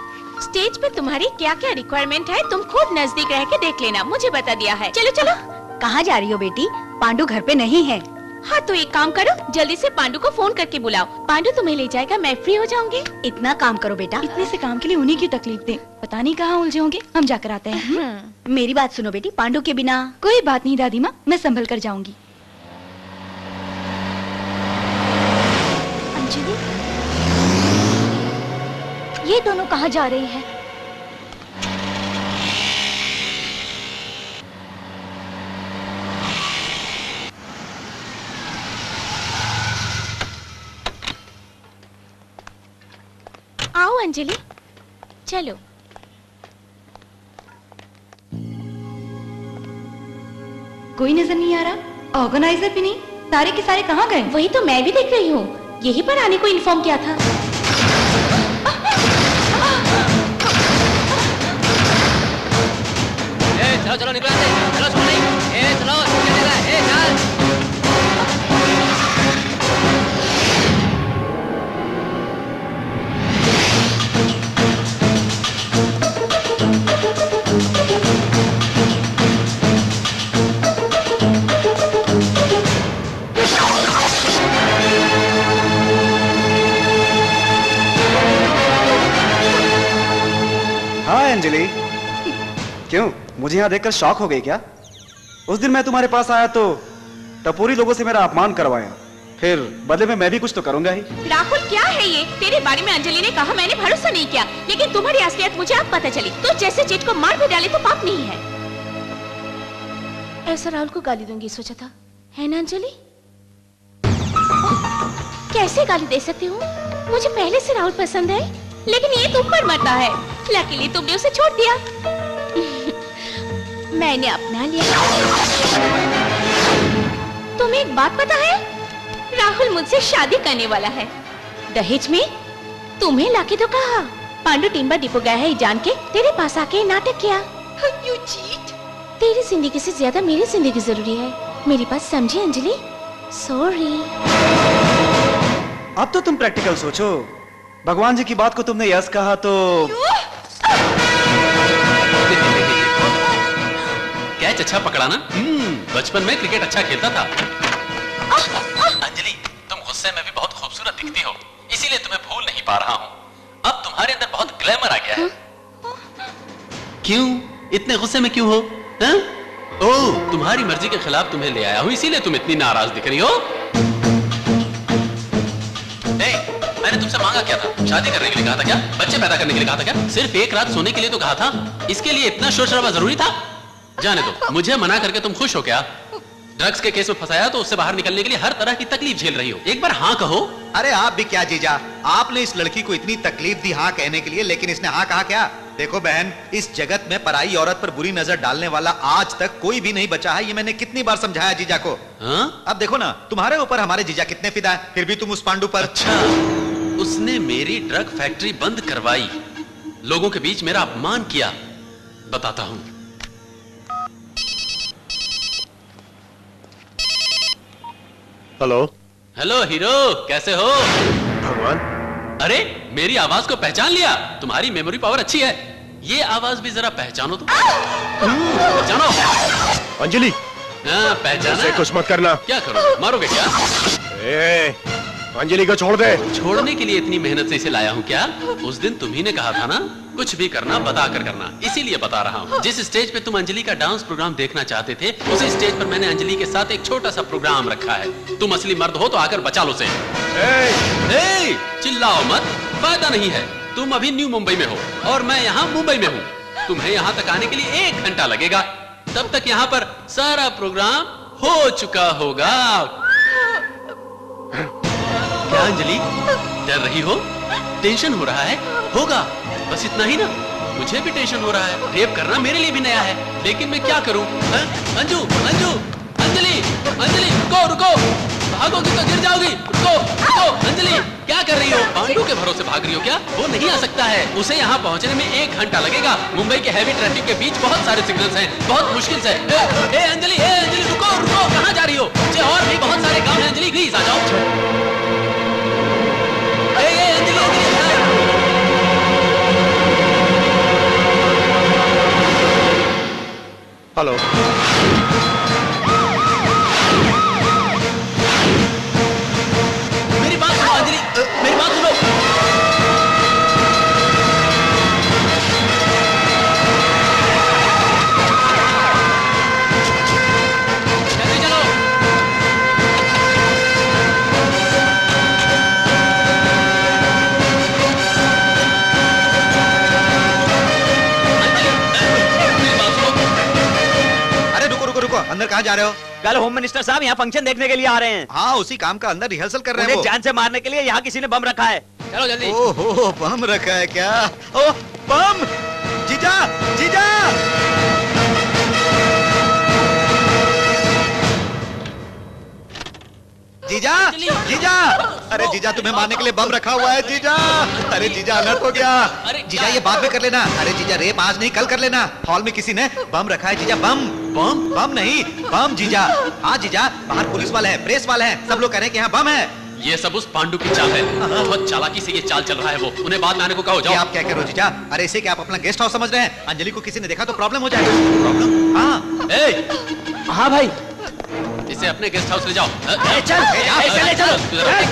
स्टेज पे तुम्हारी क्या क्या रिक्वायरमेंट है, तुम खुद नजदीक रह के देख लेना, मुझे बता दिया है। चलो चलो। कहाँ जा रही हो बेटी? पांडु घर पे नहीं है। हाँ तो एक काम करो, जल्दी से पांडु को फोन करके बुलाओ, पांडु तुम्हें ले जाएगा, मैं फ्री हो जाऊंगी। इतना काम करो बेटा। इतने से काम के लिए उन्हीं की तकलीफ दें, पता नहीं कहाँ उलझे होंगे। हम जाकर आते हैं। मेरी बात सुनो बेटी, पांडु के बिना। कोई बात नहीं दादी माँ, मैं संभल कर जाऊंगी। अंजलि, ये दोनों कहाँ जा रहे हैं? आओ अंजलि, चलो। कोई नजर नहीं आ रहा, ऑर्गेनाइजर भी नहीं, सारे के सारे कहाँ गए? वही तो मैं भी देख रही हूँ, यही पर आने को इन्फॉर्म किया था। चलो चलो निकलो, चलो छोड़ नहीं, चलो चल। क्यों, मुझे यहाँ देखकर शॉक हो गई क्या? उस दिन मैं तुम्हारे पास आया तो टपोरी लोगों से मेरा अपमान करवाया, फिर बदले में मैं भी कुछ तो करूंगा ही। राहुल क्या है ये? तेरे बारे में अंजलि ने कहा, मैंने भरोसा नहीं किया, लेकिन तुम्हारी असलियत मुझे अब पता चली। तो जैसे चीट को मार भी डाले तो पाप नहीं है। ऐसा राहुल को गाली दूंगी सोचा था, है ना अंजलि? कैसे गाली दे सकती हूँ? मुझे पहले से राहुल पसंद है, लेकिन ये तुम पर मरता है। लकीली तुमने उसे छोड़ दिया। मैंने अपना लिया। तुम्हें एक बात पता है? राहुल मुझसे शादी करने वाला है। दहेज में तुम्हें लाके तो कहा, पांडु टिम्बर डिपो गया है जान के तेरे पास आके नाटक किया। You cheat। तेरी जिंदगी से ज्यादा मेरी जिंदगी जरूरी है, मेरी बात समझी अंजलि? सॉरी। अब तो तुम प्रैक्टिकल सोचो। भगवान जी की बात को तुमने यस कहा तो कैच अच्छा पकड़ा ना? बचपन में क्रिकेट अच्छा खेलता था। अंजलि, तुम गुस्से में भी बहुत खूबसूरत दिखती हो, इसीलिए तुम्हें भूल नहीं पा रहा हूँ। अब तुम्हारे अंदर बहुत ग्लैमर आ गया है। क्यों इतने गुस्से में क्यों हो? हा? ओह, तुम्हारी मर्जी के खिलाफ तुम्हें ले आया हूँ, इसीलिए तुम इतनी नाराज दिख रही हो। मैंने तुमसे मांगा क्या था? शादी करने के लिए कहा था क्या? बच्चे पैदा करने के लिए कहा था क्या? सिर्फ एक रात सोने के लिए तो कहा था। इसके लिए इतना शोर शराबा जरूरी था? जाने दो, मुझे मना करके तुम खुश हो क्या? ड्रग्स के केस में फंसाया तो उससे बाहर निकलने के लिए हर तरह की तकलीफ झेल रही हो। एक बार हाँ कहो। अरे आप भी क्या जीजा, आपने इस लड़की को इतनी तकलीफ दी हाँ कहने के लिए, लेकिन इसने हाँ कहा क्या? देखो बहन, इस जगत में पराई औरत पर बुरी नजर डालने वाला आज तक कोई भी नहीं बचा है। ये मैंने कितनी बार समझाया जीजा को। हाँ? अब देखो ना, तुम्हारे ऊपर हमारे जीजा कितने फिदा है, फिर भी तुम उस पांडु पर। अच्छा, उसने मेरी ड्रग फैक्ट्री बंद करवाई, लोगों के बीच मेरा अपमान किया। बताता हूं। हेलो हेलो हीरो, कैसे हो? भगवान, अरे मेरी आवाज को पहचान लिया? तुम्हारी मेमोरी पावर अच्छी है। ये आवाज भी जरा पहचानो तो। पहचानो। अंजलि, पहचाना? कुछ मत करना। क्या करो, मारोगे क्या? अंजलि को छोड़ दे। छोड़ने के लिए इतनी मेहनत से इसे लाया हूँ क्या? उस दिन तुम्ही ने कहा था ना, कुछ भी करना बता कर करना, इसीलिए बता रहा हूँ। जिस स्टेज पे तुम अंजलि का डांस प्रोग्राम देखना चाहते थे, उसी स्टेज पर मैंने अंजलि के साथ एक छोटा सा प्रोग्राम रखा है। तुम असली मर्द हो तो आकर बचा लो उसे। चिल्लाओ मत, फायदा नहीं है। तुम अभी न्यू मुंबई में हो और मैं यहाँ मुंबई में हूँ। तुम्हें यहाँ तक आने के लिए 1 घंटा लगेगा। तब तक यहाँ पर सारा प्रोग्राम हो चुका होगा। क्या अंजलि, डर रही हो? टेंशन हो रहा है? होगा, बस इतना ही ना। मुझे भी टेंशन हो रहा है। रेप करना मेरे लिए भी नया है, लेकिन मैं क्या करूं? अंजू, अंजू, अंजलि, अंजलि, रुको, रुको, भागोगी तो गिर जाओगी। रुको, रुको, अंजलि, क्या कर रही हो? पांडु के भरोसे भाग रही हो क्या? वो नहीं आ सकता है, उसे यहाँ पहुँचने में 1 घंटा लगेगा। मुंबई के हैवी ट्रैफिक के बीच बहुत सारे सिग्नल्स हैं, बहुत मुश्किल से। अंजलि, अंजलि, रुको, रुको, कहाँ जा रही हो? और भी बहुत सारे काम है अंजलि, प्लीज आ जाओ। हेलो, मेरी बात सुनो अंजलि, मेरी बात सुनो। चलो चलो। अंदर कहाँ जा रहे हो? कल होम मिनिस्टर साहब यहाँ फंक्शन देखने के लिए आ रहे हैं। हाँ, उसी काम का अंदर रिहर्सल कर रहे हैं। उन्हें जान से मारने के लिए यहाँ किसी ने बम रखा है। चलो जल्दी। ओहो, बम रखा है क्या? ओ, बम! जीजा, जीजा! जीजा, जीजा! अरे जीजा, तुम्हें मारने के लिए बम रखा हुआ है जीजा। अरे जीजा, अनर्थ हो गया। जीजा, ये बाद में कर लेना। अरे जीजा, रेप आज नहीं कल कर लेना। हॉल में किसी ने बम रखा है जीजा। बम बम बम नहीं, बम जीजा। हाँ जीजा, बाहर पुलिस वाले हैं, प्रेस वाले हैं, सब लोग कह रहे हैं कि यहाँ बम है। ये सब उस पांडु की चाल है। बहुत चालाकी से ये चाल चल रहा है। वो उन्हें बाद में आने को कहो। जाओ। आप क्या कह रहे हो जीजा? अरे इसे क्या आप अपना गेस्ट हाउस समझ रहे हैं? अंजलि को किसी ने देखा तो प्रॉब्लम हो जाएगा। प्रॉब्लम? हाँ। हाँ भाई, इसे अपने गेस्ट हाउस ले जाओ। चल, ऐसे ले चलो। चल भाई।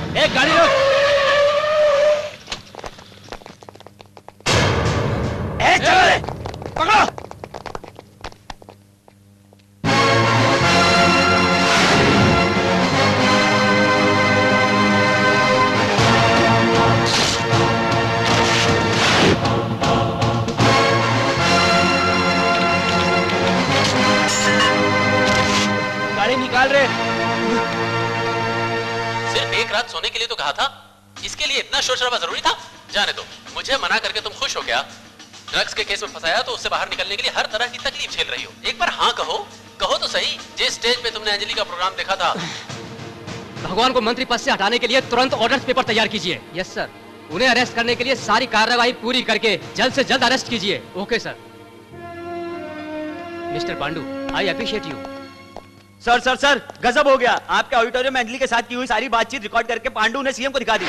एक गाड़ी रोक। चलो रे, पकड़ो। गाड़ी निकाल रहे। सिर्फ एक रात सोने के लिए तो कहा था, इसके लिए इतना शोर शराबा जरूरी था? जाने दो, मुझे मना करके तुम खुश हो गया? ड्रग्स के केस में फंसाया तो उससे बाहर निकलने के लिए हर तरह की तकलीफ झेल रही हो। एक बार हाँ कहो, कहो तो सही। जिस स्टेज पे तुमने अंजलि का प्रोग्राम देखा था। भगवान को मंत्री पद से हटाने के लिए तुरंत ऑर्डर्स पेपर तैयार कीजिए। Yes sir. उन्हें अरेस्ट करने के लिए सारी कार्रवाई पूरी करके जल्द से जल्द अरेस्ट कीजिए। Okay sir. Mister Pandu, I appreciate you. Sir sir sir, गजब हो गया। आपके ऑडिटोरियम में अंजलि के साथ की हुई सारी बातचीत रिकॉर्ड करके पांडू ने सीएम को दिखा दी।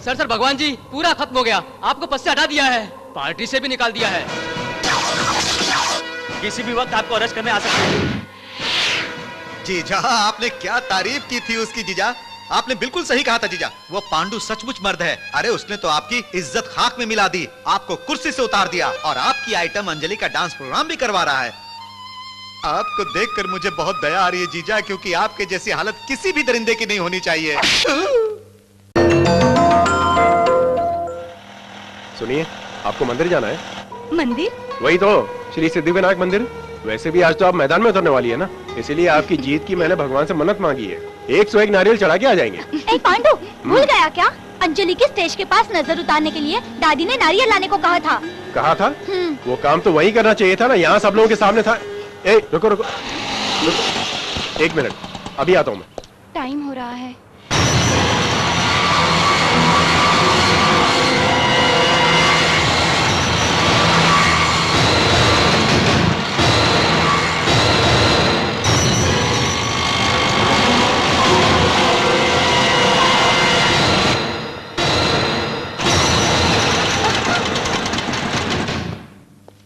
सर सर, भगवान जी पूरा खत्म हो गया। आपको पद से हटा दिया है, पार्टी से भी निकाल दिया है। किसी भी वक्त आपको अरेस्ट करने आ सकते हैं। जीजा, आपने क्या तारीफ की थी उसकी जीजा। आपने बिल्कुल सही कहा था जीजा, वो पांडू सचमुच मर्द है। अरे उसने तो आपकी इज्जत खाक में मिला दी, आपको कुर्सी से उतार दिया और आपकी आइटम अंजलि का डांस प्रोग्राम भी करवा रहा है। आपको देखकर मुझे बहुत दया आ रही है जीजा, क्योंकि आपके जैसी हालत किसी भी दरिंदे की नहीं होनी चाहिए। सुनिए, आपको मंदिर जाना है? मंदिर? वही तो, श्री सिद्धिविनायक मंदिर। वैसे भी आज तो आप मैदान में उतरने वाली है ना, इसीलिए आपकी जीत की मैंने भगवान से मन्नत मांगी है। 101 नारियल चढ़ा के आ जाएंगे। ए पांडू, भूल गया क्या? अंजलि के स्टेज के पास नजर उतारने के लिए दादी ने नारियल लाने को कहा था। कहा था? वो काम तो वही करना चाहिए था ना, यहाँ सब लोगों के सामने था। ए, रुको रुको रुको, 1 मिनट, अभी आता हूँ मैं। टाइम हो रहा है।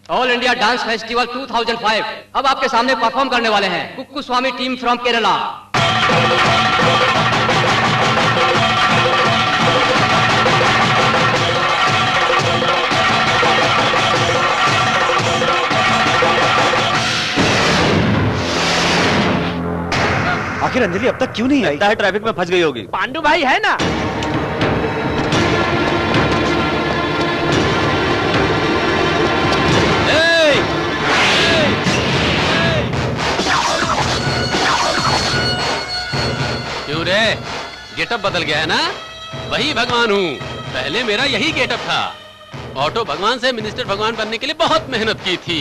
ऑल इंडिया डांस फेस्टिवल 2005 अब आपके सामने परफॉर्म करने वाले हैं कुक्कू स्वामी टीम फ्रॉम केरला। आखिर अंजलि अब तक क्यों नहीं आई? ट्रैफिक में फंस गई होगी। पांडू भाई है ना? क्यों रे, गेटअप बदल गया है ना? वही भगवान हूँ, पहले मेरा यही गेटअप था। ऑटो भगवान से मिनिस्टर भगवान बनने के लिए बहुत मेहनत की थी।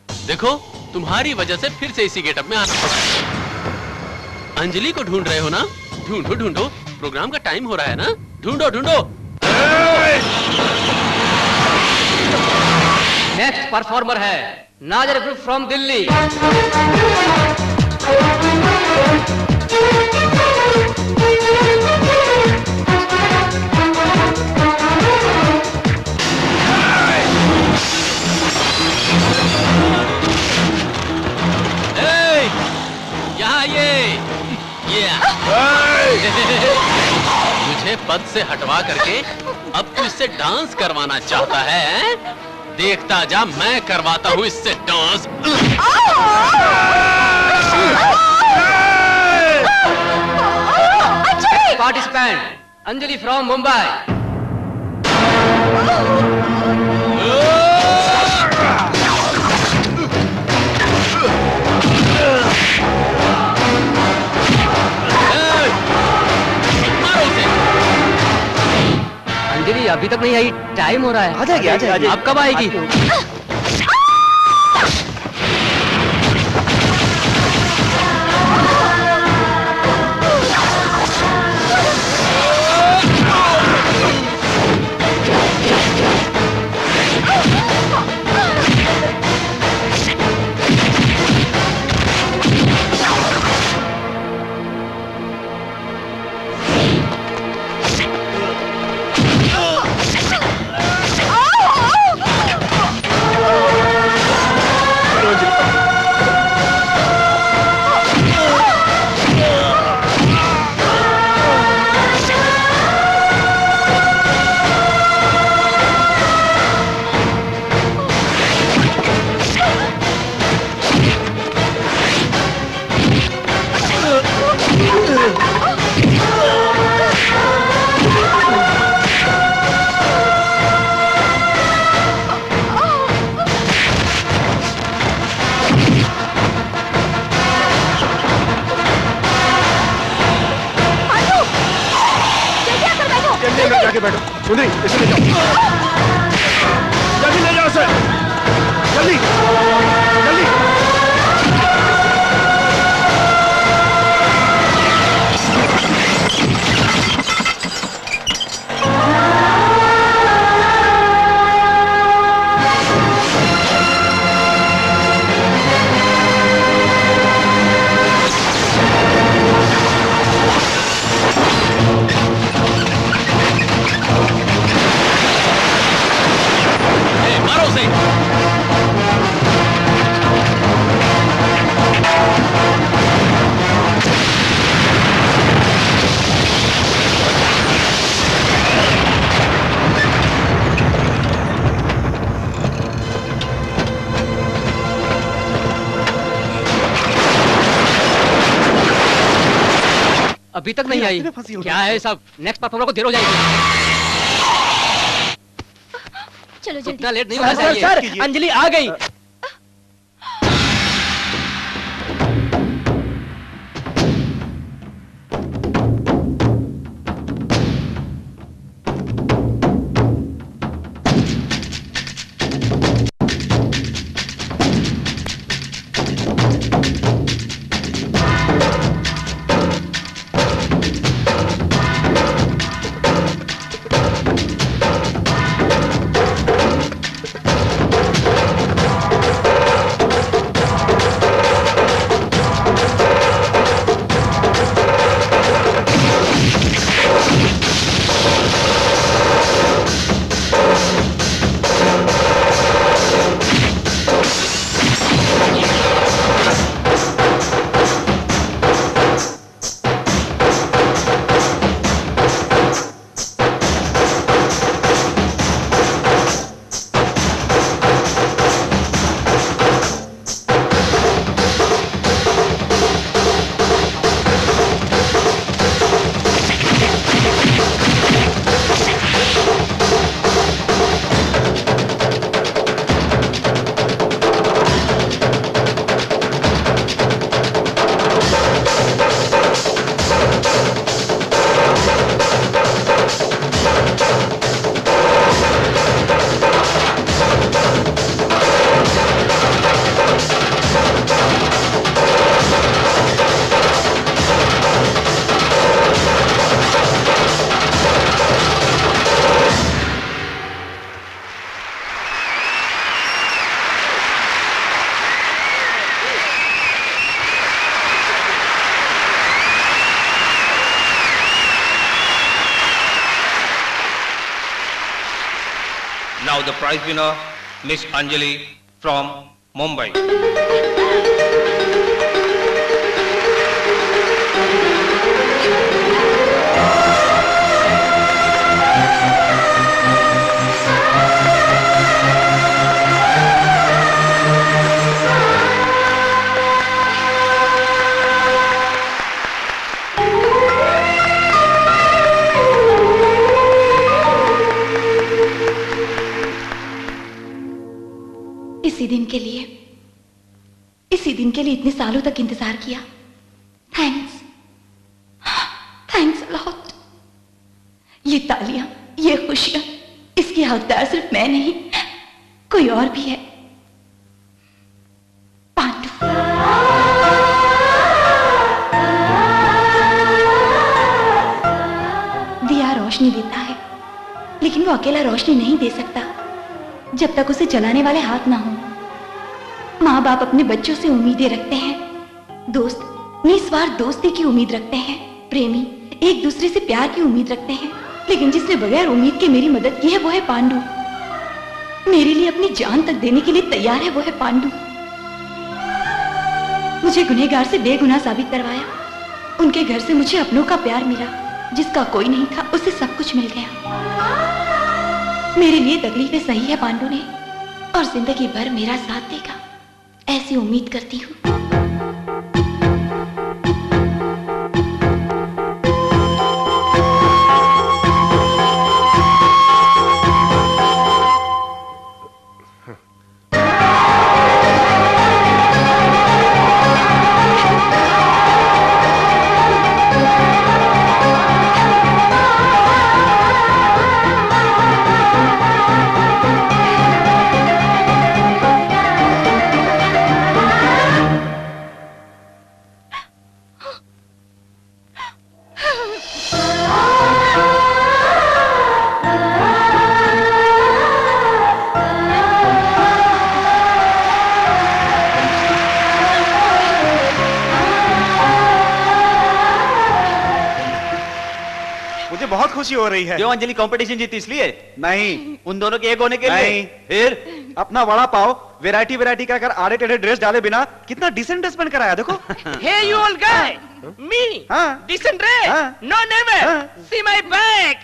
देखो, तुम्हारी वजह से फिर से इसी गेटअप में आना पड़ा। अंजलि को ढूंढ रहे हो ना? ढूंढो ढूंढो, प्रोग्राम का टाइम हो रहा है ना, ढूंढो ढूंढो। नेक्स्ट परफॉर्मर है नाजर ग्रुप फ्रॉम दिल्ली। यहाँ मुझे पद से हटवा करके अब तू इससे डांस करवाना चाहता है? देखता जा, मैं करवाता हूँ इससे dance. Participant Anjali from Mumbai. Anjali अभी तक नहीं आई, टाइम हो रहा है। आ जाएगी, आ जाएगी। अब कब आएगी? करके बैठो। सुंदरी, इसे ले जाओ, जल्दी ले जाओ इसे, जल्दी जल्दी। मारो उसे। अभी तक नहीं आई। क्या है सब? नेक्स्ट परफॉर्मर को देर हो जाएगी। चलो जल्दी। इतना लेट नहीं होना चाहिए। सर, अंजलि आ गई। Now the prize winner, Miss Anjali from Mumbai. इसी दिन के लिए इतने सालों तक इंतजार किया। Thanks, thanks lot. ये तालियां, ये खुशियां, इसकी हकदार सिर्फ मैं नहीं, कोई और भी है। पांडु। दिया रोशनी देता है, लेकिन वो अकेला रोशनी नहीं दे सकता जब तक उसे जलाने वाले हाथ ना हो। माँ बाप अपने बच्चों से उम्मीदें रखते हैं, दोस्त निस्वार्थ दोस्ती की उम्मीद रखते हैं, प्रेमी एक दूसरे से प्यार की उम्मीद रखते हैं, लेकिन जिसने बगैर उम्मीद के मेरी मदद की है वो है पांडु। मेरे लिए अपनी जान तक देने के लिए तैयार है वो है पांडु। मुझे गुनहगार से बेगुनाह साबित करवाया। उनके घर से मुझे अपनों का प्यार मिला, जिसका कोई नहीं था उसे सब कुछ मिल गया। मेरे लिए तकलीफें सही है पांडु ने, और जिंदगी भर मेरा साथ देगा, ऐसी उम्मीद करती हूँ। मुझे बहुत खुशी हो रही है। क्यों अंजलि कंपटीशन जीती इसलिए? नहीं, उन दोनों के एक होने के लिए? नहीं। फिर अपना वड़ा पाव वैरायटी का कर आड़े टेढ़े ड्रेस डाले बिना कितना डिसेंट ड्रेस पहन कर आया देखो। Hey you all guy, me, decent dress, no never, see my back,